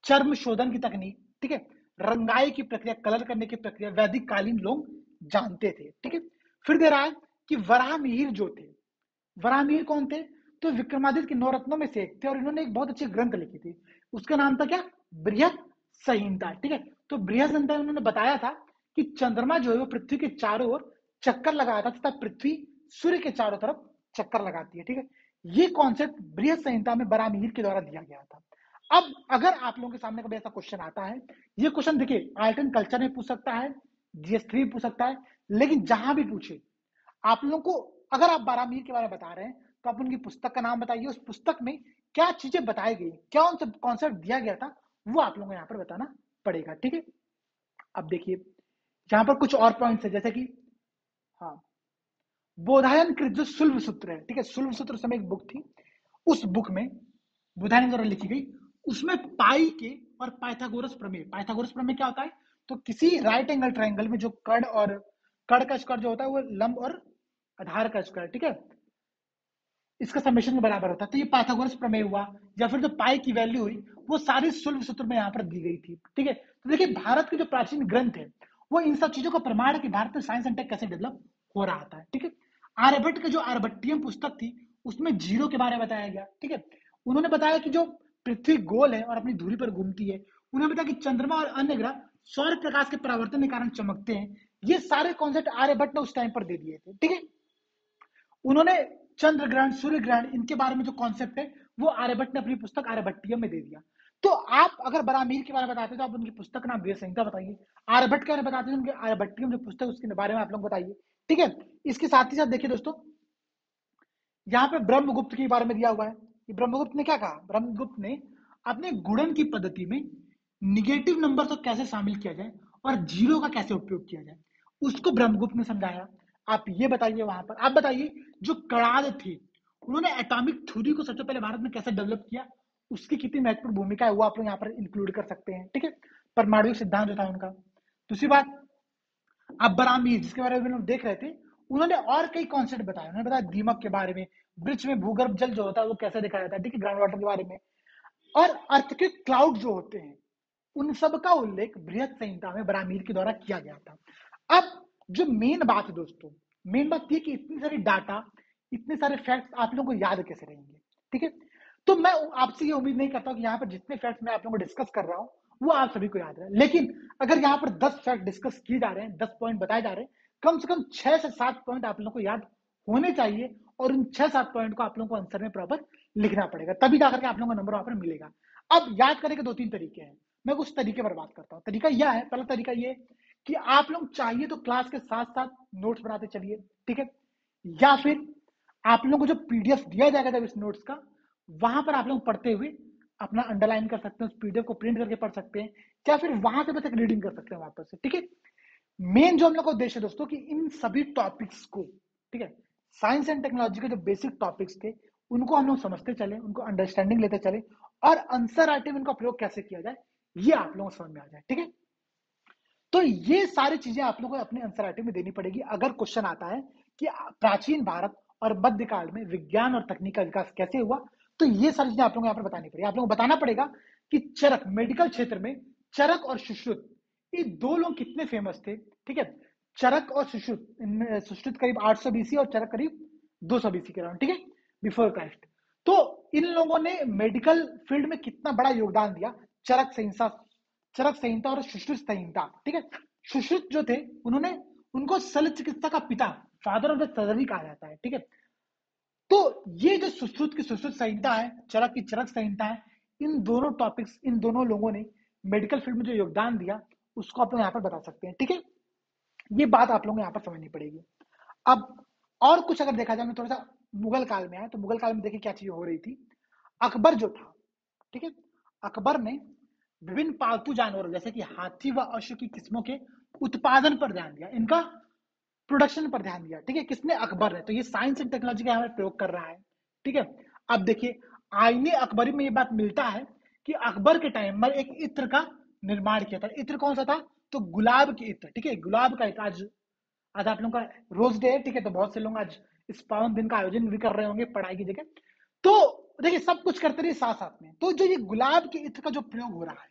A: चर्म शोधन की तकनीक, ठीक है, रंगाई की प्रक्रिया, कलर करने की प्रक्रिया वैदिक कालीन लोग जानते थे। ठीक है, फिर दे रहा है कि वराहमिहिर जो थे, वराहमिहिर कौन थे, तो विक्रमादित्य के नवरत्नों में से एक थे, और इन्होंने एक बहुत अच्छी ग्रंथ लिखी थी। उसका नाम था क्या, बृहद संहिता। ठीक है, तो बृहद संहिता में उन्होंने बताया था कि चंद्रमा जो है वो पृथ्वी के चारों ओर चक्कर लगाता तथा पृथ्वी सूर्य के चारों तरफ चक्कर लगाती है। ठीक है, ये कॉन्सेप्ट बृहद संहिता में वराहमिहिर के द्वारा दिया गया था। अब अगर आप लोगों के सामने कभी ऐसा क्वेश्चन आता है, ये क्वेश्चन देखिए आर्ट एंड कल्चर में पूछ सकता है, जीएस3 पूछ सकता है, लेकिन जहां भी पूछे आप लोगों को, अगर आप बारामीर के बारे में बता रहे हैं तो आप उनकी पुस्तक का नाम बताइए, उस पुस्तक में क्या चीजें बताई गई, क्या उनसे कॉन्सेप्ट दिया गया था, वो आप लोगों को यहाँ पर बताना पड़ेगा। ठीक है, अब देखिए यहाँ पर कुछ और पॉइंट्स है, जैसे कि हाँ, बोधायन कृत जो शुल्भ सूत्र है, ठीक है, शुल्भ सूत्र समय एक बुक थी, उस बुक में बोधायन द्वारा लिखी गई, उसमें पाई के और पाइथागोरस प्रमेय, पाइथागोरस प्रमेय क्या होता है, तो किसी राइट एंगल ट्रायंगल में जो कर्ण और कर्ण का स्क्वायर जो होता है वो लंब और आधार का स्क्वायर, ठीक है, इसका समेशन के बराबर होता है। तो ये पाइथागोरस प्रमेय हुआ, या फिर जो पाई की वैल्यू हुई वो सारी शुल्भ सूत्र में यहाँ पर दी गई थी। ठीक है, तो देखिए भारत के जो प्राचीन ग्रंथ है वो इन सब चीजों का प्रमाण है कि भारत में साइंस एंड टेक कैसे डेवलप हो रहा था। ठीक है, आर्यभट्ट की जो आर्यभट्टियम पुस्तक थी उसमें जीरो के बारे में बताया गया। ठीक है, उन्होंने बताया कि जो पृथ्वी गोल है और अपनी धुरी पर घूमती है, उन्होंने बताया कि चंद्रमा और अन्य ग्रह सौर प्रकाश के परावर्तन के कारण चमकते हैं। ये सारे कॉन्सेप्ट आर्यभट्ट ने उस टाइम पर दे दिए थे। ठीक है, उन्होंने चंद्र ग्रहण, सूर्य ग्रहण, इनके बारे में जो कॉन्सेप्ट है वो आर्यभट्ट ने अपनी पुस्तक आर्यभट्टियम में दे दिया। तो आप अगर बरामीर के बारे में बताते तो आप उनकी पुस्तक का नाम बृहद संहिता बताइए, आर्यभट्ट के बारे में बताते हैं उनके आर्यभट्टियम जो पुस्तक उसके बारे में आप लोग बताइए। ठीक है, इसके साथ ही साथ देखिए दोस्तों, यहाँ पे ब्रह्मगुप्त के बारे में दिया हुआ है कि ब्रह्मगुप्त ने क्या कहा, ब्रह्मगुप्त ने अपने गुणन की पद्धति में निगेटिव नंबर को कैसे शामिल किया जाए और जीरो का कैसे उपयोग किया जाए, उसको ब्रह्मगुप्त ने समझाया। आप ये बताइए, वहां पर आप बताइए जो कणाद थी, उन्होंने एटॉमिक थ्योरी को सबसे पहले भारत में कैसे डेवलप किया, उसकी कितनी महत्वपूर्ण भूमिका है वो आप लोग यहाँ पर इंक्लूड कर सकते हैं। ठीक है, परमाणु सिद्धांत जो था उनका। दूसरी बात, अब बरामीर जिसके बारे में हम देख रहे थे, उन्होंने और कई कॉन्सेप्ट बताए। उन्होंने बताया दीमक के बारे में, वृक्ष में भूगर्भ जल जो होता है वो कैसे दिखाया जाता है, ठीक है, ग्राउंड वाटर के बारे में, और अर्थ के क्लाउड जो होते हैं उन सब का उल्लेख बृहद संहिता में बरामीर के द्वारा किया गया था। अब जो मेन बात है दोस्तों, मेन बात ये कि इतनी सारी डाटा, इतने सारे फैक्ट्स आप लोगों को याद कैसे रहेंगे। ठीक है, तो मैं आपसे ये उम्मीद नहीं करता हूं कि यहाँ पर जितने फैक्ट्स मैं आप लोगों को डिस्कस कर रहा हूँ वो आप सभी को याद रहे, लेकिन अगर यहाँ पर 10 फैक्ट डिस्कस किए जा रहे हैं, 10 पॉइंट बताए जा रहे हैं, कम से कम 6 से 7 पॉइंट आप लोगों को याद होने चाहिए, और उन 6-7 पॉइंट को आप लोगों को आंसर में प्रॉपर लिखना पड़ेगा, तभी जाकर के आप लोगों को नंबर वहां पर मिलेगा। अब याद करने के 2-3 तरीके हैं, मैं कुछ तरीके पर बात करता हूँ। तरीका यह है, पहला तरीका ये कि आप लोग चाहिए तो क्लास के साथ साथ नोट्स बनाते चलिए। ठीक है, या फिर आप लोगों को जो पीडीएफ दिया जाएगा जब इस नोट्स का, वहां पर आप लोग पढ़ते हुए अपना अंडरलाइन कर सकते हैं, उस पीडीएफ को प्रिंट करके पढ़ सकते हैं, या फिर वहां से बस एक रीडिंग कर सकते हैं वापस से। ठीक है, मेन जो हम लोग का उद्देश्य है दोस्तों कि इन सभी टॉपिक्स को, ठीक है, साइंस एंड टेक्नोलॉजी के जो बेसिक टॉपिक्स थे उनको हम लोग समझते चले, उनको अंडरस्टैंडिंग लेते चले, और आंसर राइटिंग में उनका प्रयोग कैसे किया जाए ये आप लोगों को समझ में आ जाए, ठीक है। तो ये सारी चीजें आप लोगों को अपने आंसर राइटिंग में देनी पड़ेगी अगर क्वेश्चन आता है कि प्राचीन भारत और मध्यकाल में विज्ञान और तकनीक का विकास कैसे हुआ। तो ये सारी चीजें आप लोगों को यहाँ पर बतानी पड़ेगी। आप लोगों को बताना पड़ेगा कि चरक, मेडिकल क्षेत्र में चरक और सुश्रुत, ये दो लोग कितने फेमस थे, ठीक है। चरक और सुश्रुत, सुश्रुत करीब 800 बीसी और चरक करीब 200 बीसी के अराउंड, ठीक है, बिफोर क्राइस्ट। तो इन लोगों ने मेडिकल फील्ड में कितना बड़ा योगदान दिया, चरक संहिता, चरक संहिता और सुश्रुत संहिता, ठीक है। सुश्रुत जो थे उन्होंने, उनको शल्य चिकित्सा का पिता, फादर ऑफ द सर्जरी कहा जाता है, ठीक है। तो ये जो सुश्रुत की सुश्रुत संहिता है, चरक की चरक संहिता है, इन दोनों टॉपिक्स, इन दोनों लोगों ने मेडिकल फील्ड में जो योगदान दिया उसको आप लोग यहाँ पर बता सकते हैं, ठीक है। ये बात आप लोगों को यहाँ पर समझनी पड़ेगी। अब और कुछ अगर देखा जाए, थोड़ा सा मुगल काल में आए तो मुगल काल में देखिए क्या चीज हो रही थी। अकबर जो था, ठीक है, अकबर ने विभिन्न पालतू जानवरों जैसे कि हाथी व अश्व की किस्मों के उत्पादन पर ध्यान दिया, इनका प्रोडक्शन पर ध्यान दिया, ठीक है, किसने, अकबर ने। तो ये साइंस एंड टेक्नोलॉजी का यहाँ पर प्रयोग कर रहा है, ठीक है। अब देखिए आईने अकबरी में ये बात मिलता है कि अकबर के टाइम पर एक इत्र का निर्माण किया था। इत्र कौन सा था, तो गुलाब के इत्र, ठीक है, गुलाब का इत्र। आज आप लोगों का रोज डे है, ठीक है, तो बहुत से लोग आज इस पावन दिन का आयोजन भी कर रहे होंगे पढ़ाई की जगह। तो देखिए सब कुछ करते रहिए साथ साथ में। तो जो ये गुलाब के इत्र का जो प्रयोग हो रहा है,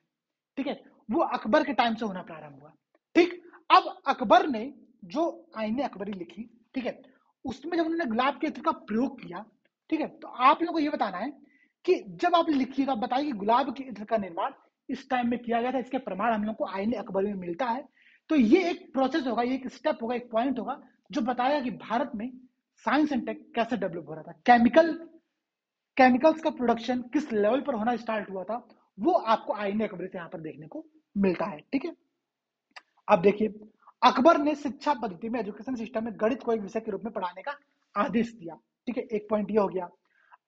A: ठीक है, वो अकबर के टाइम से होना प्रारंभ हुआ, ठीक। अब अकबर ने जो आईने अकबरी लिखी, ठीक है, उसमें जब उन्होंने गुलाब के इत्र का प्रयोग किया, ठीक है, तो आप लोगों को ये बताना है कि जब आप लिखिए तो आप बताइए कि गुलाब के इत्र का निर्माण इस टाइम में किया गया था। इसके प्रमाण हम लोग को आईने अकबरी में मिलता है। तो ये एक प्रोसेस होगा, ये एक स्टेप होगा, एक पॉइंट होगा जो बताएगा कि भारत में साइंस एंड टेक कैसे डेवलप हो रहा था, केमिकल्स का प्रोडक्शन किस लेवल पर होना स्टार्ट हुआ था, वो आपको आईने अकबरी से यहाँ पर देखने को मिलता है, ठीक है। अब देखिए अकबर ने शिक्षा पद्धति में, एजुकेशन सिस्टम में गणित को एक विषय के रूप में पढ़ाने का आदेश दिया, ठीक है, एक पॉइंट ये हो गया।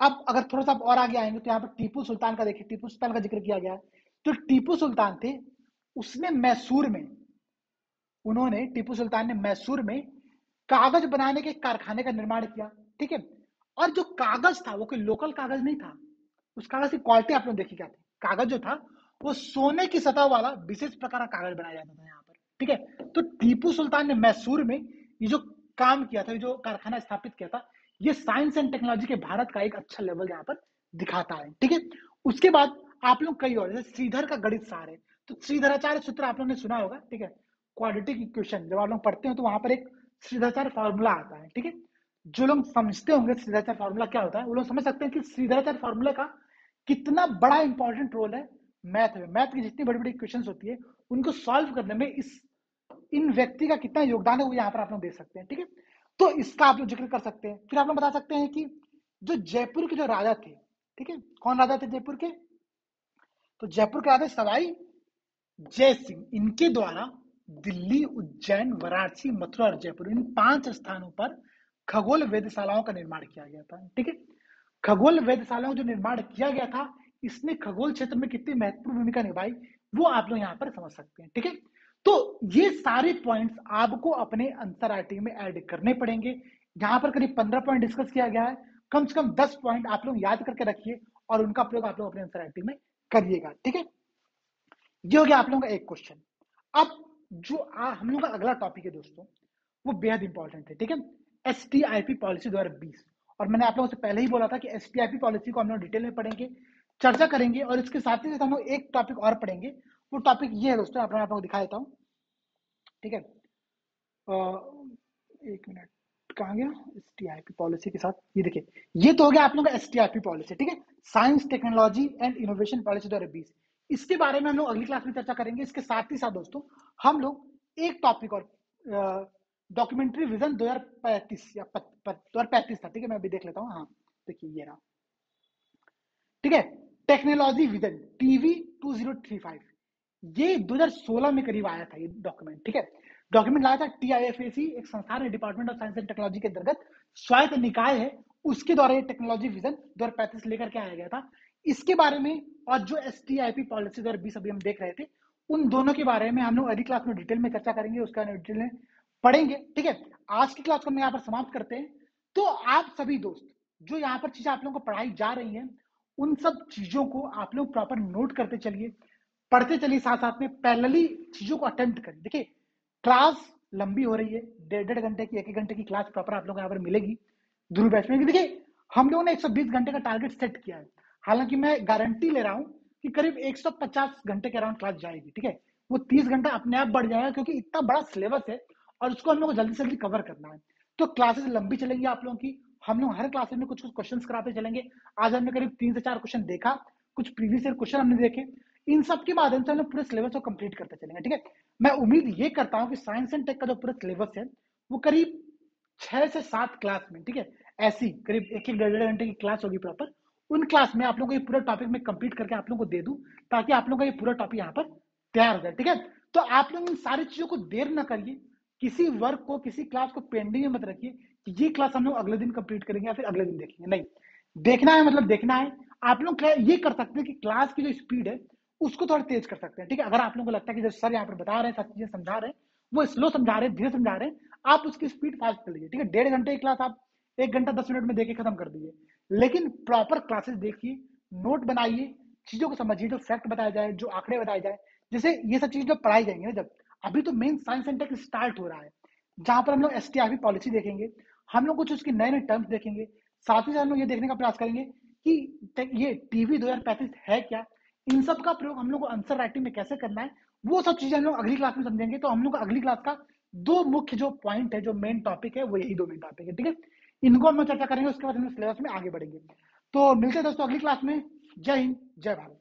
A: अब अगर थोड़ा सा और आगे आएंगे तो यहाँ पर टीपू सुल्तान का देखिए, टीपू सुल्तान का जिक्र किया गया है। तो टीपू सुल्तान थे, उसने मैसूर में, उन्होंने, टीपू सुल्तान ने मैसूर में कागज बनाने के कारखाने का निर्माण किया, ठीक है। और जो कागज था वो कोई लोकल कागज नहीं था, उस कागज की क्वालिटी आप लोग देखिए क्या थी। कागज जो था वो सोने की सतह वाला विशेष प्रकार का कागज बनाया जाता था यहाँ पर, ठीक है। तो टीपू सुल्तान ने मैसूर में ये जो काम किया था, ये जो कारखाना स्थापित किया था, ये साइंस एंड टेक्नोलॉजी के भारत का एक अच्छा लेवल यहाँ पर दिखाता है, ठीक है। उसके बाद आप लोग कई और, जैसे श्रीधर का गणित सार है, तो श्रीधराचार्य सूत्र आप लोगों ने सुना होगा, ठीक है। क्वाड्रेटिक इक्वेशन जब आप लोग पढ़ते हो तो वहां पर एक श्रीधराचार्य फार्मूला आता है, ठीक है। जो लोग समझते होंगे श्रीधराचार्य फार्मूला क्या होता है, वो लोग समझ सकते हैं कि श्रीधराचार्य फार्मूला का कितना बड़ा इंपॉर्टेंट रोल है मैथ में। मैथ की जितनी बड़ी बड़ी इक्वेशंस होती है उनको सॉल्व करने में इस इन व्यक्ति का कितना योगदान है वो यहाँ पर आप लोग देख सकते हैं, ठीक है। तो इसका आप लोग जिक्र कर सकते हैं। फिर आप लोग बता सकते हैं कि जो जयपुर के जो राजा थे, ठीक है, कौन राजा थे जयपुर के, तो जयपुर के राजा सवाई जय सिंह, इनके द्वारा दिल्ली, उज्जैन, वाराणसी, मथुरा और जयपुर, इन 5 स्थानों पर खगोल वेधशालाओं का निर्माण किया गया था, ठीक है। खगोल वेधशालाओं जो निर्माण किया गया था, इसने खगोल क्षेत्र में कितनी महत्वपूर्ण भूमिका निभाई वो आप लोग यहाँ पर समझ सकते हैं, ठीक है। तो ये सारे पॉइंट्स आपको अपने आंसर राइटिंग में ऐड करने पड़ेंगे। यहाँ पर करीब 15 पॉइंट डिस्कस किया गया है, कम से कम 10 पॉइंट आप लोग याद करके रखिए और उनका प्रयोग आप लोग अपने आंसर राइटिंग में करिएगा, ठीक है। ये हो गया आप लोगों का एक क्वेश्चन। अब जो हम लोग का अगला टॉपिक है दोस्तों, वो बेहद इंपॉर्टेंट है, ठीक है। STIP पॉलिसी 2020, और मैंने आप लोगों से पहले ही बोला था कि STIP पॉलिसी को हम लोग डिटेल में पढ़ेंगे, चर्चा करेंगे, और इसके साथ ही साथ हम लोग एक टॉपिक और पढ़ेंगे। वो टॉपिक ये है दोस्तों, आप लोगों को दिखा देता हूँ, ठीक है। एक मिनट, कहाँ गया STIP पॉलिसी के साथ, ये देखिए, ये तो हो गया आप लोगों का STIP पॉलिसी, ठीक है, science technology and innovation policy 2020। इसके बारे में हम लोग अगली क्लास में चर्चा करेंगे। इसके साथ ही साथ दोस्तों हम लोग एक टॉपिक और, डॉक्यूमेंट्री विजन 2035 या 2035 था, ठीक है, मैं अभी देख लेता हूँ, हाँ देखिए ये रहा, ठीक है, टेक्नोलॉजी विजन TV 2035, ये 2016 में करीब आया था ये डॉक्यूमेंट, ठीक है। डॉक्यूमेंट लाया था TIFAC, एक संस्थान है, department of science and technology के अंतर्गत स्वायत्त निकाय है, उसके द्वारा ये टेक्नोलॉजी विजन 2035 लेकर के आया गया था। इसके बारे में और जो STIP पॉलिसी 2020 अभी हम देख रहे थे उन दोनों के बारे में हम लोग अगली क्लास में डिटेल में चर्चा करेंगे, उसका डिटेल में पढ़ेंगे। ठीक है, आज की क्लास को हम यहाँ पर समाप्त करते हैं। तो आप सभी दोस्त जो यहाँ पर चीजें आप लोगों को पढ़ाई जा रही हैं, उन सब चीजों को आप लोग प्रॉपर नोट करते चलिए, पढ़ते चलिए, साथ साथ में पैरेलली चीजों को अटेम्प्ट करें। देखिए क्लास लंबी हो रही है, 1.5 घंटे की 1 घंटे की क्लास प्रॉपर आप लोगों को यहाँ पर मिलेगी ध्रुव बैच में। देखिए हम लोगों ने 120 घंटे का टारगेट सेट किया है, हालांकि मैं गारंटी ले रहा हूँ कि करीब 150 घंटे के अराउंड क्लास जाएगी। ठीक है, वो 30 घंटा अपने आप बढ़ जाएगा, क्योंकि इतना बड़ा सिलेबस है और उसको हम लोग को जल्दी से जल्दी कवर करना है। तो क्लासेस लंबी चलेंगी आप लोगों की, हम लोग हर क्लासेस में कुछ कुछ क्वेश्चंस कराते चलेंगे। आज हमने करीब 3 से 4 क्वेश्चन देखा, कुछ प्रीवियस ईयर क्वेश्चन हमने देखे, इन सब के माध्यम से हम लोग पूरे सिलेबस को कंप्लीट करते चलेंगे। ठीक है, मैं उम्मीद ये करता हूँ कि साइंस एंड टेक का जो पूरा सिलेबस है वो करीब 6 से 7 क्लास में, ठीक है, ऐसी करीब 1-1.5 घंटे की क्लास होगी प्रॉपर, उन क्लास में आप लोगों को ये पूरा टॉपिक में कंप्लीट करके आप लोगों को दे दूं, ताकि आप लोगों का ये पूरा टॉपिक यहाँ पर तैयार हो जाए। ठीक है, तो आप लोग इन सारी चीजों को देर ना करिए, किसी वर्क को, किसी क्लास को पेंडिंग में मत रखिए कि ये क्लास हम लोग अगले दिन कंप्लीट करेंगे या फिर अगले दिन देखेंगे। नहीं, देखना है मतलब देखना है। आप लोग ये कर सकते हैं कि क्लास की जो स्पीड है उसको थोड़ा तेज कर सकते हैं। ठीक है, अगर आप लोगों को लगता है कि जो सर यहाँ पर बता रहे हैं, सब चीजें समझा रहे हैं, वो स्लो समझा रहे हैं, धीरे समझा रहे हैं, आप उसकी स्पीड फास्ट कर लीजिए। ठीक है, 1.5 घंटे की क्लास आप 1 घंटा 10 मिनट में देके खत्म कर दीजिए, लेकिन प्रॉपर क्लासेस देखिए, नोट बनाइए, चीजों को समझिए, जो फैक्ट बताया जाए, जो आंकड़े बताए जाए, जैसे ये सब चीजें जब पढ़ाई जाएंगे ना, जब अभी तो main science and tech start हो रहा है, जहां पर हम लोग एसटीआरबी पॉलिसी देखेंगे, हम लोग कुछ उसके नए नए टर्म्स देखेंगे, साथ ही साथ हम लोग ये देखने का प्रयास करेंगे कि ये टीवी 2035 है क्या, इन सब का प्रयोग हम लोग को आंसर राइटिंग में कैसे करना है, वो सब चीजें हम लोग अगली क्लास में समझेंगे। तो हम लोग अगली क्लास का दो मुख्य जो पॉइंट है, जो मेन टॉपिक है, वो यही दो मेन टॉपिक है। ठीक है, इनको हम लोग चर्चा करेंगे, उसके बाद हम सिलेबस में आगे बढ़ेंगे। तो मिलते हैं दोस्तों अगली क्लास में। जय हिंद, जय भारत।